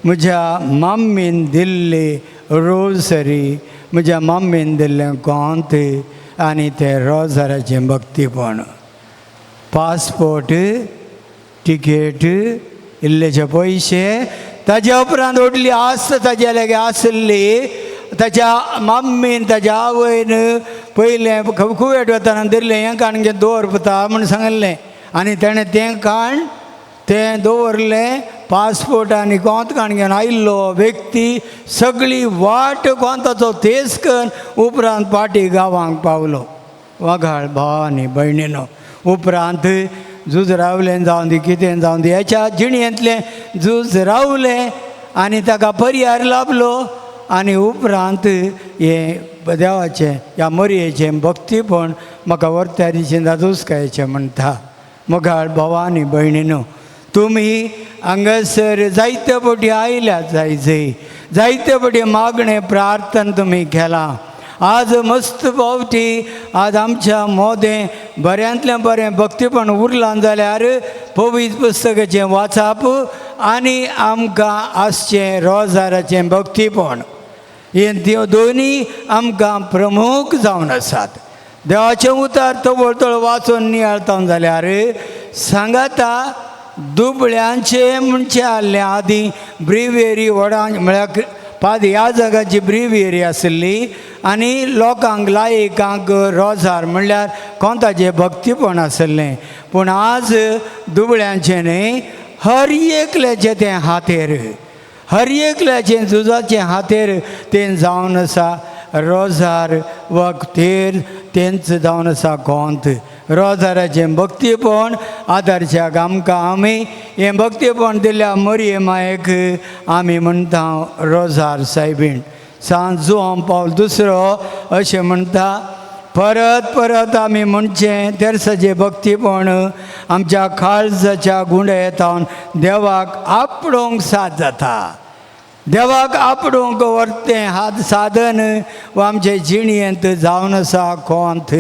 म्हज्या मम्मीन दिल्ली रोजरी म्हज्या मम्मीन दिल्लें कोंत आनी तें रोजाराचें भक्तीपण पासपोर्ट तिकेट इल्लेशे पयशे ताजे उपरांत व्हडली आस्त ताजे लागीं आसली ताच्या मम्मीन ताच्या आवयन पयलें कुवेट वताना दिल्लें हें काण घे दवरता म्हूण सांगलें आनी तेणें तें काण तें दवरलें पासपोर्ट आनी कोंत काण घेवन आयिल्लो व्यक्ती सगळी वाट कोंताचो तेस करून उपरांत पाटी गांवांक पावलो वाघाळ भाव आनी भयणीनो उपरांत झूज रावलें जावं दी कितें जावं दी हेच्या जिणयेंतलें झूज रावलें आनी ताका पर्याय लाभलो आनी उपरांत हें देवाचें ह्या मरयेचें भक्तीपण म्हाका वर्त्या दिशेन दादोसकायेचें म्हणटा मोगाळ भावा आनी भयणीनो तुमी हांगासर जायते फावटी आयल्यात जायते फावटी मागणें प्रार्थना तुमी केलां आज मस्त फावटी आज आमच्या मोदें बऱ्यांतलें बरें भक्तीपण उरलां जाल्यार पवित्र पुस्तकाचें वाचप आनी आमकां आसचें रोजाराचें भक्तीपण हे दोनी आमकां प्रमुख जावन आसात देवाचें उतार तवळ वाचून नियाळता जाल्यार सांगाता दुबळ्यांचे म्हणचे आसलें आदीं ब्रिवेरी वडां म्हळ्यार पाद ह्या जगाची ब्रिवेरी आसली आनी लोकांक लायकांक रोजार म्हणल्यार कोंताचें भक्तीपण आसलें पूण आज दुबळ्यांचें न्ही हर एकल्याचें तें हातेर हर एकल्याचें झुजाचें हातेर तें जावन आसा रोजार वा तेर तेंच जावन आसा कोंत रोजाराचें भक्तीपण आदारच्याक आमकां आमी हें भक्तीपण दिल्या मरये मायेक आमी म्हणटा रोजार सायबीण. सांत जुआंव पावल II अशें म्हणटा, परत परत आमी म्हणचें तेर्साचें भक्तीपण आमच्या काळजाच्या गुंड्यातावन देवाक आपणूंक साद जाता. देवाक आपणूंक व्हरतें हात साधन व आमचे जिणयेंत जावन आसा कोंत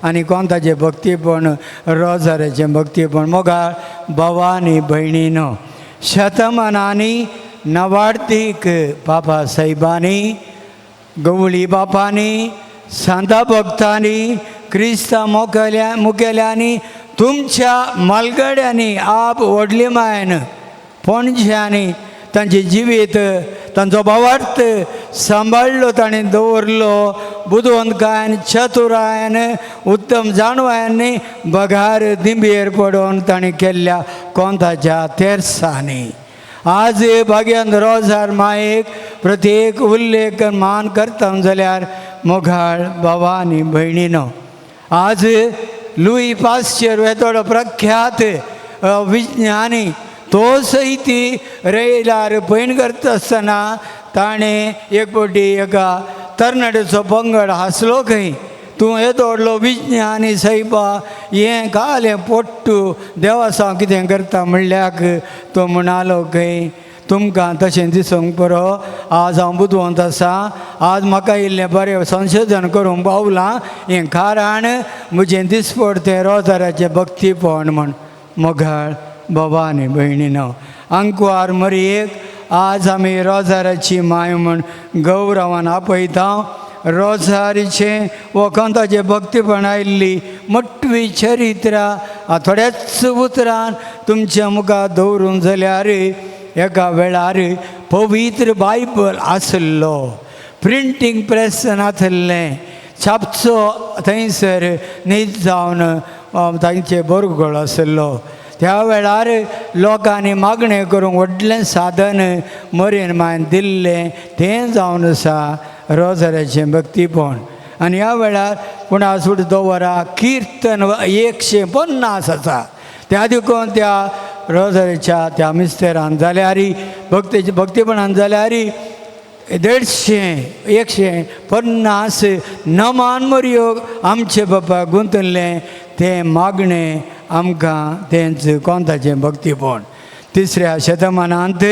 आनी कोंताचें भक्तीपण रोजाराचें भक्तीपण. मोगाळ भावांनी भयणीनो, शतमानांनी नवार्थीक बाबा साहेबांनी, गवळी बापांनी, सांता भक्तांनी, क्रिस्तांव मुखेल्यांनी, तुमच्या मालगड्यांनी आप व्हडली मायन पणज्यांनी तांचे जिवीत तांचो भावार्थ सांबाळलो, ताणें दवरलो बुदवंतकायन, चतुरायन, उत्तम जाणवायांनी बगार दिंबेर पडोवन ताणें केल्ल्या कोंताच्या तेर्सांनी. आज भाग्यान रोजार मायेक प्रत्येक उल्लेख मान करता जाल्यार मोगाळ भावांनी भयणीनो, आज लुई पाश्चर वेतोडो प्रख्यात विज्ञानी तो सहिती रेयलार पैण करता आसतना ताणें एक फावटी एका तरणाट्याचो पंगड हांसलो खंय, तूं येदो व्हडलो विज्ञानी सायबा हें घालें पोट्टू देवा साव कितें करता म्हणल्याक तो म्हणालो खंय, तुमकां तशें दिसूंक पुरो आज हांव बुदवंत आसा, आज म्हाका इल्लें बरें संशोधन करूंक पावलां, हें कारण म्हजें दिसपड तें रोजाराचें भक्तीपण म्हण. मोगाळ भावांनी भयणीनो, अंकवार मरयेक आज आमी रोजाराची माय म्हण गौरवान आपयता. रोजारीचें वो कोंताचें भक्तीपण आयिल्ली मोठवी चरित्रां थोड्याच उतरान तुमच्या मुखार दवरूं जाल्यार एका वेळार पवित्र बायबल आसलो, प्रिंटींग प्रेस नासलें, छापचो थंयसर न्हीद जावन तांचे बरोगळ आसलो. त्या वेळार लोकांनी मागणें करूंक व्हडलें साधन मरेन मायन दिल्लें तें जावन आसा रोजाराचें भक्तीपण. आनी ह्या वेळार पुणासूट दवरा किर्तन 150 आसा, त्या देखून त्या रोजाराच्या त्या मिस्तेरान जाल्यार भक्तीपणान जाल्यार 150 नमान मरयो आमचे बापाक गुंतले तें मागणें आमकां तेंच कोंताचें भक्तीपण. 3ऱ्या शतमानांत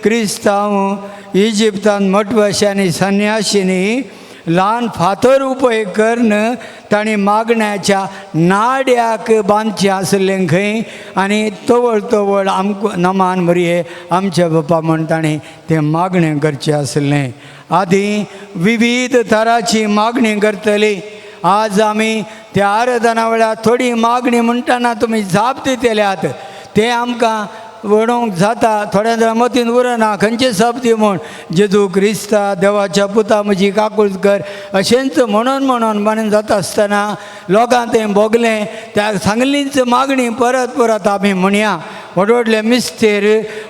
क्रिस्तांव इजिप्तांत मोठभाशांनी संन्याशिनी ल्हान फातर उपेग करून तांणी मागण्याच्या नाड्याक बांदचें आसलें खंय, आनी तवळ तवळ आमकां नमान मरये आमच्या बापा म्हण ताणें तें मागणें करचें आसलें. आदी विविध तरांची मागणी करतली. आज आमी त्या आराधना वेळार थोडी मागणी म्हणटना तुमी जाप दितल्यात तें आमकां वळोवंक जाता. थोड्या मतीन उरना खंयचे शब्द म्हूण जेजू क्रिस्ता देवाच्या पुता म्हजी काकूळट कर अशेंच म्हणून जाता आसतना लोकां तें भोगलें. त्या सांगलींच मागणी परत परत आमी म्हणया. व्हड व्हडले मिस्तेर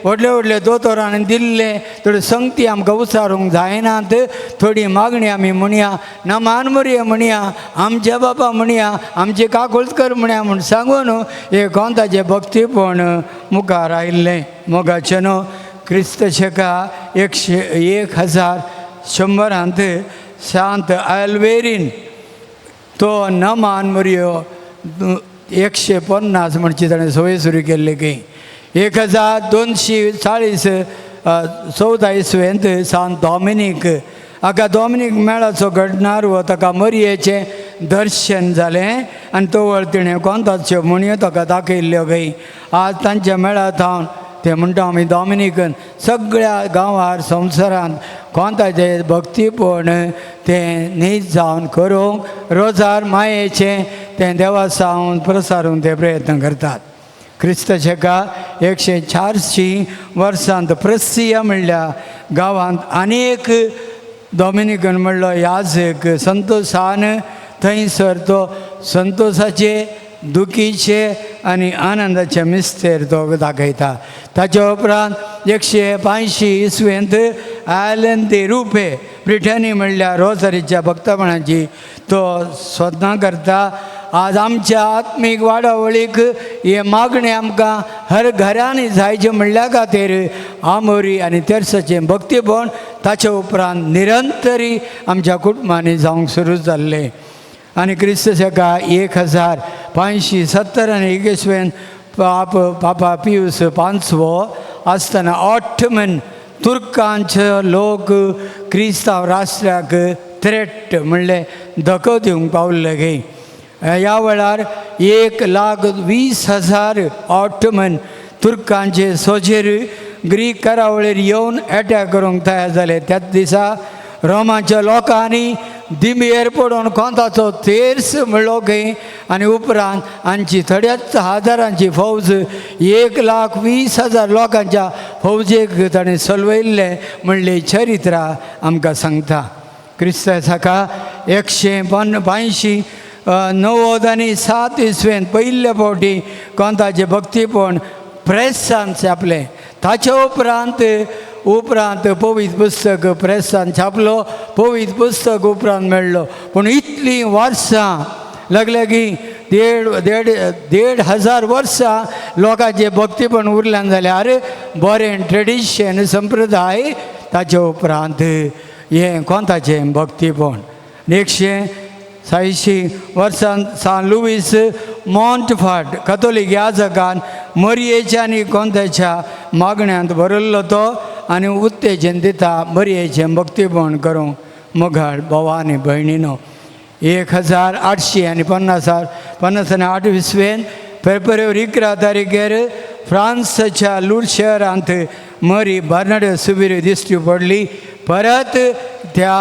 व्हडले व्हडले दोतोरांनी दिल्ले थोडी संगती आमकां उसारूंक जायनात. थोडी मागणी आमी म्हणया, नमान मरये म्हणया, आमचे बापा म्हणया, आमचे काकूळट कर म्हणया म्हूण सांगून हे कोंताचें भक्तीपण मुखार आयिल्लें. मोगाचें न्हू क्रिस्त शका 1100 सांत अल्वेरीन तो नमान मरयो 150 म्हणची ताणें सवय सुरू केल्ली की 1240 इसवेंत सांत डॉमिनीक हाका डॉमिनीक मेळाचो घडणार व ताका मरयेचें दर्शन जालें आनी तवळ तिणें कोंताच्यो म्हणयो ताका दाखयल्ल्यो खंय. आज तांच्या मेळात हांव ते म्हणटा आमी डॉमिनीकन सगळ्या गांवार संवसारांत कोंताचें भक्तीपण तें न्हीद जावन करूंक रोजार मायेचें तें देवा सावन प्रसारूंक ते प्रयत्न करतात. क्रिस्त शका 140 वर्सांत प्रसिया म्हणल्या गांवांत आनीक डॉमिनीकन म्हणलो याजक संतोशान थंयसर तो संतोशाचे दुखीचे आनी आनंदाचे मिस्तेर तो दाखयता. ताच्या उपरांत 185 इसवेंत आयलन ते रुपे ब्रिटनी म्हणल्यार रोजारीच्या भक्तपणाची तो सोदना करता आज आमच्या आत्मीक वाडावळीक हे मागणें आमकां हर घरांनी जायचें म्हणल्या खातीर आमोरी आनी तेर्साचें भक्तीपण ताच्या उपरांत निरंतरी आमच्या कुटुंबांनी जावंक सुरू जाल्लें. आनी क्रिस्त शका 1570 आनी 21 पापा पियूस पांचवो आसतना ऑटमन तुर्कांचे लोक क्रिस्तांव राष्ट्राक थ्रेट म्हणलें धको दिवंक पावल्ले गे. ह्या वेळार 1,20,000 ऑटमन तुर्कांचे सोजेर ग्रीक करावळेर येवन अटॅक करूंक तयार जाले. त्याच दिसा रोमाच्या लोकांनी दिंबयेर पडून कोंताचो तेर्स म्हणलो खंय आनी उपरांत हांची थोड्याच हजारांची फौज 1,20,000 लोकांच्या फौजेक ताणें चलवयल्लें म्हणली चरित्रां आमकां सांगता. क्रिस्त शका 185 आनी 7 इसवेंत पयल्या फावटी कोंताचें भक्तीपण प्रेसान छापलें. ताचे उपरांत पवित्र पुस्तक प्रेसान छापलो, पवित्र पुस्तक उपरांत मेळ्ळो. पूण इतलीं वर्सां लागले की 1,500 वर्सां लोकांचें भक्तीपण उरल्यान जाल्यार बरें ट्रेडिशन संप्रदाय ताचे उपरांत हें कोंताचें भक्तीपण. 186 वर्सां सान लुईस मॉन्टफॉर्ट कथोलीक याजकान मरियेच्या आनी कोंताच्या मागण्यांत बरयल्लो तो आनी उत्तेजन दिता मरियेचें भक्तीपण करूंक. मोगाळ भावा आनी भयणीनो, 1850 इसवेंत फेब्रुवारी 11 तारखेर फ्रांसच्या लूर शहरांत मरी बर्नाडो सुबीर दिश्टी पडली. परत त्या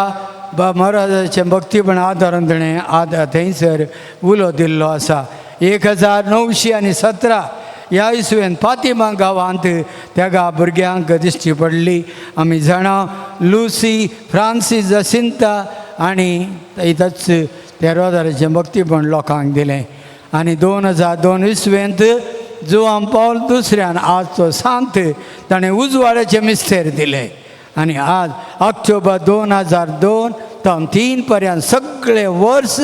महाराजाचें भक्तीपण आदारून ताणें थंयसर उलो दिल्लो आसा. 1917 ह्या इसवेंत फातिमा गांवांत त्या भुरग्यांक दिश्टी पडली. आमी जाणा लुसी फ्रांसीस जसिंता आनी इतच त्या रोजाराचें भक्तीपण लोकांक दिलें. आनी 2002 इसवेंत जुआन पौल दुसऱ्यान आज तो सांत ताणें उजवाडाचें मिस्तेर दिलें. आनी आज ऑक्टोबर 2002 तो 3 पर्यंत सगळे वर्स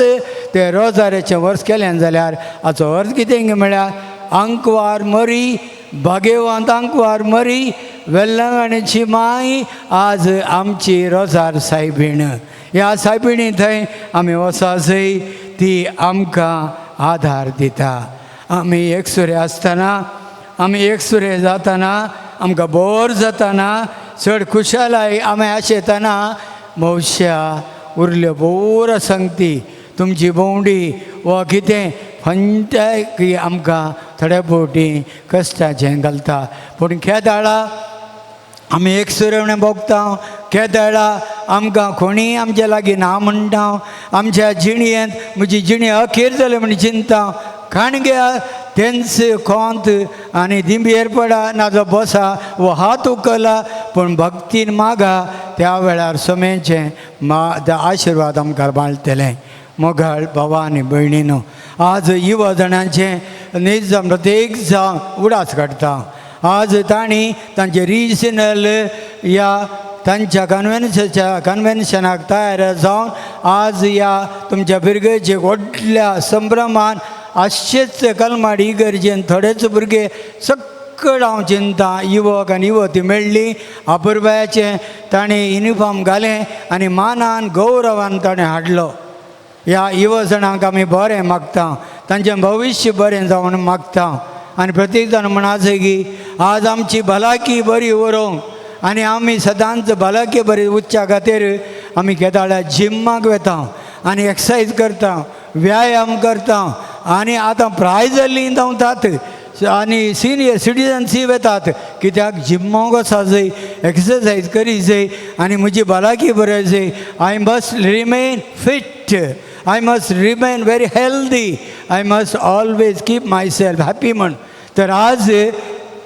ते रोजाऱ्याचें वर्स केलें जाल्यार हाचो अर्थ कितें म्हळ्यार अंकवार मरी भाग्यवंत अंकवार मरी वेल्लंगणेची माय आज आमची रोजार सायबीण. ह्या सायबिणी थंय आमी वसासय ती आमकां आधार दिता. आमी एकसुरे आसतना आमी एकसुरे जातना आमकां बोर जातना चड खुशालाय आमी आशेतना मौशा उरल्यो बोर संगती तुमची भोंवडी वा कितें खंयच्याय की आमकां थोड्या फावटी कश्टाचें घालता. पूण केदाळा आमी एकसुरेवणें भोगता. केदाळा आमकां कोणीय आमचे लागीं ना म्हणटा. आमच्या जिणयेंत म्हजी जिणी अखेर जाली म्हण चिंता. खाणग्या तेंच कोंत आनी दिंबयेर पडा नाजो बसा वो हात उखला पूण भक्तीन मागा त्या वेळार सोमेचें आशिर्वाद आमकां बाळटलें. मोगाळ भावा आनी भयणीनो, आज युवा जणांचें निजाम प्रत्येक जावन उडास काडटा. आज तांणी तांचे रिजनल या तांच्या कन्वेन्शनाक तयार जावन आज ह्या तुमच्या भुरग्याचे व्हडल्या संभ्रमान आश्चेच कलमाडी इगर्जेन थोडेच भुरगे सकळ हांव चिंता युवक आनी युवती मेळ्ळी. अपुर्बायाचें ताणें युनिफॉर्म घालें आनी मानान गौरवान ताणें हाडलो. ह्या युवा जणांक आमी बरें मागता, तांचें भविश्य बरें जावन मागता. आनी प्रत्येक जाण म्हणात की आज आमची भलायकी बरी उरोंक आनी आमी सदांच भलायकी बरी उरच्या खातीर आमी केदाळ्या जिम्माक वेता आनी एक्सरसायज करता, व्यायाम करता आनी आतां प्रायजली धांवतात आनी सिनियर सिटिजन्सी वेतात. कित्याक जिम्माक वचा जाय, एक्सरसायज करी जाय आनी म्हजी भलायकी बरी जाय. I must remain fit, I must remain very healthy. I must always keep myself happy म्हण. तर आज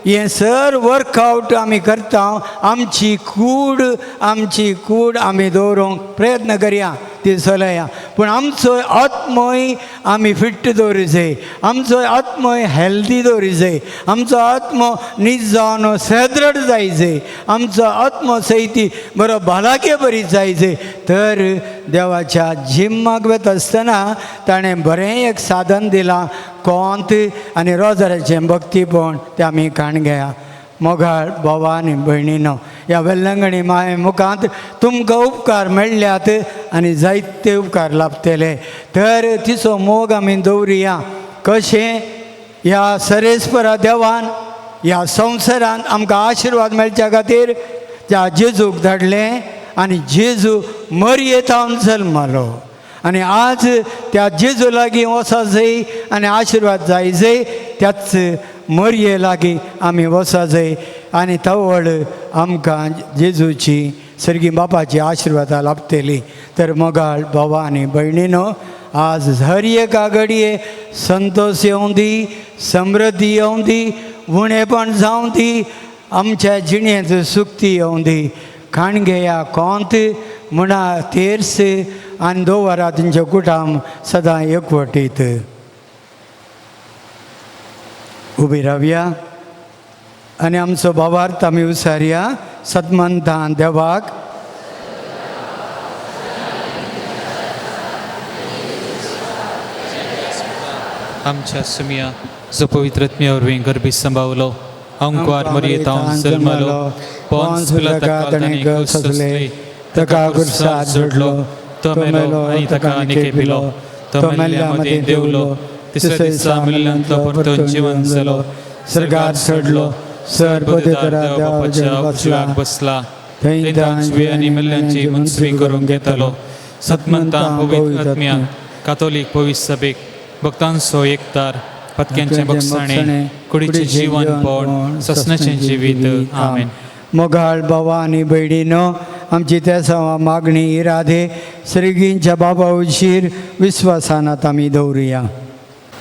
हें सर वर्कआउट आमी करता. आमची कूड आमी दवरूंक प्रयत्न करया. ती चलया पूण आमचो आत्मय आमी फिट्ट दवरूचय आमचो आत्मय हेल्दी दवरूचय आमचो आत्म नीज जावन सदृढ जायचय आमचो आत्म सैती बरो भलाके बरी जायचय तर देवाच्या जिम्माक वता आसतना ताणें बरें एक साधन दिलां कोंत आनी रोजाराचें भक्तीपण तें आमी काण घेया मोगाळ भावा आनी भयणीनो ह्या वेल्लंगणी माये मुखांत तुमकां उपकार मेळ्ळ्यात आनी जायते उपकार लाभतले तर तिचो मोग आमी दवरुया कशें ह्या सरेस्परा देवान ह्या संवसारांत आमकां आशिर्वाद मेळच्या खातीर त्या जेजूक धाडलें आनी जेजू मरयेतावन जल्मलो आनी आज त्या जेजू लागीं वचाचय आनी आशिर्वाद जायचय त्याच मरये लागीं आमी वचाचय आनी तवळ आमकां जेजूची सर्गी बापाची आशिर्वादां लाभतली तर मोगाळ भावा आनी भयणीनो आज हर एका घडये संतोश येवं दी समृद्धी येवं दी उणेपण जावं दी आमच्या जिणेंत सुक्ती येवं दी खाणगेया कोंत म्हणा तेर्स आनी दवरा तुमचे कुटाम सदां एकवटीत उबी रावया आनी आमचो भावार्थ आमी उसारया सतमंतान देवाक आमच्या सुमिया जो पवित्रत्म्या वरवीं गर्भी संभावलो अंकुआर मरयेतावन जल्मलो पोंस पिलाताक ताणें गळ सजले ताका गुरसात जोडलो तो मेलो आनी ताका निकेपिलो तो मेल्ल्या मदीं देवलो तिसऱ्या दिसा मेल्ल्यान तो परतून जिवंत जालो सर्गार चडलो सर पदतरा देवाच्या उजव्याक बसला थंय तांचवी आनी मेल्ल्यांची मनसुबी करूंक घेतालो सतमंतां पवित्र आत्म्या कातोलीक पवित्र सभेक भक्तांचो एकतार पत्क्यांचें बगसाणें कुडीचें जिवन पोड ससनाचें जिवीत आमेन मोगाळ भावा आनी भयणीनो आमची त्या सवा मागणी इरादे श्रीगींच्या बाबा उशीर विश्वासानात आमी दवरुया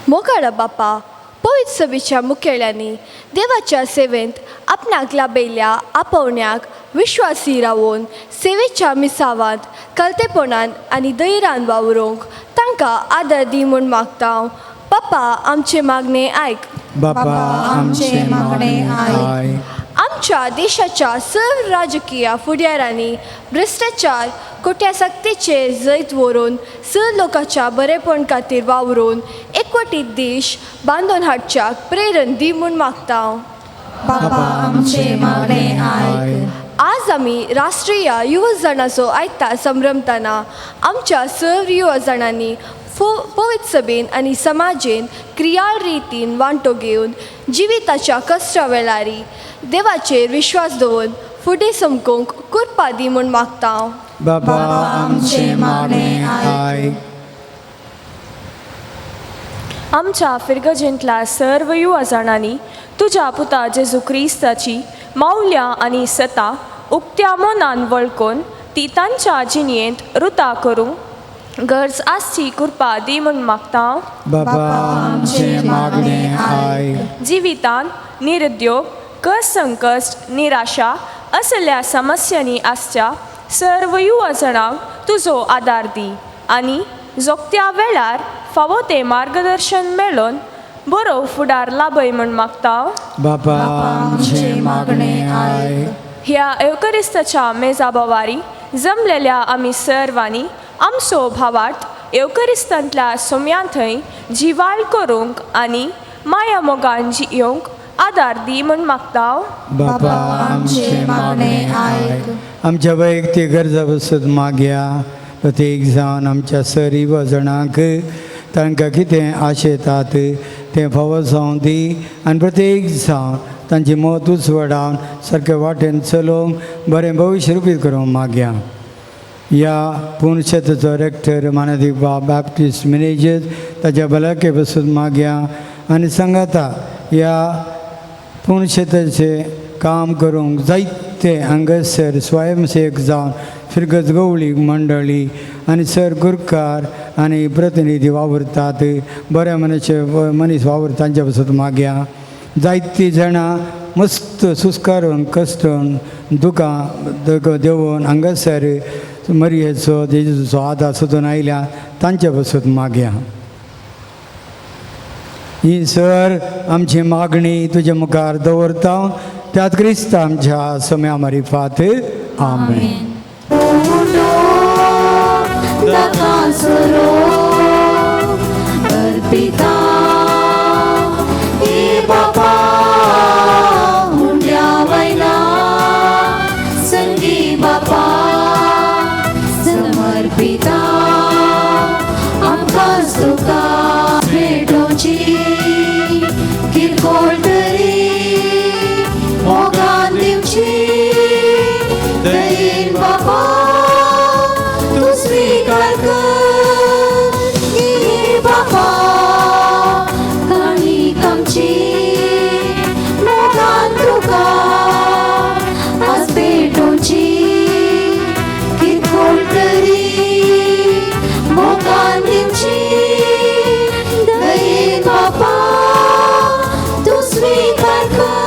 मोगाळ बापा पवित्र सभेच्या मुखेल्यांनी देवाच्या सेवेंत आपणाक लाभयल्ल्या आपोवण्याक विश्वासी रावून सेवेच्या मिसावांत कलतेपणान आनी धैर्यान वावरूंक तांकां आदर दी म्हूण मागता बापा आमचे मागणे आयक बापा आमचे मागणे आयक आमच्या देशाच्या सर्व राजकीय फुडाऱ्यांनी भ्रष्टाचार कोट्यासक्तीचेर जैत व्हरून सर लोकांच्या बरेपण खातीर वावरून एकवटीत देश बांदून हाडच्याक प्रेरण दी म्हूण मागता बापा आमचे मागणे आयक आज आमी राष्ट्रीय युवा जणाचो आयतार संभ्रमतना आमच्या सर्व युवा जणांनी पवित्र सभेन आनी समाजेन क्रियाळ रितीन वांटो घेवन जिविताच्या कश्टा वेळारी देवाचेर विश्वास दवरून फुडें समकूंक कृपा दी म्हूण मागता बापा आमचे मागणे आयक आमच्या फिरगजेंतल्या सर्व युवा जाणांनी तुज्या पुता जेजू क्रिस्ताची मौल्यां आनी सता उक्त्या मनान वळखून ती तांच्या जिणेंत रुता करूंक गरज आसची कृपा दी म्हूण मागता बापा आमचे मागणे आयक जिवितान निरुद्योग कस संकश्ट निराशा असल्या समस्यांनी आसच्या सर्व युवा जाणांक तुजो आदार दी आनी जोगत्या वेळार फावो तें मार्गदर्शन मेळोवन बरो फुडार लाभय म्हूण मागता बापा आमचे मागणे आयक ह्या एवकरिस्ताच्या मेजा बोवारी जमलेल्या आमी सर्वांनी आमचो भावार्थ एवकरिस्तांतल्या सोम्या थंय जिवाळ करूंक आनी माया मोगान जियोंक आदार दी म्हूण मागता बापा आमचे मागणे आयक आमच्या वैयक्तीक गरजा बसत मागया प्रत्येक जावन आमच्या सरी वजणाक तांकां कितें आशेतात तें फावो जावं दी आनी प्रत्येक जावन तांची मत उजवडावन सारके वाटेन चलोवंक बरें भविश्य रुपीत करूंक मागया या पुणशेताचो रेक्टर मानदीक बाब बॅप्टिस्ट मॅनेजर ताच्या भलाके बसून मागया आनी सांगाता या पुणशेताचे काम करूंक जायते हांगासर स्वयंसेवक जावन फिरगत गवळी मंडळी आनी सर गुरकार आनी प्रतिनिधी वावरतात बरे मनीस वावरता तांच्या बसून मागया जायतीं जाणां मस्त सुस्कारून कश्टून दुखां देवून हांगासर मरियेचो जेजूचो आदार सोदून आयल्या तांचे बसून मागया. ही सर आमची मागणी तुझे मुखार दवरता त्यात क्रिस्त आमच्या सम्या मारिफात आमेन. अर्पिता हे बाबा हुंड्या वयला संगी बापा समर्पिता आमकां तुका भेटोवची किरकोळ तरी मोगान दिवची दयेन बापा तूं स्वीकार कर हे बापा काणीक आमची मोगान तुका आज भेटोवची किरकोळ तरी मोगान दिवची दयेन बापा तूं स्वीकार कर.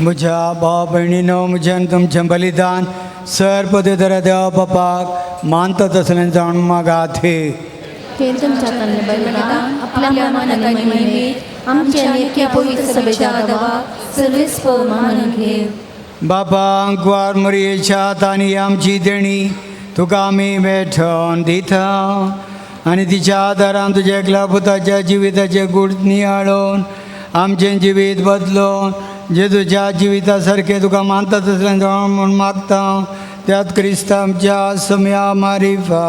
म्हज्या भाव भयणीनो म्हज्यान तुमचें बलिदान सर पदर देवा बापाक मानता तसलें जावन मागात हे तुमच्या बलिदान आपल्या मनात आणि महिमेत आमच्या नेक्या पवित्र सभेच्या गावात सर्वेस मानून घे. बापा कुंवार मरियेच्या हातांनी आमची देणी तुका आमी भेटोवन दिता आनी तिच्या आदारान तुज्या एकल्या पुताच्या जिविताचे गूढ नियाळोवन आमचें जिवीत बदलोवन जेजूच्या जिवितासारखे तुका मानता तसलें जेवण म्हूण मागता त्यात क्रिस्त आमच्या सम्या मारिफा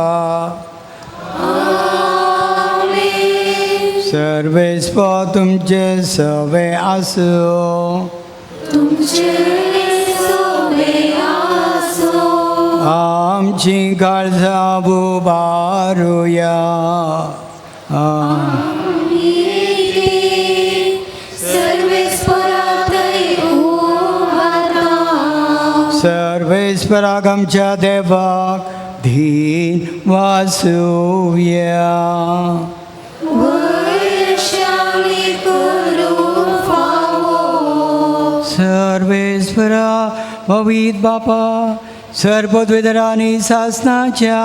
सर्वेस्प तुमचे सवे आसो आमची काळजा बुबारुया सर्वेस्पराक आमच्या देवाक धीन वासुया सर्वेस्परा पवित बापा सर्पद्वेदरानी सासनाच्या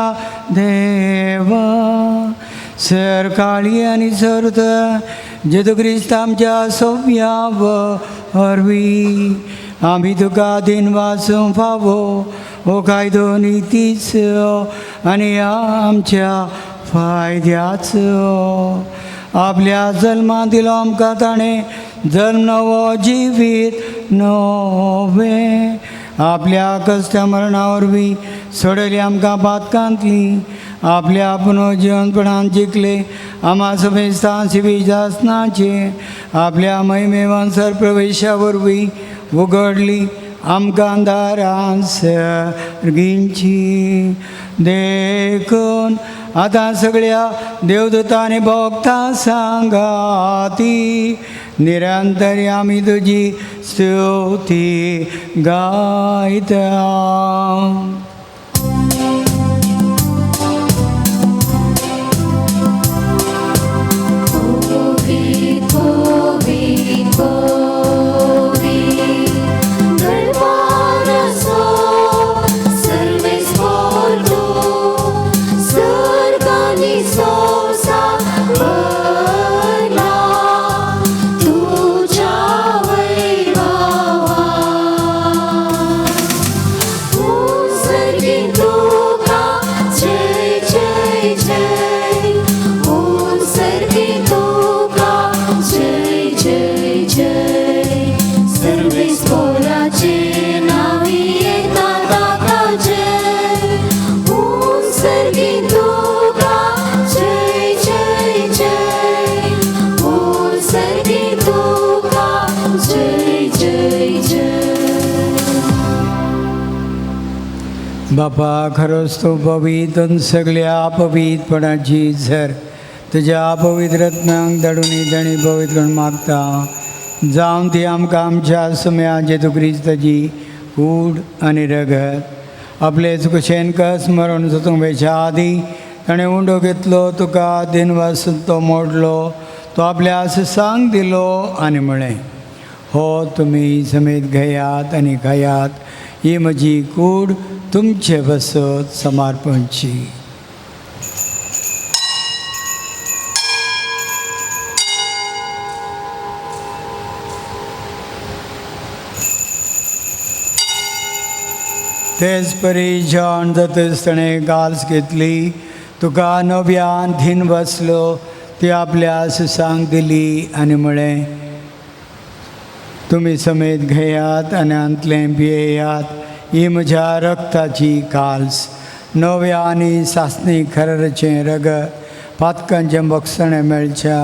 देवा सर काळी आणि सर्त जेजू क्रिस्त आमच्या सव्या व हरवी आम्ही तुका दिन वाचूंक फावो हो कायदो नितीचो आनी आमच्या फायद्याचो आपल्या जल्मा दिलो आमकां ताणें जल्म नवो जिवीत नवे आपल्या कश्टा मरणा वरवीं सोडली आमकां पातकांतली आपल्या पुनो जिवनपणान जिखले आमा समेस्तां शिवीज आसनाचे आपल्या महिमेवान सर प्रवेशा वरवीं उगडली आमकां दारां सर्गींची देखून आतां सगळ्या देवदूतांनी भोगतां सांगाती निरंतरी आमी तुजी स्तुती गायता बापा खरोच तूं पवित्र सगळ्या पवित्रपणाची झर तुज्या पवित्र रत्नांक धाडून ताणी पवित्र करून मागता जावं ती आमकां आमच्या सम्या जेजू क्रिस्ताची कूड आनी रगत आपले कुशेन कस मरण सोदूंक वेच्या आदी ताणें उंडो घेतलो तुका दिनवासून तो मोडलो तो आपल्या सांग दिलो आनी म्हळें हो तुमी समेत घेयात आनी खायात ही म्हजी कूड तुमचे बसत समर्पणची तेच परी जेवण जातच ताणें गाल्स घेतली तुका नव्यान धीन बसलो ती आपल्या सुसांग दिली आनी म्हळें तुमी समेत घेयात आनी अंतलें पियेयात ही म्हज्या रक्ताची काल्स नव्या आनी सासणी खरचें रगत पातकांचें बक्षणें मेळच्या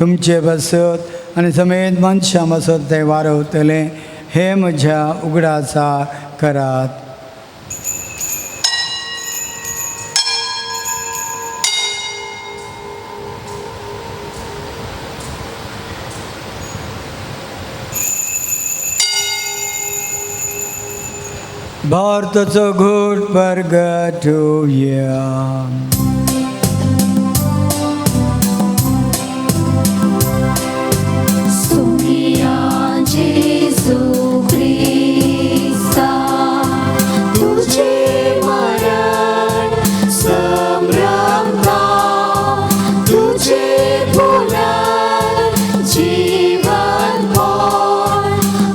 तुमचे बसत आनी समेत मनशां बसत तें वारवतलें हे म्हज्या उगडाचा करात भारताचो घोट परगटुया सुमिया जेजू ख्रिस्ता तुझे मरण संभ्रमता तुझे पुनर्जीवन पण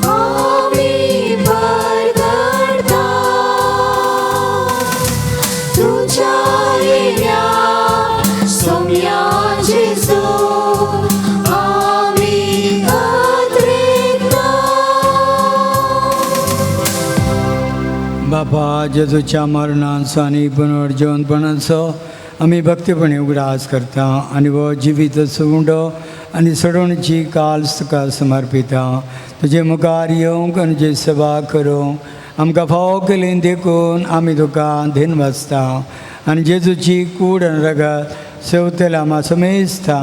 आम्ही बरगडता तुझ्या येण्या बापा जेजूच्या मरणाचो आनी पुनर्जीवनपणाचो आमी भक्तीपणे उगडास करता आनी हो जिवीत उंडो आनी सडोवणीची काल्स तुका समर्पिता. तुजे मुखार येवंक आनी तुजी सेवा करूंक आमकां फाव केलें देखून आमी तुका धीन वाचता आनी जेजूची कूड आनी रगत सेवतेला आमा समेस्ता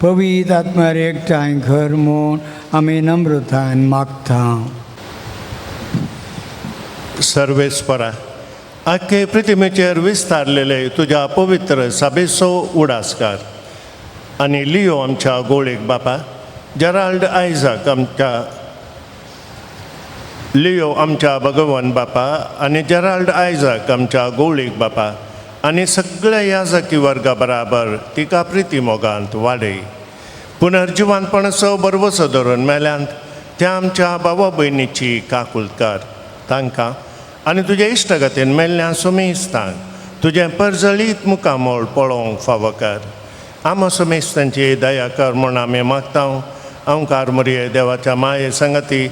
पवित्र आत्म्यार एकठांय घर म्हूण आमी नम्रतायेन मागता. सर्वेस्परा आख्खे पृथ्वीचेर विस्तारलेले तुज्या पवित्र सभेचो उडासकार आनी लियो आमच्या गोळेक बापा, जेराल्ड आयझाक लियो आमच्या भगवन बापा आनी जेराल्ड आयझाक आमच्या गोळेक बापा आनी सगळ्या याजकी वर्गा बराबर तिका प्रिती मोगांत वाडय. पुनर्जिवानपणाचो बरवसो धरून मेल्यांत त्या आमच्या भावा भयणीची काकुलकार तांकां आनी तुज्या इश्टगतीन मेल्ल्या समेस्तांक तुजें परजळीत मुखामोळ पळोवंक फावो कर. आमो समेस्तांची दया कर म्हूण आमी मागता. ओंकार मरिये देवाच्या माये संगती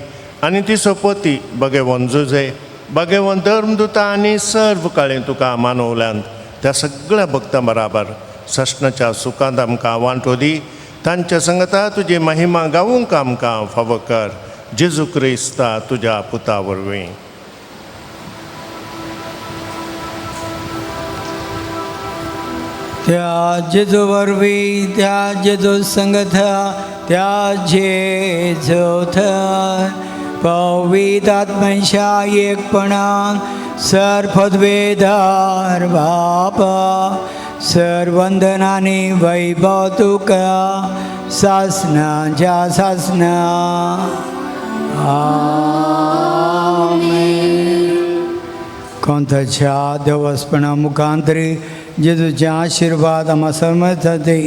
आनी तिचो पती भगेवन जुजे भगेवन धर्मदुता आनी सर्व काळी तुका मानवल्यांत त्या सगळ्या भक्तां बराबर सष्णाच्या सुखांत आमकां वांटो दी. तांच्या संगता तुजी महिमा गावूंक आमकां फावो कर. जेजू क्रिस्ता तुज्या पुता वरवीं. त्या जेजू वरवीं त्या जेजू संगता त्या जेजू थंय पवित्र आत्म्याच्या एकपणान सर पदवेदार बापा सर वंदनानी वैभव तुका सासनाच्या सासना. कोणताच्या देवस्पणा मुखांतरी जेजूचे आशीर्वाद आम्हा समर्थते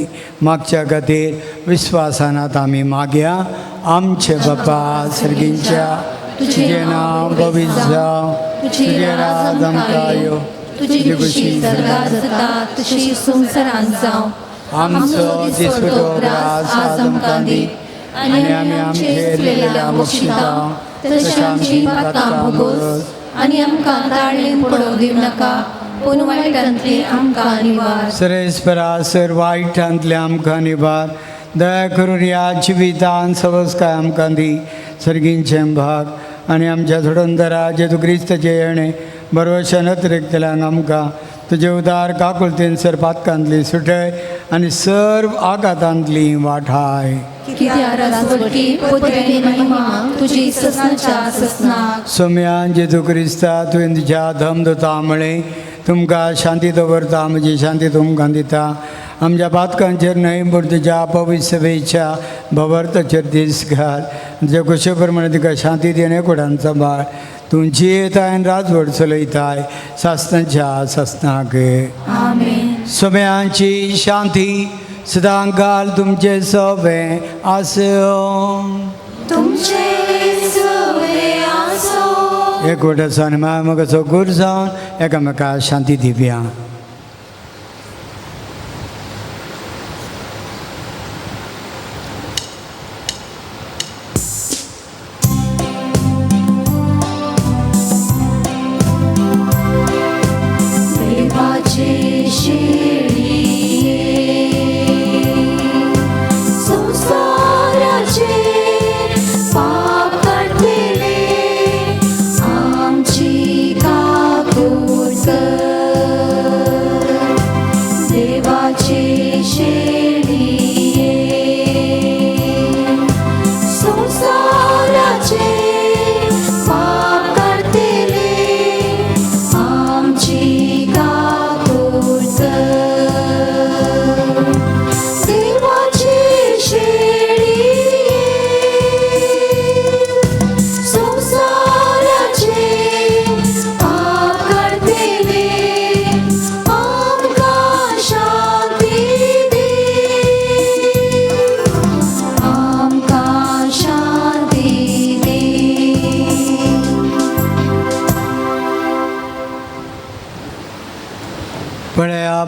मागच्या खातीर विश्वासानात आमी मागया. आमचे बापा सर्गींच्या तुझे नांव पवित्र जावं, तुझे राज आमकां येवं, तुजी खुशी स्वर्गात जाता तशी संवसारांत जावं. आमचो दिसपटो ग्रास आज आमकां दी आनी आमी आमचेर केलेल्या मोक्षिता तशी आमची पातकां भोगोस आनी आमकां ताळणेन पडोवंक दिवं नाका पूण वायटांतली आमकां निवार. सरेस्परा सर वायटांतले आमकां निवार. दया करून ह्या जिवितान सवस्काय आमकां दी. सर्गींचें भाग आनी आमच्या धडोंदरा जेजू क्रिस्ताचे येणे बरोवशें नत्रेकतल्यांक आमकां तुजे उदार काकुलतेन सर पातकांतली सुटय आनी सर्व आघातांतली वाठाय. कित्याक राजवटी पोतयेनी महिमा तुजी ससनाच्या ससनाक. सोम्यान जेजू क्रिस्ता तुवें तुज्या धमदुता मुळे तुमकां शांती दवरता म्हजी शांती तुमकां दिता. आमच्या पातकांचेर न्हय पूण तुज्या पवित्र सभेच्या भवर्ताचेर दीस घाल. तुज्या कुशे प्रमाणे तुका शांती देणे कोडान सांबाळ. तूं जियेताय आनी राजवट चलयताय सासनाच्या सासनाक. सोम्यांची शांती सदां घाल तुमचे सवे आसूं. एकवटाचो आनी मायमोगाचो गूर जावन एकामेकाक शांती दिवया.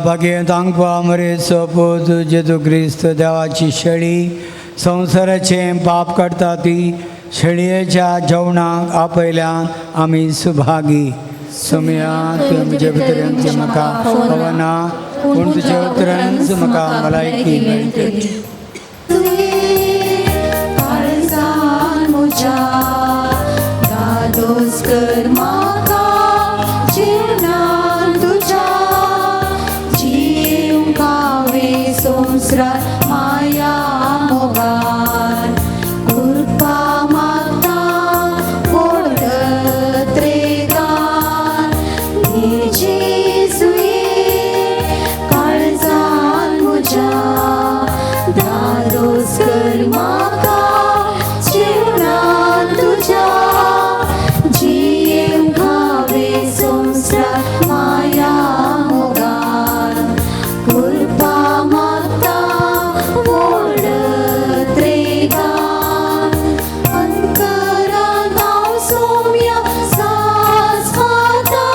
भाग्य तांकवा मरे सोपूत जेजू क्रिस्त देवाची शेळी संवसाराचें पाप काडटा ती शेळयेच्या जेवणाक आपयल्यान आमी सुभागी. सुमयात तुझे भितऱ्यांचं म्हाका पवना पूण तुझ्या उतरांचं म्हाका भलायकी मेळटली. काळजान म्हज्या दादोस कर म्हाका जीवनान तुज्या जीव हांवें संवसारांत माया मोगान कृपा मागता व्हडत रेगान हे जेजुये काळजान म्हज्या दादोस कर म्हाका जीवनान तुज्या जीव हांवें संवसारांत माया मोगान कृपा मागता व्हडत रेगान अंतरान हांव सोम्या सास खाता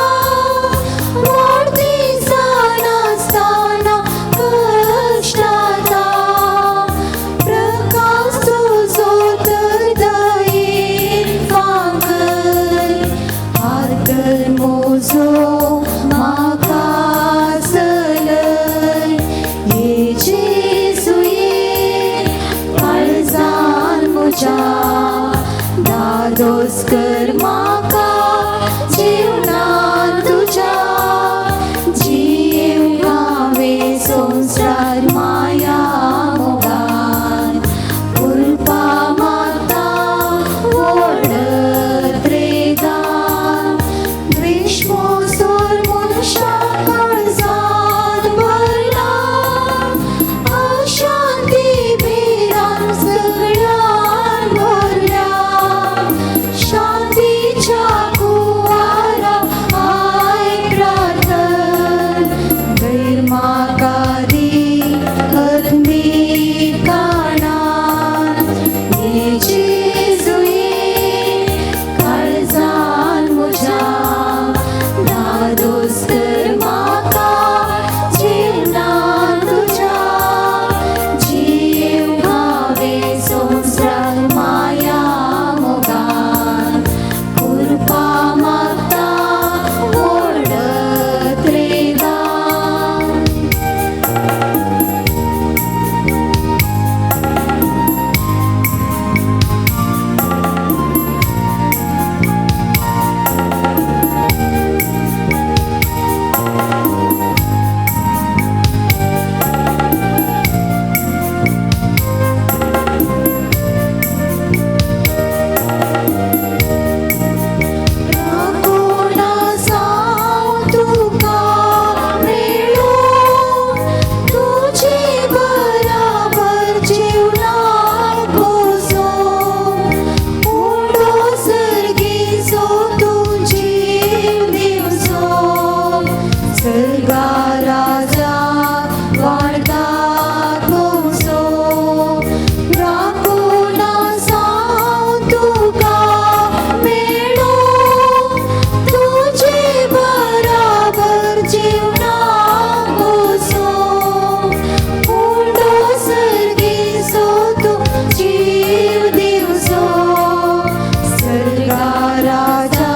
व्हड दिसान आसतना कश्टाता प्रकाश तुजो तर दयेन फांकय आर्तल मोजो म्हाका चलय हे जेजुये काळजान म्हज्या दादोस कर म्हाका जीवनान तुज्या जीव हांवें संवसारांत माया मोगान कृपा मागता व्हडत रेगान द्वेष मोसोर मनशा काळजान भरला अशांती बेरान सगळ्यान भरल्या शांतीच्या कुवारा आय प्रार्थन गैर म्हाका दी अग्नी काणान हे जेजुये काळजान म्हज्या दादोस कर म्हाका जीवनान तुज्या जीव हांवें संवसारांत माया मोगान कृपा मागता व्हडत रेगान राखोना जावं तुका मेळून तुजे बराबर जीवनाक बसोन उडो सर्गेचो तूं जीव दिवचो सर्गा राजा वाडदाक भोवचो राखोना जावं तुका मेळून तुजे बराबर जीवनाक बसोन उडो सर्गेचो तूं जीव दिवचो सर्गा राजा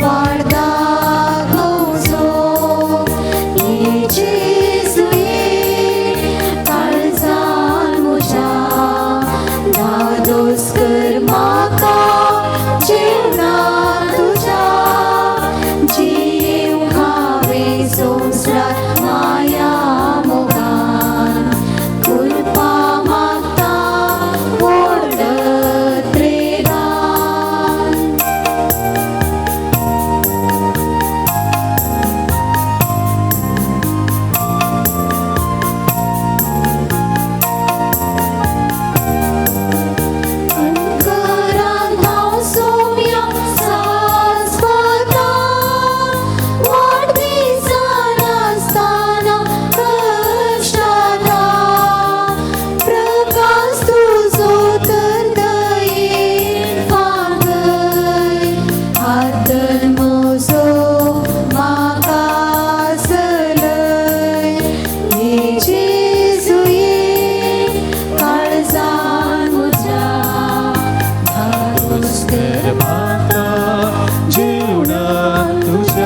वाडदाक भोवचो हे जेजुये काळजान म्हज्या दादोस कर म्हाका जीवनान तुज्या जीव हांवें संवसारांत माया मोगान कृपा मागता व्हडत रेगान अंतरान हांव सोम्या सास खाता व्हड दिसान आसतना कश्टाता प्रकाश तुजो तर दयेन फांकय आर्तल मोजो म्हाका चलय हे जेजुये काळजान म्हज्या दादोस कर जीवनान तुज्या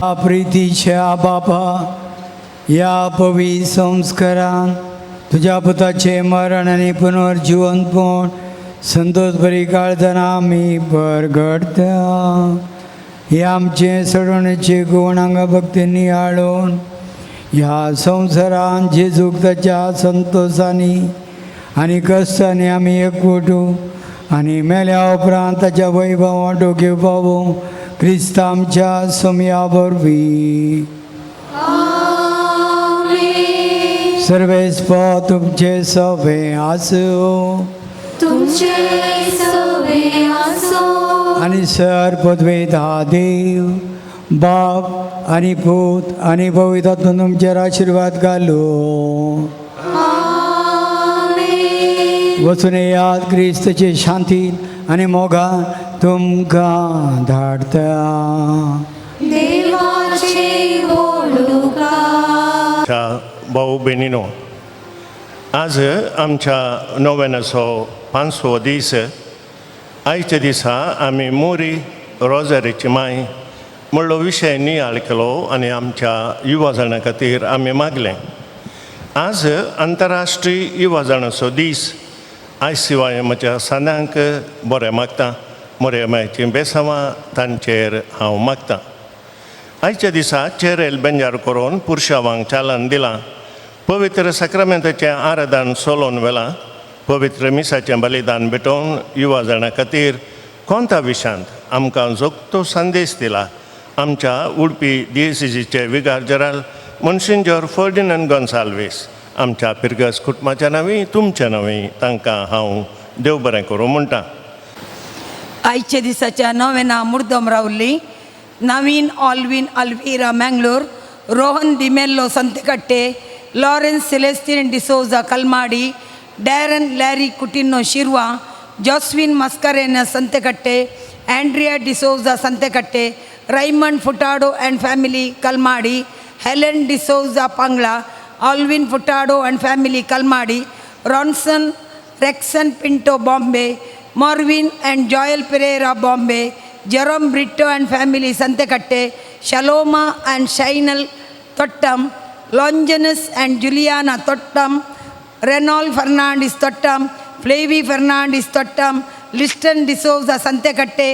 प्रीतीच्या बापा, या पवित्र संस्कारान तुझ्या पुताचे मरण आणि पुनर्जीवनपण संतोष बरी काळजना आम्ही परगडता. हे आमचे सोडवण्याचे गुण हांगा भक्तींनी हाडून ह्या संवसारान जेजूक ताच्या संतोषांनी आनी कश्टांनी आमी एकवटू आनी मेल्या उपरांत ताच्या वैभवांत घेवपावो क्रिस्त आमच्या सोम्या वरवीं. सर्वेस्प तुमचे सवे आसूं तुमचे सवे आसो आनी सर्वपदवेदा देव बाप आनी पूत आनी पवित्र आत्मा तुमचेर आशिर्वाद घालूं. वचून येयात क्रिस्ताचे शांतीन आनी मोगान तुमकां धाडटा. देवाचे बोलुका. भाऊ भयणीनो, आज आमच्या नोवेनाचो 5वो दीस. आयच्या दिसा आमी मोरी रोजारीची माय म्हणलो विशय नियाळ केलो आनी आमच्या युवा जाणां खातीर आमी मागलें. आज आंतरराष्ट्रीय युवा जाणांचो दीस. आयज शिवाय म्हज्या सान्यांक बरें मागता. मोरे मायचीं बेसांवां तांचेर हांव मागतां. आयच्या दिसा चेरेल बेंजार करून पुरुशांवांक चालन दिलां. पवित्र सक्रामेंताचें आराधन सोलोवन वेलां. पवित्र मिसाचें बलिदान भेटोवन युवा जाणां खातीर कोंता विशांत आमकां जोगतो संदेश दिला. आमच्या उडपी DCCचे विगार जनरल मोन्सिंजर फर्डिनांड गोन्साल्वीस आमच्या पिर्गस कुटुंबाच्या नांवी तुमच्या नांवी तांकां हांव देव बरें करूं म्हणटा. आयच्या दिसाच्या नोवेना मुर्दम रावल्ली. Naveen Alwin Elvira Mangalore, Rohan D'Mello Santhekatte, Lawrence Celestine D'Souza Kalmadi, Darren Larry Coutinho Shirva, Joswin Mascarenhas Santhekatte, Andrea D'Souza Santhekatte, Raymond Furtado and family Kalmadi, Helen D'Souza Pangala, Alwin Furtado and family Kalmadi, Ronson Rexon Pinto Bombay, Morvin and Joel Pereira Bombay, Jerome Britto and family Santhekatte, Shaloma and Shinal Thottam, Longinus and Juliana Thottam, Renol Fernandes Thottam, Flavy Fernandes Thottam, Liston D'Souza Santhekatte,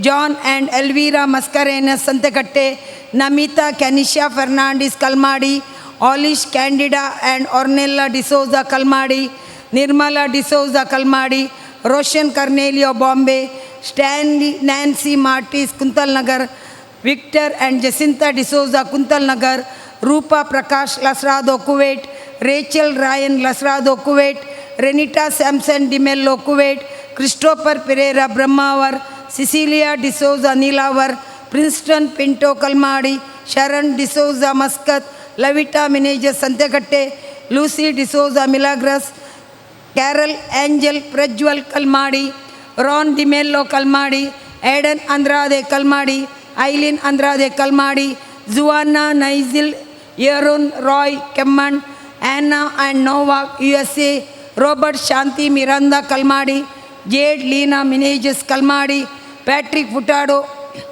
John and Elvira Mascarenhas Santhekatte, Namita Kanisha Fernandes Kalmadi, Olish Candida and Ornella D'Souza Kalmadi, Nirmala D'Souza Kalmadi, Roshan Cornelio Bombay, Stanley Nancy Martis Kuntal Nagar, Victor and Jacinta D'Souza Kuntal Nagar, Rupa Prakash Lasrado Kuwait, Rachel Ryan Lasrado Kuwait, Renita Samson D'Mello Kuwait, Christopher Pereira Brahmavar, Cecilia D'Souza Nilavar, Princeton Pinto Kalmadi, Sharan D'Souza Muscat, Lavita Menezes Santhekatte, Lucy D'Souza Milagres, Carol Angel Prajwal Kalmadi, Ron D'Mello Kalmadi, Aidan Andrade Kalmadi, Eileen Andrade Kalmadi, Juana Nigel Yeron Roy Kemman, Anna and Novak USA, Robert Shanti Miranda Kalmadi, Jade Leena Menezes Kalmadi, Patrick Furtado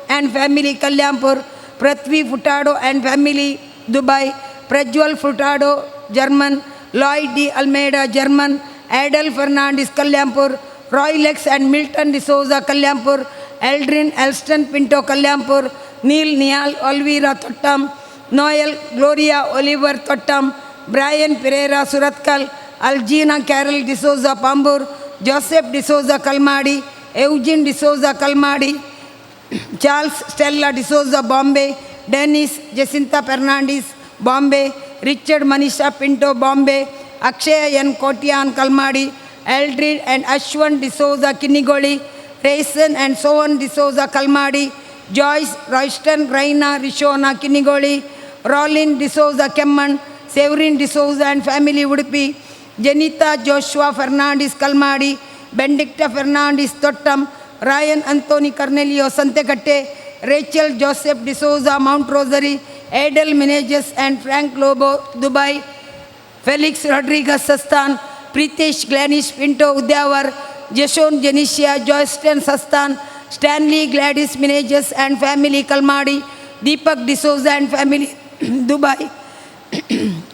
and family Kalyanpur, Prithvi Furtado and family Dubai, Prajwal Furtado German, Lloyd D Almeida German, Edel Fernandes Kalyanpur, Roylex and Milton D'Souza Kalyanpur, Eldrin Elston Pinto Kalyanpur, Neil Niall Oliveira Thottam, Noel Gloria Oliver Thottam, Brian Pereira Surathkal, Aljina Carol D'Souza Pamboor, Joseph D'Souza Kalmadi, Eugene D'Souza Kalmadi, Charles Stella D'Souza Bombay, Dennis Jacinta Fernandes Bombay, Richard Manisha Pinto Bombay, Akshay N Kotian Kalmadi, Eldrin and Ashwan D'Souza Kinnigoli, Reson and Sowan D'Souza Kalmadi, Joyce Royston Raina Rishona Kinnigoli, Rollin D'Souza Kemman, Severin D'Souza and family Udupi, Jenita Joshua Fernandes Kalmadi, Benedicta Fernandes Thottam, Ryan Antony Cornelio Santhekatte, Rachel Joseph D'Souza Mount Rosary, Edel Menezes and Frank Lobo Dubai, Felix Rodrigues Sasthan, Pritesh ग्लैनिश Pinto Udyavar, Jashon Jenishia Joyston Sasthan, Stanley Gladys Menezes and family Kalmadi, Deepak D'Souza and family, Dubai.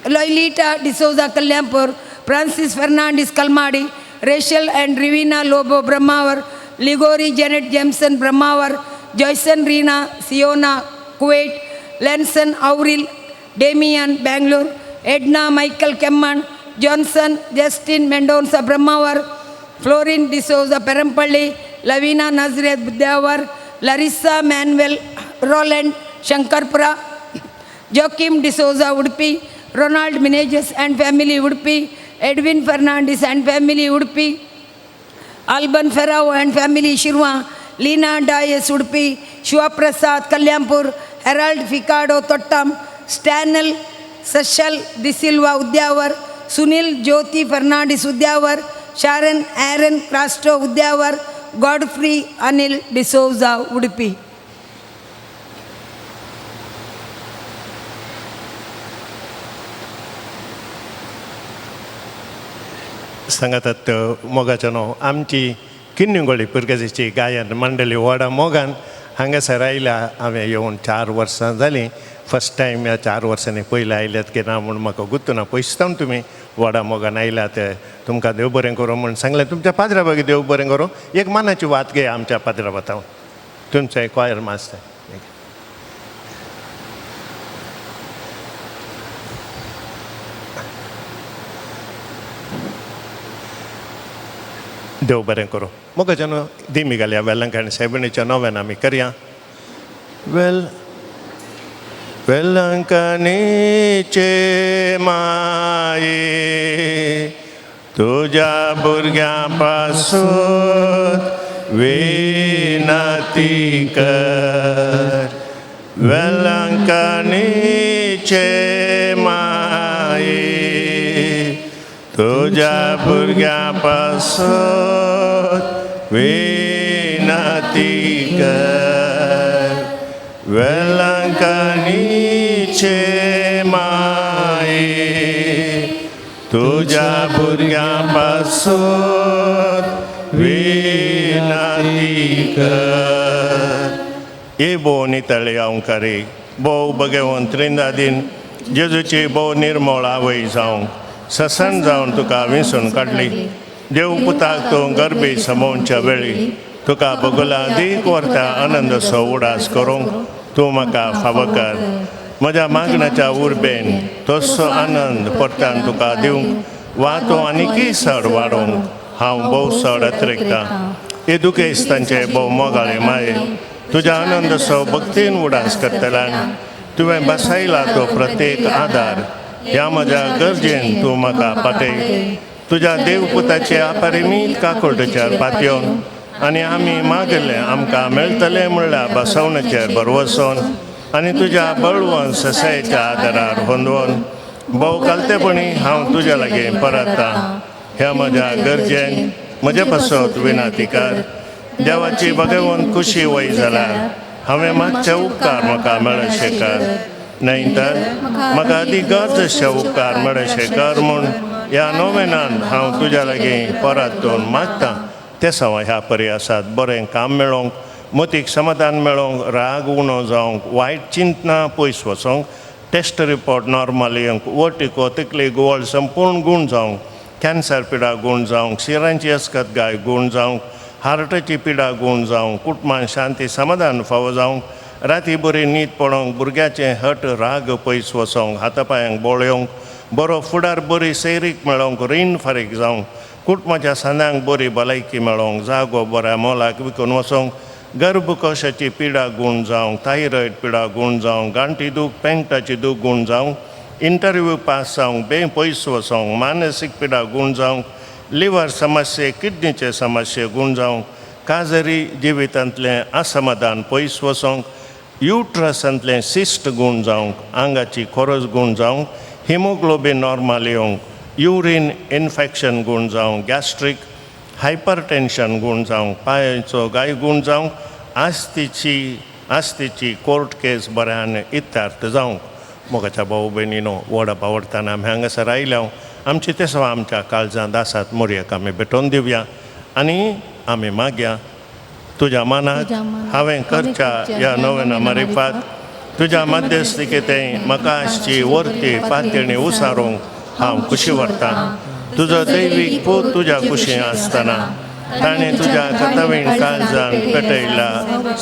Loilita D'Souza, Kalyampur. Francis Fernandez, Kalmadi. Rachel and Rivina Lobo, Brahmavar. Ligori Janet Jameson, Brahmavar. Joyson Rina, Siona, Kuwait. Lenson Auril, Damian, Bangalore. Edna Michael Kemman. Johnson Justin Mendonça, Brahmavar. Florin D'Souza, Perampalli. Lavina Nazret, Budavar. Larissa Manuel Roland, Shankarpura. Joachim D'Souza, Udupi. Ronald Meneges and family, Udupi. Edwin Fernandez and family, Udupi. Alban Ferrao and family, Shirwa. Lina Dias, Udupi. Shiva Prasad, Kalyampur. Harold Ficado, Tottam. Stanel Sashal De Silva, Udyavar. Sunil Jyoti Fernandez, Udyavar. Sharon Aaron Crasto, Udyavar. Godfrey Anil D'Souza, Udupi. सांगतात मोगाच्या न्हू आमची किन्निंगोळी पुरगेची गायन मंडळी वडा मोगान हांगासर आयल्या हांवें येवन 4 वर्सां जालीं फर्स्ट टायम ह्या 4 वर्सांनी पयलीं आयल्यात की ना म्हूण म्हाका गुर्तूना पयसतावन तुमी वडा मोगान आयल्यात तुमकां देव बरें करूं म्हूण सांगलें तुमच्या पाद्रा बागी देव बरें करूं एक मानाची वात घे आमच्या पाद्रा बातावन तुमचें क्वायर मास्टर देव बरें करूं मोगाच्या न्हू दिमी घालया वेलंकाणी सायबिणीच्या नव्यान आमी करया वेलंकणीचे माये तुज्या भुरग्यां पासून विनती कर वेलंकणीचे माये तुज्या भुरग्यां पासून विनती कर वेलंकणीचे माये तुज्या भुरग्यां पासून विनती कर ये भोव नितळी अंकारी भोव भगवंत रिंदादीन जेजूची भोव निर्मळ आवय जावंक ससन जावन तुका विंसून काडली देव पुताक तूं गर्भी समोवच्या वेळी तुका बगुला दीक वर्ता आनंदसो उडास करूंक तूं म्हाका फावो कर म्हज्या मागण्याच्या उर्बेन तसो आनंद परतान तुका दिवंक वा तूं आनीकय चड वाडोवंक हांव भोव चड अतिरिक्ता येदुकेस्तांचे भोव मोगाळे माये तुज्या आनंदसो भक्तीन उडास करतल्यान तुवें बसयला तो प्रत्येक आदार ह्या म्हज्या गरजेन तूं म्हाका पातय तुज्या देवपुताचे अपरिमीत काकुळटेचेर पातयोन आनी आमी मागले आमकां मेळटलें म्हणल्यार बसवणेचेर बरवसून आनी तुज्या बळवंत ससायेच्या आदारार होंदोवन भोव कालतेपणी हांव तुज्या लागीं परततां ह्या म्हज्या गरजेन म्हजे पासत विनातीकार देवाची भगवंत खुशी वय जाल्यार हांवें मातशे उपकार म्हाका मेळशे कर न्हय तर म्हाका अदीक गरजशे उपकार मेळशे कर म्हूण ह्या नोवेनान हांव तुज्या लागीं परतून मागतां ते सवा ह्या पर्यासात बरें काम मेळोवंक मतीक समाधान मेळोवंक राग उणो जावंक वायट चिंतना पयस वचोंक टेस्ट रिपोर्ट नॉर्मल येवंक वटिको तकली गुवळ संपूर्ण गूण जावंक कॅन्सर पिडा गूण जावंक शिरांची अस्कतगाय गूण जावंक हार्टाची पिडा गूण जावंक कुटुंबान शांती समाधान फावो जावंक राती बरी न्हीद पडोवंक भुरग्याचें हट राग पयस वचोंक हातापांयांक बोळ येवंक बरो फुडार बरी सैरीक मेळोवंक रीण फारीक जावंक कुटुंबाच्या सांद्यांक बरी भलायकी मेळोवंक जागो बऱ्या मोलाक विकून वचोंक गर्भकोशाची पिडा गूण जावंक थायरॉयड पिडा गूण जावंक गांठी दूख पेंगटाची दूख गूण जावंक इंटरव्यू पास जावंक बे पयस वचोंक मानसीक पिडा गूण जावंक लिव्हर समस्ये किडनीचे समस्ये गूण जावंक काजरी जिवितांतलें असमाधान पयस वचोंक युट्रसांतलें सिस्ट गूण जावंक आंगाची खोरस गूण जावंक हिमोग्लोबीन नॉर्मल येवंक युरीन इन्फेक्शन गूण जावंक गॅस्ट्रीक हायपरटेन्शन गूण जावंक पांयांचो गाय गूण जावंक आस्तीची कोर्ट केस बऱ्यान इत्यार्थ जावंक मोगाच्या भाऊ भयणीनो व्हड आवडटाना आमी हांगासर आयल्या आमची तेसवा आमच्या काळजांत आसात मोरयेक आमी भेटोवन दिवया आनी आमी मागया तुज्या मनात हांवें करच्या ह्या नोवेना मारिफात तुज्या मध्यस्थिकेते म्हाका आसची वर्ती पातळी उसारूंक हांव खुशी व्हरतां. तुजो दैवीक पूत तुज्या कुशीन आसतना ताणें तुज्या कथावीण काळजान पेटयला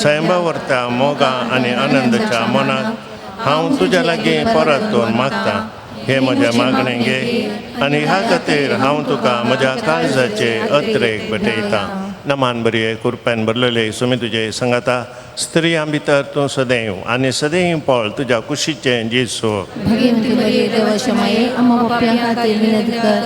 सैंबावर्त्या मोगा आनी आनंदाच्या मनाक हांव तुज्या लागीं परत येवन मागतां. हे म्हज्या मागणें घे आनी ह्या खातीर हांव तुका म्हज्या काळजाचे अत्रेक भेटयतां. नमान बरी कृपेन भरलेले सुमी तुजे संगाता स्त्रियां भितर तूं सदैव आनी सदैव पळ तुज्या कुशीचें जेसू. भगवंती मरिये देवाच्या माये आम्हा पाप्यां खातीर विनंती कर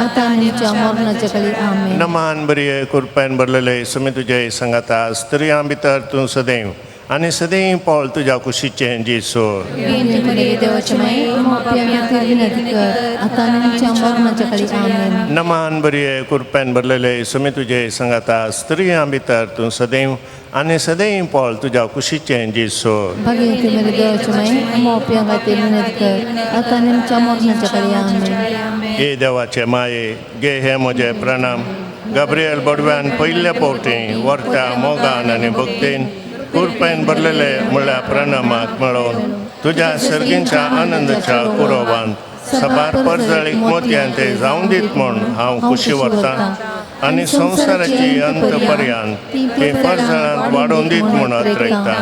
आता आनी आमच्या मरणाच्या काळी आमेन. नमान बरी कृपेन भरलेले सुमी तुजे संगाता स्त्रियां भितर तूं सदैव आनी सदैव पळ तुज्या कुशीचें जेसू. भगवंती मरिये देवाच्या माये आम्हा पाप्यां खातीर विनंती कर आता आनी आमच्या मरणाच्या काळी आमेन. नमान बरी कृपेन भरलेले सुमी तुजे संगाता स्त्रियां भितर तूं सदैव आनी सदैव पळ तुज्या कुशीचें जेसू. भगवंती मरिये देवाच्या माये आम्हा पाप्यां खातीर विनंती कर आता आनी आमच्या मरणाच्या काळी आमेन. हे देवाचे माये गे हे म्हजे प्रणाम. गब्रियल बडव्यान पयल्या फावटी वर्त्या मोगान आनी भक्तीन कृपेन भरलेले म्हळ्यार प्रणामाक मेळोवन तुज्या सर्गींच्या आनंदाच्या कुरवान सबार परजळीक मोतयां ते जावं दीत म्हूण हांव खुशी व्हरतां आनी संवसाराची अंत पर्यंत ती परजळांत वाडोवन दीत म्हूण अत्रयतां.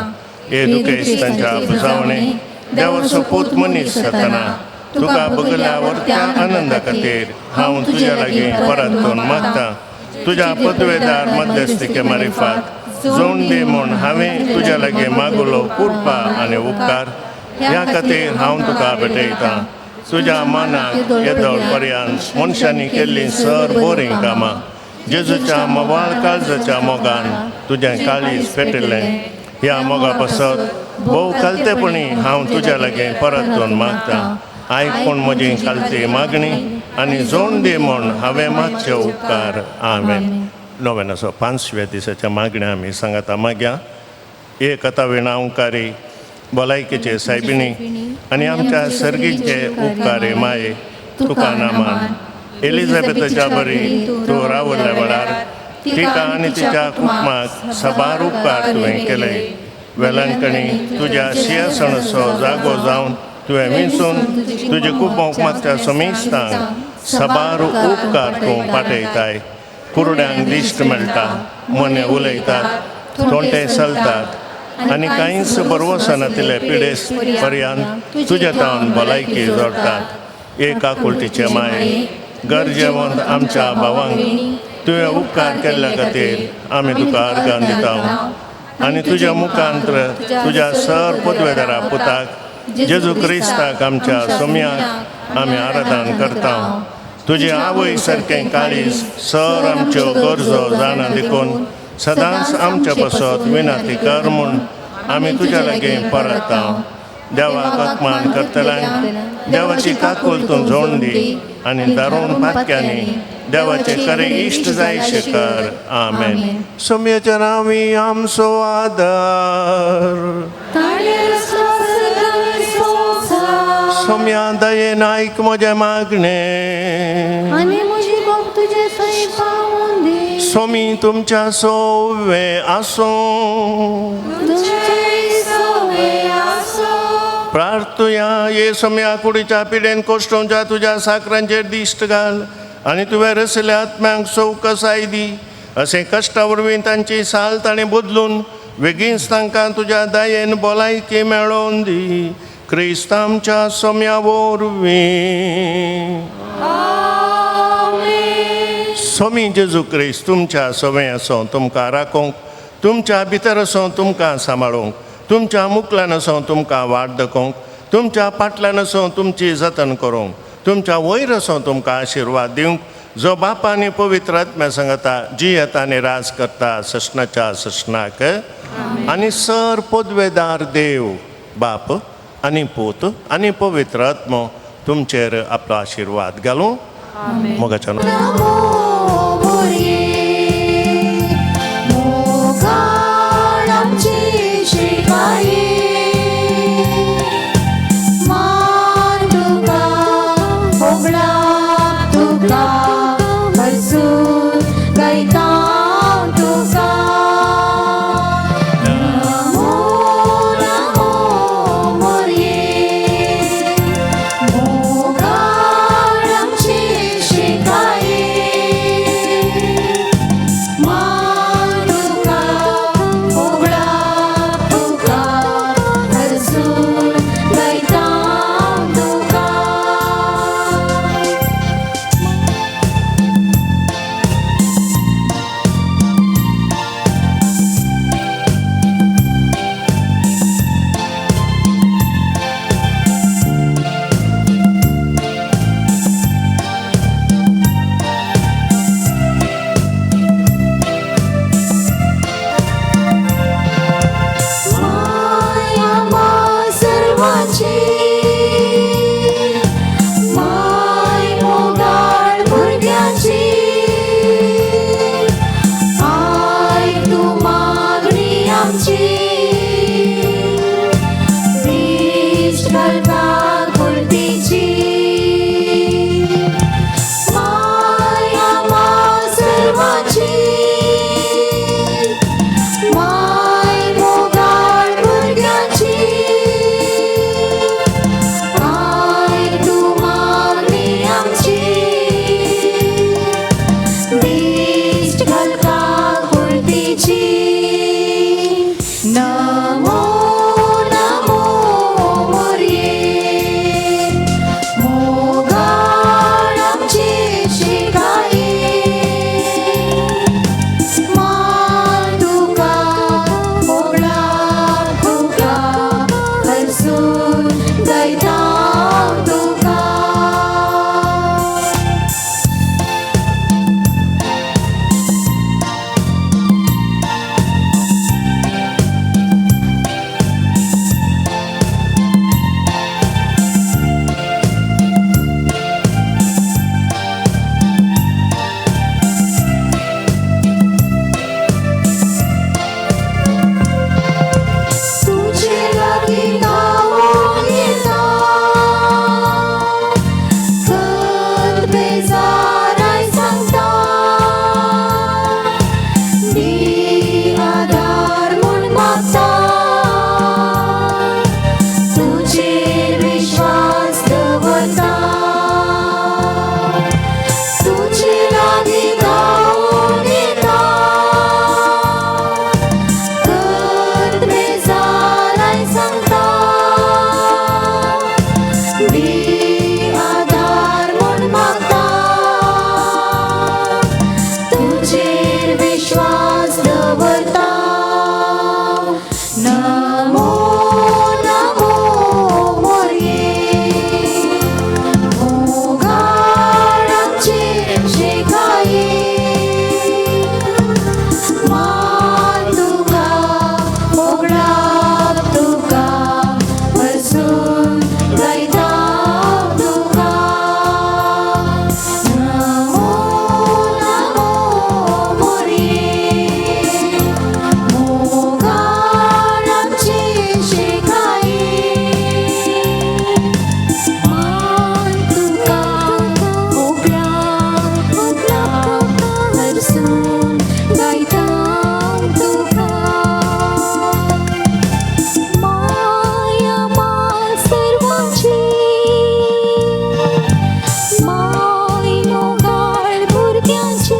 हे दुखेस्तांच्या बुजावणे देवाचो पूत मनीस जातना तुका बगल्या वर्त्या आनंदा खातीर हांव तुज्या लागीं परत येवन मागतां. तुज्या पदवेदार मध्यस्थिके मारिफात जोड दी म्हूण हांवें तुज्या लागीं मागुलो कृपा आनी उपकार ह्या खातीर हांव तुका भेटयतां. तुज्या मनाक येदोळ पर्यंत मनशांनी केल्लीं सर बरीं कामां जेजूच्या मोवाळ काळजाच्या मोगान तुजें काळीज पेटयलें. ह्या मोगा पासत भोव कालतेपणी हांव तुज्या लागीं परत येवन मागतां. आयकून म्हजी कालती मागणी आनी जोड दी म्हूण हांवें मागचे उपकार. आमेन. नोवेनाचो 5व्या दिसाच्या मागण्या आमी सांगाता मागया. एक कथा विणावकारी भलायकेचे सायबिणी आनी आमच्या सर्गीचे उपकारी माये तुका नामान एलिझाबेथाच्या बरी तूं रावल्ल्या वेळार तिका आनी तिच्या कुटुंबाक सबार उपकार तुवें केले. वेलांकणी तुज्या सिंहासनाचो जागो जावन तुवें विंचून तुजे कुटुंबाक मागच्या समेस्तांक सबार उपकार तूं पाठयताय. कुरड्यांक दिश्ट मेळटा, मने उलयतात, थोंटे चलतात आनी कांयच बरवसनातले पिडेस पर्यंत तुज्या तावन भलायकी जोडटात. एक आकुलतीचे माये गरजेवंत आमच्या भावांक तुवें उपकार केल्ल्या खातीर आमी तुका अर्गां दिता आनी तुज्या मुखांत्र तुज्या सर पदवेदारा पुताक जेजू क्रिस्ताक आमच्या सोम्याक आमी आराधन करता. तुजे आवय सारकें काळीज सर आमच्यो गरजो जाणा देखून सदांच आमच्या पासत विनंती कर म्हूण आमी तुज्या लागीं परता. देवाक अपमान करतल्यांक देवाची काकूल तूं जोड दी आनी दारूण पातक्यांनी देवाचे खरें इश्ट जायशे कर. आमेन. सोम्याच्या नांवी आमचो आदार. सोम्या दयेन आयक म्हजे मागणे आनी म्हजी भोग तुजे थंय पावोवन दी. सोमी तुमच्या सोवे आसूं प्रार्थुया. ये सोम्या कुडीच्या पिडेन कोश्टोवच्या तुज्या साकरांचेर दिश्ट घाल आनी तुवें रसल्या आत्म्यांक सौकसाय दी. अशें कश्टा वरवीं तांची साल ताणें बदलून बेगीनच तांकां तुज्या दयेन भलायकी मेळोवन दी. क्रिस्त आमच्या सोम्या वरवीं. सोमी जेजू क्रिस्त तुमच्या सोवे आसूं तुमकां राखोवंक, तुमच्या भितर आसूं तुमकां सांबाळूंक, तुमच्या मुखल्यान आसूं तुमकां वाट दाखोवंक, तुमच्या फाटल्यान आसूं तुमची जतन करूंक, तुमच्या वयर आसूं तुमकां आशिर्वाद दिवंक, जो बापा आनी पवित्र आत्म्या सांगता जी येता आनी राज करता सशनाच्या सशनाक. आनी सर पदवेदार देव बाप आनी पूत आनी पवित्र आत्मो तुमचेर आपलो आशिर्वाद घालूं. मोगाच्या घालपाक पुर्तीची माया माय सर्वांची माय मोगाळ भुरग्यांची आय तूं मागणी आमची दिश्ट घालपाक पुर्तीची नमो नमो मोरये मोगाळ आमची शिकाये मान तुका मोगळा तुका हरसून गायता तुका तुझे लागी गावोन येता खत बेजाराय सांगता दी आधार म्हूण मागता तुझेर विश्वास दवरता तुझे लागी गावोन येता खत बेजाराय सांगता दी आधार म्हूण मागता तुझेर विश्वास दवरता नमो नमो मोरये मोगाळ आमचे शिकाये मान तुका मोगळा तुका हरसून गायता तुका नमो नमो मोरये मोगाळ आमची शिकाये मान तुका मोगळा तुका हरसून गायता तुका माया माय सर्वांची माय मोगाळ भुरग्यांची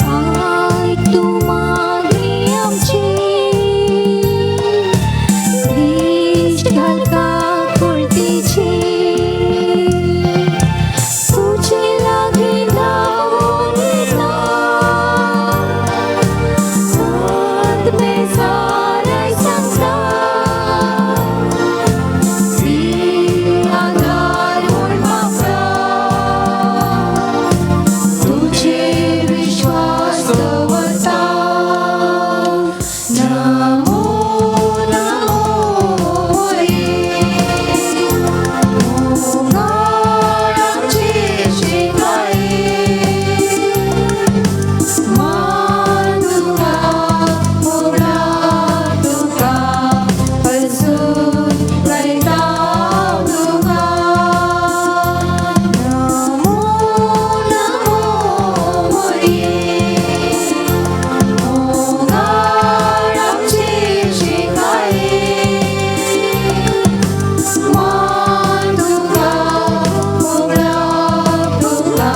आय तूं मागणी आमची दिश्ट घालपाक पुर्तीची तुझे लागी गावोन येता खत बेजाराय सांगता दी आधार म्हूण मागता तुझेर विश्वास दवरता नमो नमो मोरये मोगाळ आमची शिकाये मान तुका मोगळा तुका हरसून गायता तुका नमो नमो मोरये मोगाळ आमची शिकाये मान तुका मोगळा तुका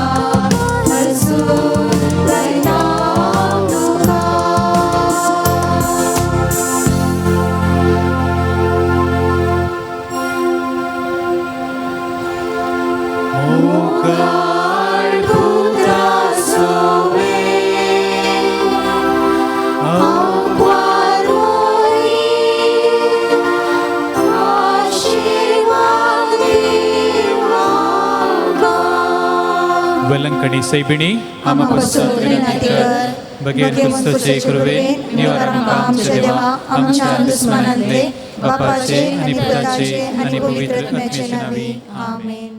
हरसून गायता तुका मोगाळ पुत्रा सोवे आंकवार मोरी आशीर्वाद दिवागा वेलंकणी सैबिणी आमा पसंत बगैर पुस्तचे कृवे निवार आमच्या देवा आमच्या दुस्मनांतले बापाचे आणि पिताचे आणि पवित्र आत्म्याचे नावे आमेन